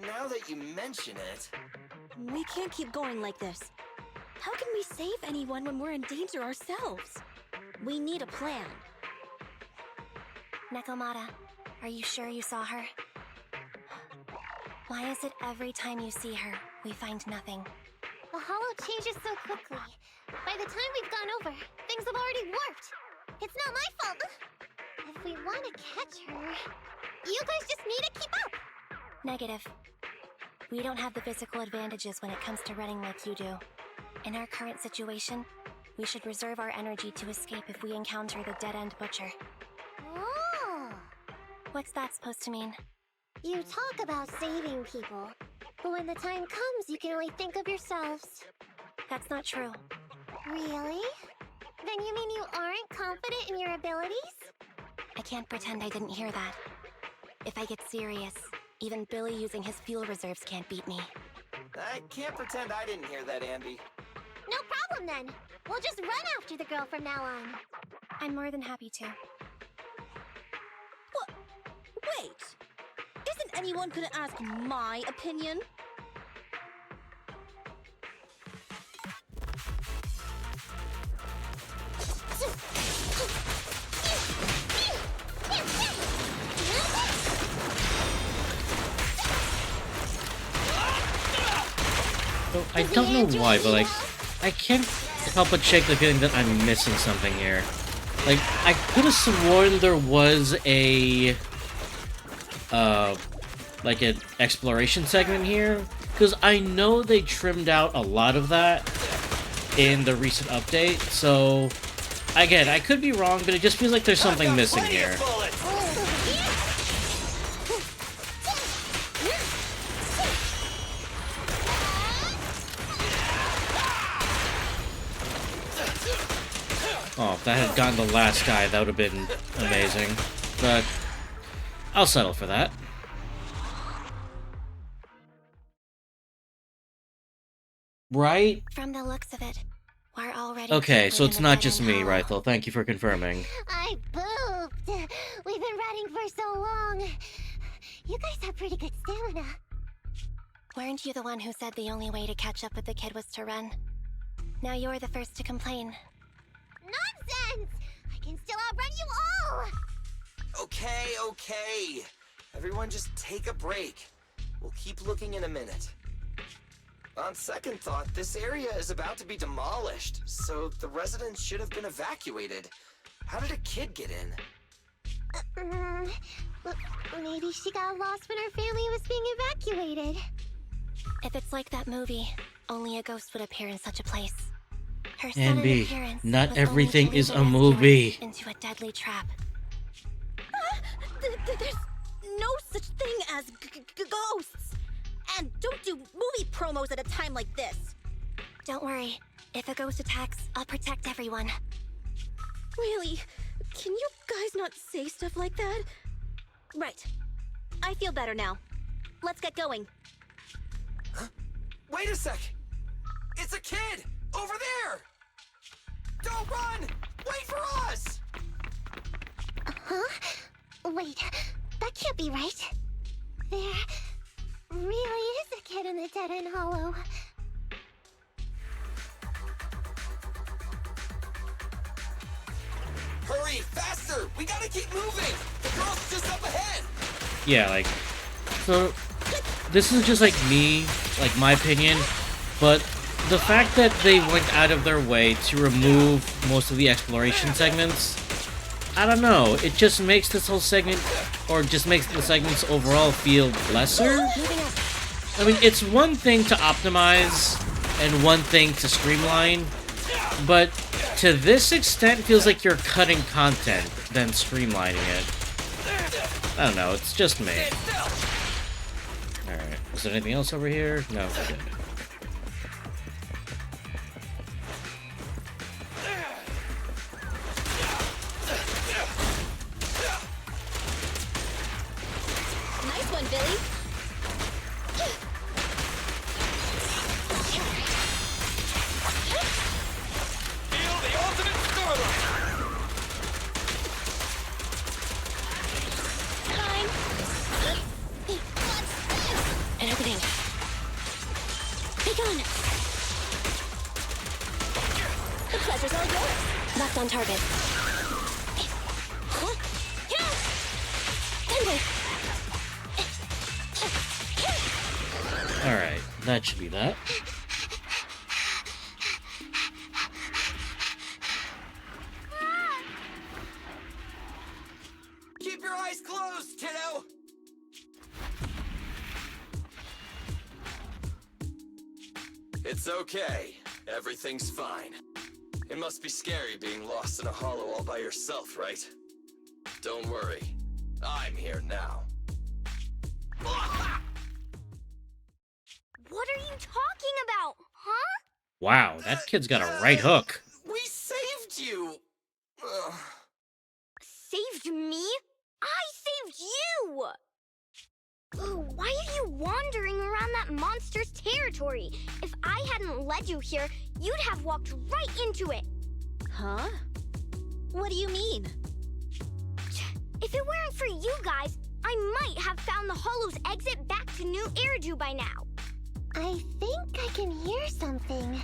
[SPEAKER 2] Now that you mention it...
[SPEAKER 15] We can't keep going like this. How can we save anyone when we're in danger ourselves? We need a plan.
[SPEAKER 4] Nekomata, are you sure you saw her? Why is it every time you see her, we find nothing?
[SPEAKER 13] The hollow changes so quickly. By the time we've gone over, things have already warped. It's not my fault. If we want to catch her, you guys just need to keep up.
[SPEAKER 4] Negative. We don't have the physical advantages when it comes to running like you do. In our current situation, we should reserve our energy to escape if we encounter the dead-end butcher.
[SPEAKER 13] Oh.
[SPEAKER 4] What's that supposed to mean?
[SPEAKER 13] You talk about saving people, but when the time comes, you can only think of yourselves.
[SPEAKER 4] That's not true.
[SPEAKER 13] Really? Then you mean you aren't confident in your abilities?
[SPEAKER 4] I can't pretend I didn't hear that. If I get serious, even Billy using his fuel reserves can't beat me.
[SPEAKER 2] I can't pretend I didn't hear that, Andy.
[SPEAKER 13] No problem then. We'll just run after the girl from now on.
[SPEAKER 4] I'm more than happy to.
[SPEAKER 15] What? Wait! Isn't anyone gonna ask my opinion?
[SPEAKER 1] So I don't know why, but like, I can't help but shake the feeling that I'm missing something here. Like, I could have sworn there was a, like an exploration segment here, because I know they trimmed out a lot of that in the recent update, so, again, I could be wrong, but it just feels like there's something missing here. Oh, if that had gotten the last guy, that would have been amazing. But I'll settle for that. Right?
[SPEAKER 4] From the looks of it, we're already...
[SPEAKER 1] Okay, so it's not just me,
[SPEAKER 4] right?
[SPEAKER 1] Rythel. Thank you for confirming.
[SPEAKER 13] I pooped. We've been running for so long. You guys have pretty good stamina.
[SPEAKER 4] Weren't you the one who said the only way to catch up with the kid was to run? Now you're the first to complain.
[SPEAKER 13] Nonsense! I can still outrun you all!
[SPEAKER 2] Okay. Everyone just take a break. We'll keep looking in a minute. On second thought, this area is about to be demolished, so the residents should have been evacuated. How did a kid get in?
[SPEAKER 13] Maybe she got lost when her family was being evacuated.
[SPEAKER 4] If it's like that movie, only a ghost would appear in such a place. Her
[SPEAKER 1] And
[SPEAKER 4] sudden
[SPEAKER 1] B,
[SPEAKER 4] appearance
[SPEAKER 1] not
[SPEAKER 4] was
[SPEAKER 1] everything
[SPEAKER 4] only
[SPEAKER 1] is
[SPEAKER 4] to
[SPEAKER 1] a
[SPEAKER 4] lead the
[SPEAKER 1] movie.
[SPEAKER 4] rescuers into a deadly trap.
[SPEAKER 15] There's no such thing as ghosts! And don't do movie promos at a time like this!
[SPEAKER 4] Don't worry. If a ghost attacks, I'll protect everyone.
[SPEAKER 15] Really? Can you guys not say stuff like that? Right. I feel better now. Let's get going.
[SPEAKER 2] Wait a sec! It's a kid! Over there! Don't run! Wait for us!
[SPEAKER 13] Huh? Wait, that can't be right. There really is a kid in the dead-end hollow.
[SPEAKER 2] Hurry, faster! We gotta keep moving! The girl's just up ahead!
[SPEAKER 1] Yeah, like, so, this is just like me, like my opinion, but the fact that they went out of their way to remove most of the exploration segments, I don't know, it just makes this whole segment, or just makes the segments overall feel lesser? I mean, it's one thing to optimize, and one thing to streamline, but to this extent, feels like you're cutting content than streamlining it. I don't know, it's just me. Alright, is there anything else over here? No, we're good.
[SPEAKER 15] Nice one, Billy.
[SPEAKER 17] Feel the ultimate starlight!
[SPEAKER 4] And opening. Be gone!
[SPEAKER 15] The pleasure's all yours.
[SPEAKER 4] Left on target. Anyway.
[SPEAKER 1] Alright, that should be that.
[SPEAKER 2] Keep your eyes closed, kiddo! It's okay. Everything's fine. It must be scary being lost in a hollow all by yourself, right? Don't worry. I'm here now.
[SPEAKER 11] What are you talking about, huh?
[SPEAKER 1] Wow, that kid's got a right hook.
[SPEAKER 2] We saved you! Ugh.
[SPEAKER 11] Saved me? I saved you! Oh, why are you wandering around that monster's territory? If I hadn't led you here, you'd have walked right into it.
[SPEAKER 15] Huh? What do you mean?
[SPEAKER 11] If it weren't for you guys, I might have found the Hollow's exit back to New Eridu by now.
[SPEAKER 13] I think I can hear something.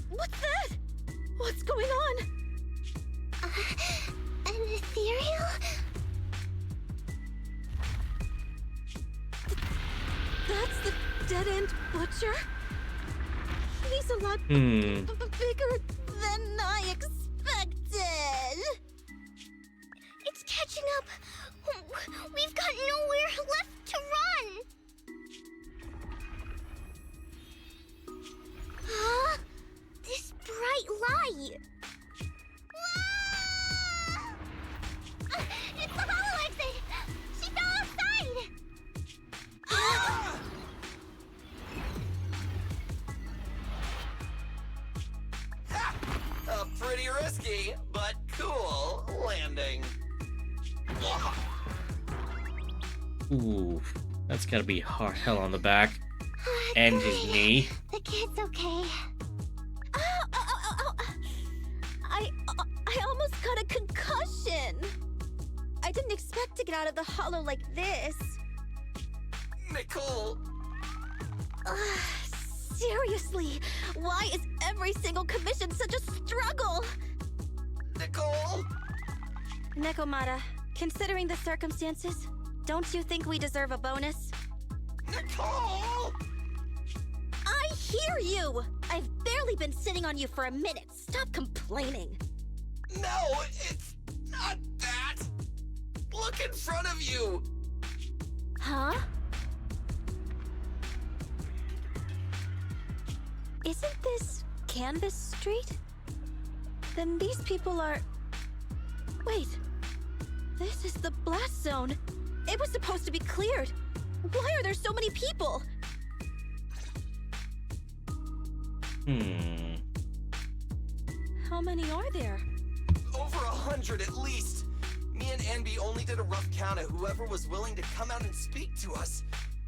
[SPEAKER 15] What's that? What's going on?
[SPEAKER 13] An ethereal?
[SPEAKER 15] That's the dead-end butcher? He's a lot bigger than I expected.
[SPEAKER 11] It's catching up. We've got nowhere left to run. Huh? This bright light. Ah! It's the hollow exit. She fell outside.
[SPEAKER 2] A pretty risky, but cool landing.
[SPEAKER 1] Ooh, that's gotta be hard hell on the back. And his knee.
[SPEAKER 13] The kid's okay.
[SPEAKER 15] I almost got a concussion. I didn't expect to get out of the hollow like this.
[SPEAKER 2] Nicole!
[SPEAKER 15] Seriously, why is every single commission such a struggle?
[SPEAKER 2] Nicole!
[SPEAKER 15] Nekomata, considering the circumstances, don't you think we deserve a bonus?
[SPEAKER 2] Nicole!
[SPEAKER 15] I hear you! I've barely been sitting on you for a minute. Stop complaining.
[SPEAKER 2] No, it's not that! Look in front of you!
[SPEAKER 15] Huh? Isn't this Canvas Street? Then these people are... Wait. This is the blast zone. It was supposed to be cleared. Why are there so many people? How many are there?
[SPEAKER 2] Over 100 at least. Me and Anby only did a rough count of whoever was willing to come out and speak to us.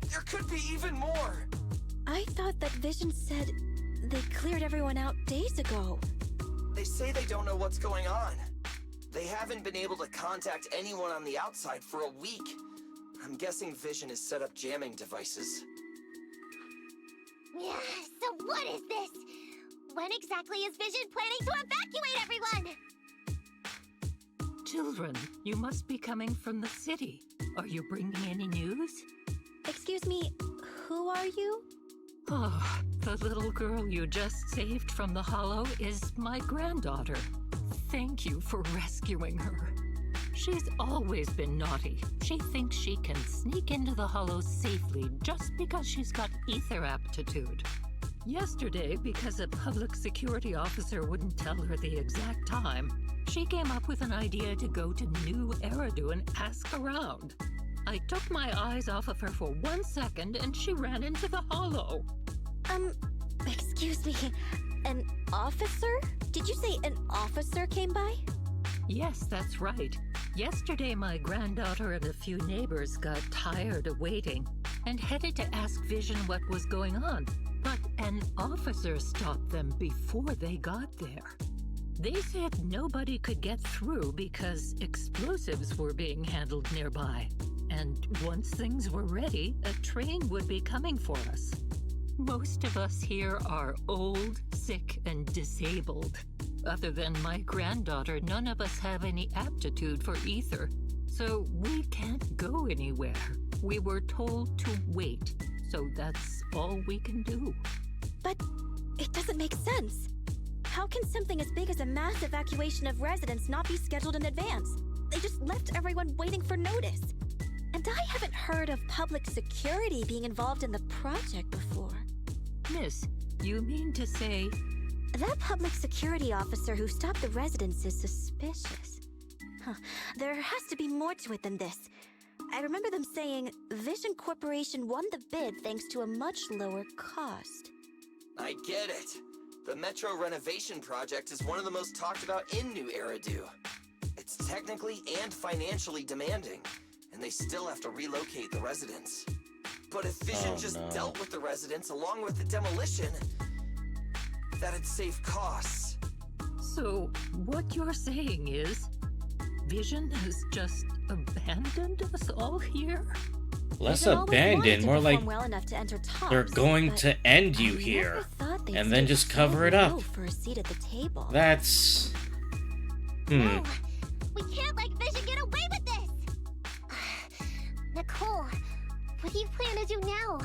[SPEAKER 2] There could be even more.
[SPEAKER 15] I thought that Vision said they cleared everyone out days ago.
[SPEAKER 2] They say they don't know what's going on. They haven't been able to contact anyone on the outside for a week. I'm guessing Vision has set up jamming devices.
[SPEAKER 13] Yeah, so what is this? When exactly is Vision planning to evacuate everyone?
[SPEAKER 19] Children, you must be coming from the city. Are you bringing any news?
[SPEAKER 15] Excuse me, who are you?
[SPEAKER 19] Oh, the little girl you just saved from the Hollow is my granddaughter. Thank you for rescuing her. She's always been naughty. She thinks she can sneak into the Hollow safely just because she's got ether aptitude. Yesterday, because a public security officer wouldn't tell her the exact time, she came up with an idea to go to New Eridu and ask around. I took my eyes off of her for 1 second and she ran into the Hollow.
[SPEAKER 15] Excuse me, an officer? Did you say an officer came by?
[SPEAKER 19] Yes, that's right. Yesterday, my granddaughter and a few neighbors got tired of waiting and headed to ask Vision what was going on, but an officer stopped them before they got there. They said nobody could get through because explosives were being handled nearby, and once things were ready, a train would be coming for us. Most of us here are old, sick, and disabled. Other than my granddaughter, none of us have any aptitude for ether, so we can't go anywhere. We were told to wait, so that's all we can do.
[SPEAKER 15] But it doesn't make sense. How can something as big as a mass evacuation of residents not be scheduled in advance? They just left everyone waiting for notice. And I haven't heard of public security being involved in the project before.
[SPEAKER 19] Miss, You mean to say...
[SPEAKER 15] That public security officer who stopped the residents is suspicious. There has to be more to it than this. I remember them saying Vision Corporation won the bid thanks to a much lower cost.
[SPEAKER 2] I get it. The Metro renovation project is one of the most talked about in New Eridu. It's technically and financially demanding, and they still have to relocate the residents. But if Vision dealt with the residents along with the demolition, that'd save costs.
[SPEAKER 19] So, what you're saying is, Vision has just abandoned us all here?
[SPEAKER 1] Less abandoned, more like they're going to end you here, and then just cover it up. That's...
[SPEAKER 13] No, we can't let Vision get away with this! Nicole, what do you plan to do now?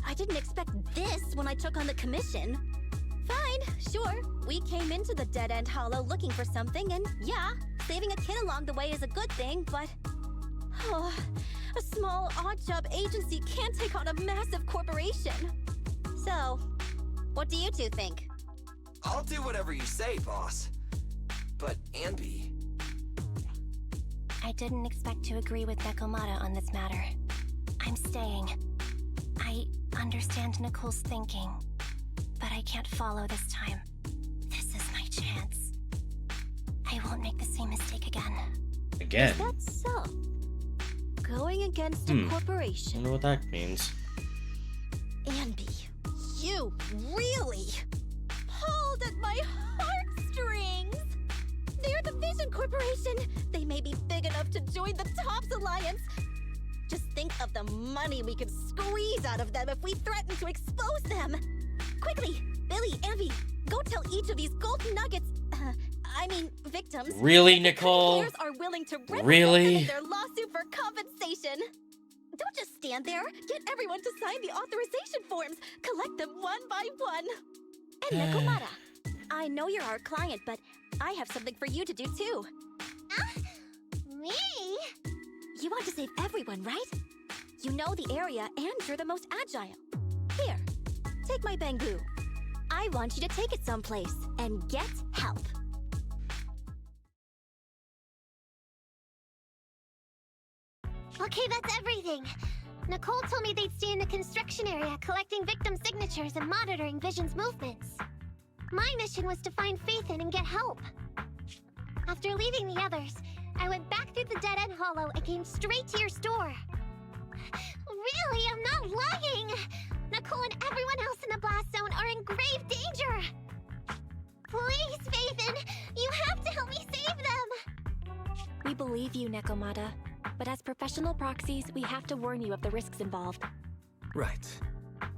[SPEAKER 15] I didn't expect this when I took on the commission. Fine, sure. We came into the dead-end hollow looking for something, and yeah, saving a kid along the way is a good thing, but... Oh, a small, odd-job agency can't take on a massive corporation. So, what do you two think?
[SPEAKER 2] I'll do whatever you say, boss. But, Anby...
[SPEAKER 4] I didn't expect to agree with Nekomata on this matter. I'm staying. I understand Nicole's thinking, but I can't follow this time. This is my chance. I won't make the same mistake again.
[SPEAKER 1] Again?
[SPEAKER 15] Is that so? Going against a corporation.
[SPEAKER 1] I wonder what that means.
[SPEAKER 15] Anby, you really pulled at my heartstrings! They're the Vision Corporation! They may be big enough to join the TOPS Alliance! Just think of the money we could squeeze out of them if we threaten to expose them! Quickly, Billy, Anby, go tell each of these gold nuggets, victims.
[SPEAKER 1] Really, Nicole?
[SPEAKER 15] Are willing to
[SPEAKER 1] really?
[SPEAKER 15] Their lawsuit for compensation. Don't just stand there. Get everyone to sign the authorization forms. Collect them one by one. And Nekomata, I know you're our client, but I have something for you to do too.
[SPEAKER 13] Me?
[SPEAKER 15] You want to save everyone, right? You know the area and you're the most agile. Here, take my bamboo. I want you to take it someplace and get help.
[SPEAKER 13] Okay, that's everything. Nicole told me they'd stay in the construction area collecting victim signatures and monitoring Vision's movements. My mission was to find Faithin and get help. After leaving the others, I went back through the dead-end hollow and came straight to your store. Really, I'm not lying! Nicole and everyone else in the blast zone are in grave danger! Please, Faithin, you have to help me save them!
[SPEAKER 4] We believe you, Nekomata. But as professional proxies, we have to warn you of the risks involved.
[SPEAKER 3] Right.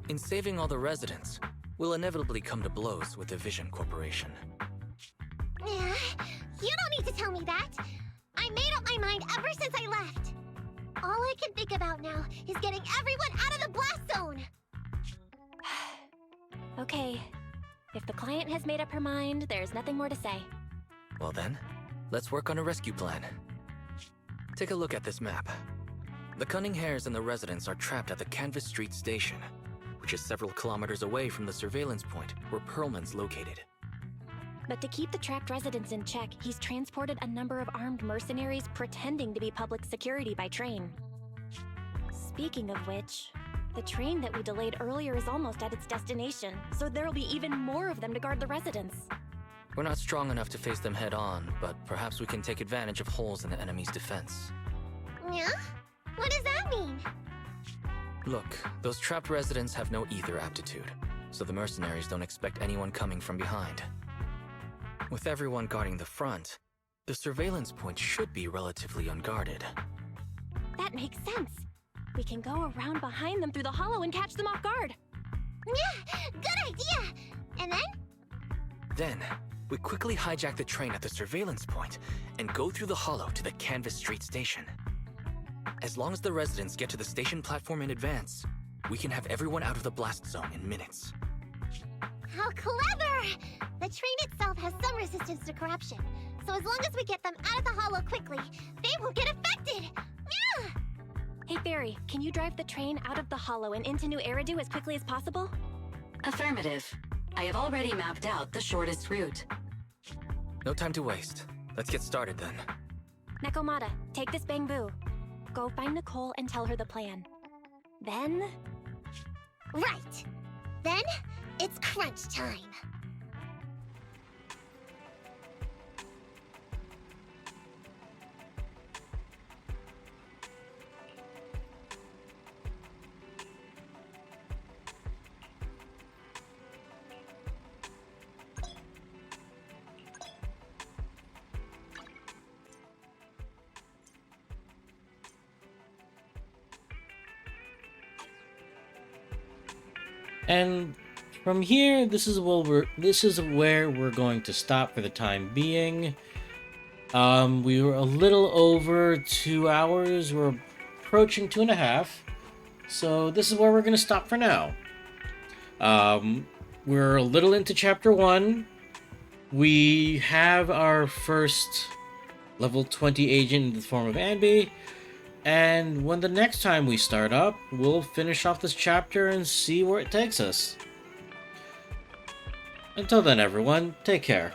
[SPEAKER 3] In saving all the residents, we'll inevitably come to blows with the Vision Corporation.
[SPEAKER 13] Yeah, you don't need to tell me that. I made up my mind ever since I left. All I can think about now is getting everyone out of the blast zone.
[SPEAKER 4] Okay. If the client has made up her mind, there's nothing more to say.
[SPEAKER 3] Well then, let's work on a rescue plan. Take a look at this map. The Cunning Hares and the residents are trapped at the Canvas Street station, which is several kilometers away from the surveillance point where Perlman's located.
[SPEAKER 4] But to keep the trapped residents in check, he's transported a number of armed mercenaries pretending to be public security by train. Speaking of which, the train that we delayed earlier is almost at its destination, so there'll be even more of them to guard the residents.
[SPEAKER 3] We're not strong enough to face them head on, but perhaps we can take advantage of holes in the enemy's defense.
[SPEAKER 13] Yeah? What does that mean?
[SPEAKER 3] Look, those trapped residents have no ether aptitude, so the mercenaries don't expect anyone coming from behind. With everyone guarding the front, the surveillance point should be relatively unguarded.
[SPEAKER 4] That makes sense. We can go around behind them through the hollow and catch them off guard.
[SPEAKER 13] Yeah, good idea! And then?
[SPEAKER 3] Then, we quickly hijack the train at the surveillance point and go through the hollow to the Canvas Street station. As long as the residents get to the station platform in advance, we can have everyone out of the blast zone in minutes.
[SPEAKER 13] How clever! The train itself has some resistance to corruption, so as long as we get them out of the hollow quickly, they won't get affected! Yeah!
[SPEAKER 4] Hey Barry, can you drive the train out of the hollow and into New Eridu as quickly as possible?
[SPEAKER 6] Affirmative. I have already mapped out the shortest route.
[SPEAKER 3] No time to waste. Let's get started then.
[SPEAKER 4] Nekomata, take this bamboo. Go find Nicole and tell her the plan. Then...
[SPEAKER 13] Right. Then, it's crunch time.
[SPEAKER 1] And from here, this is where we're going to stop for the time being. We were a little over 2 hours. We're approaching 2.5. So this is where we're going to stop for now. We're a little into chapter 1. We have our first level 20 agent in the form of Anby. And when the next time we start up, we'll finish off this chapter and see where it takes us. Until then, everyone, take care.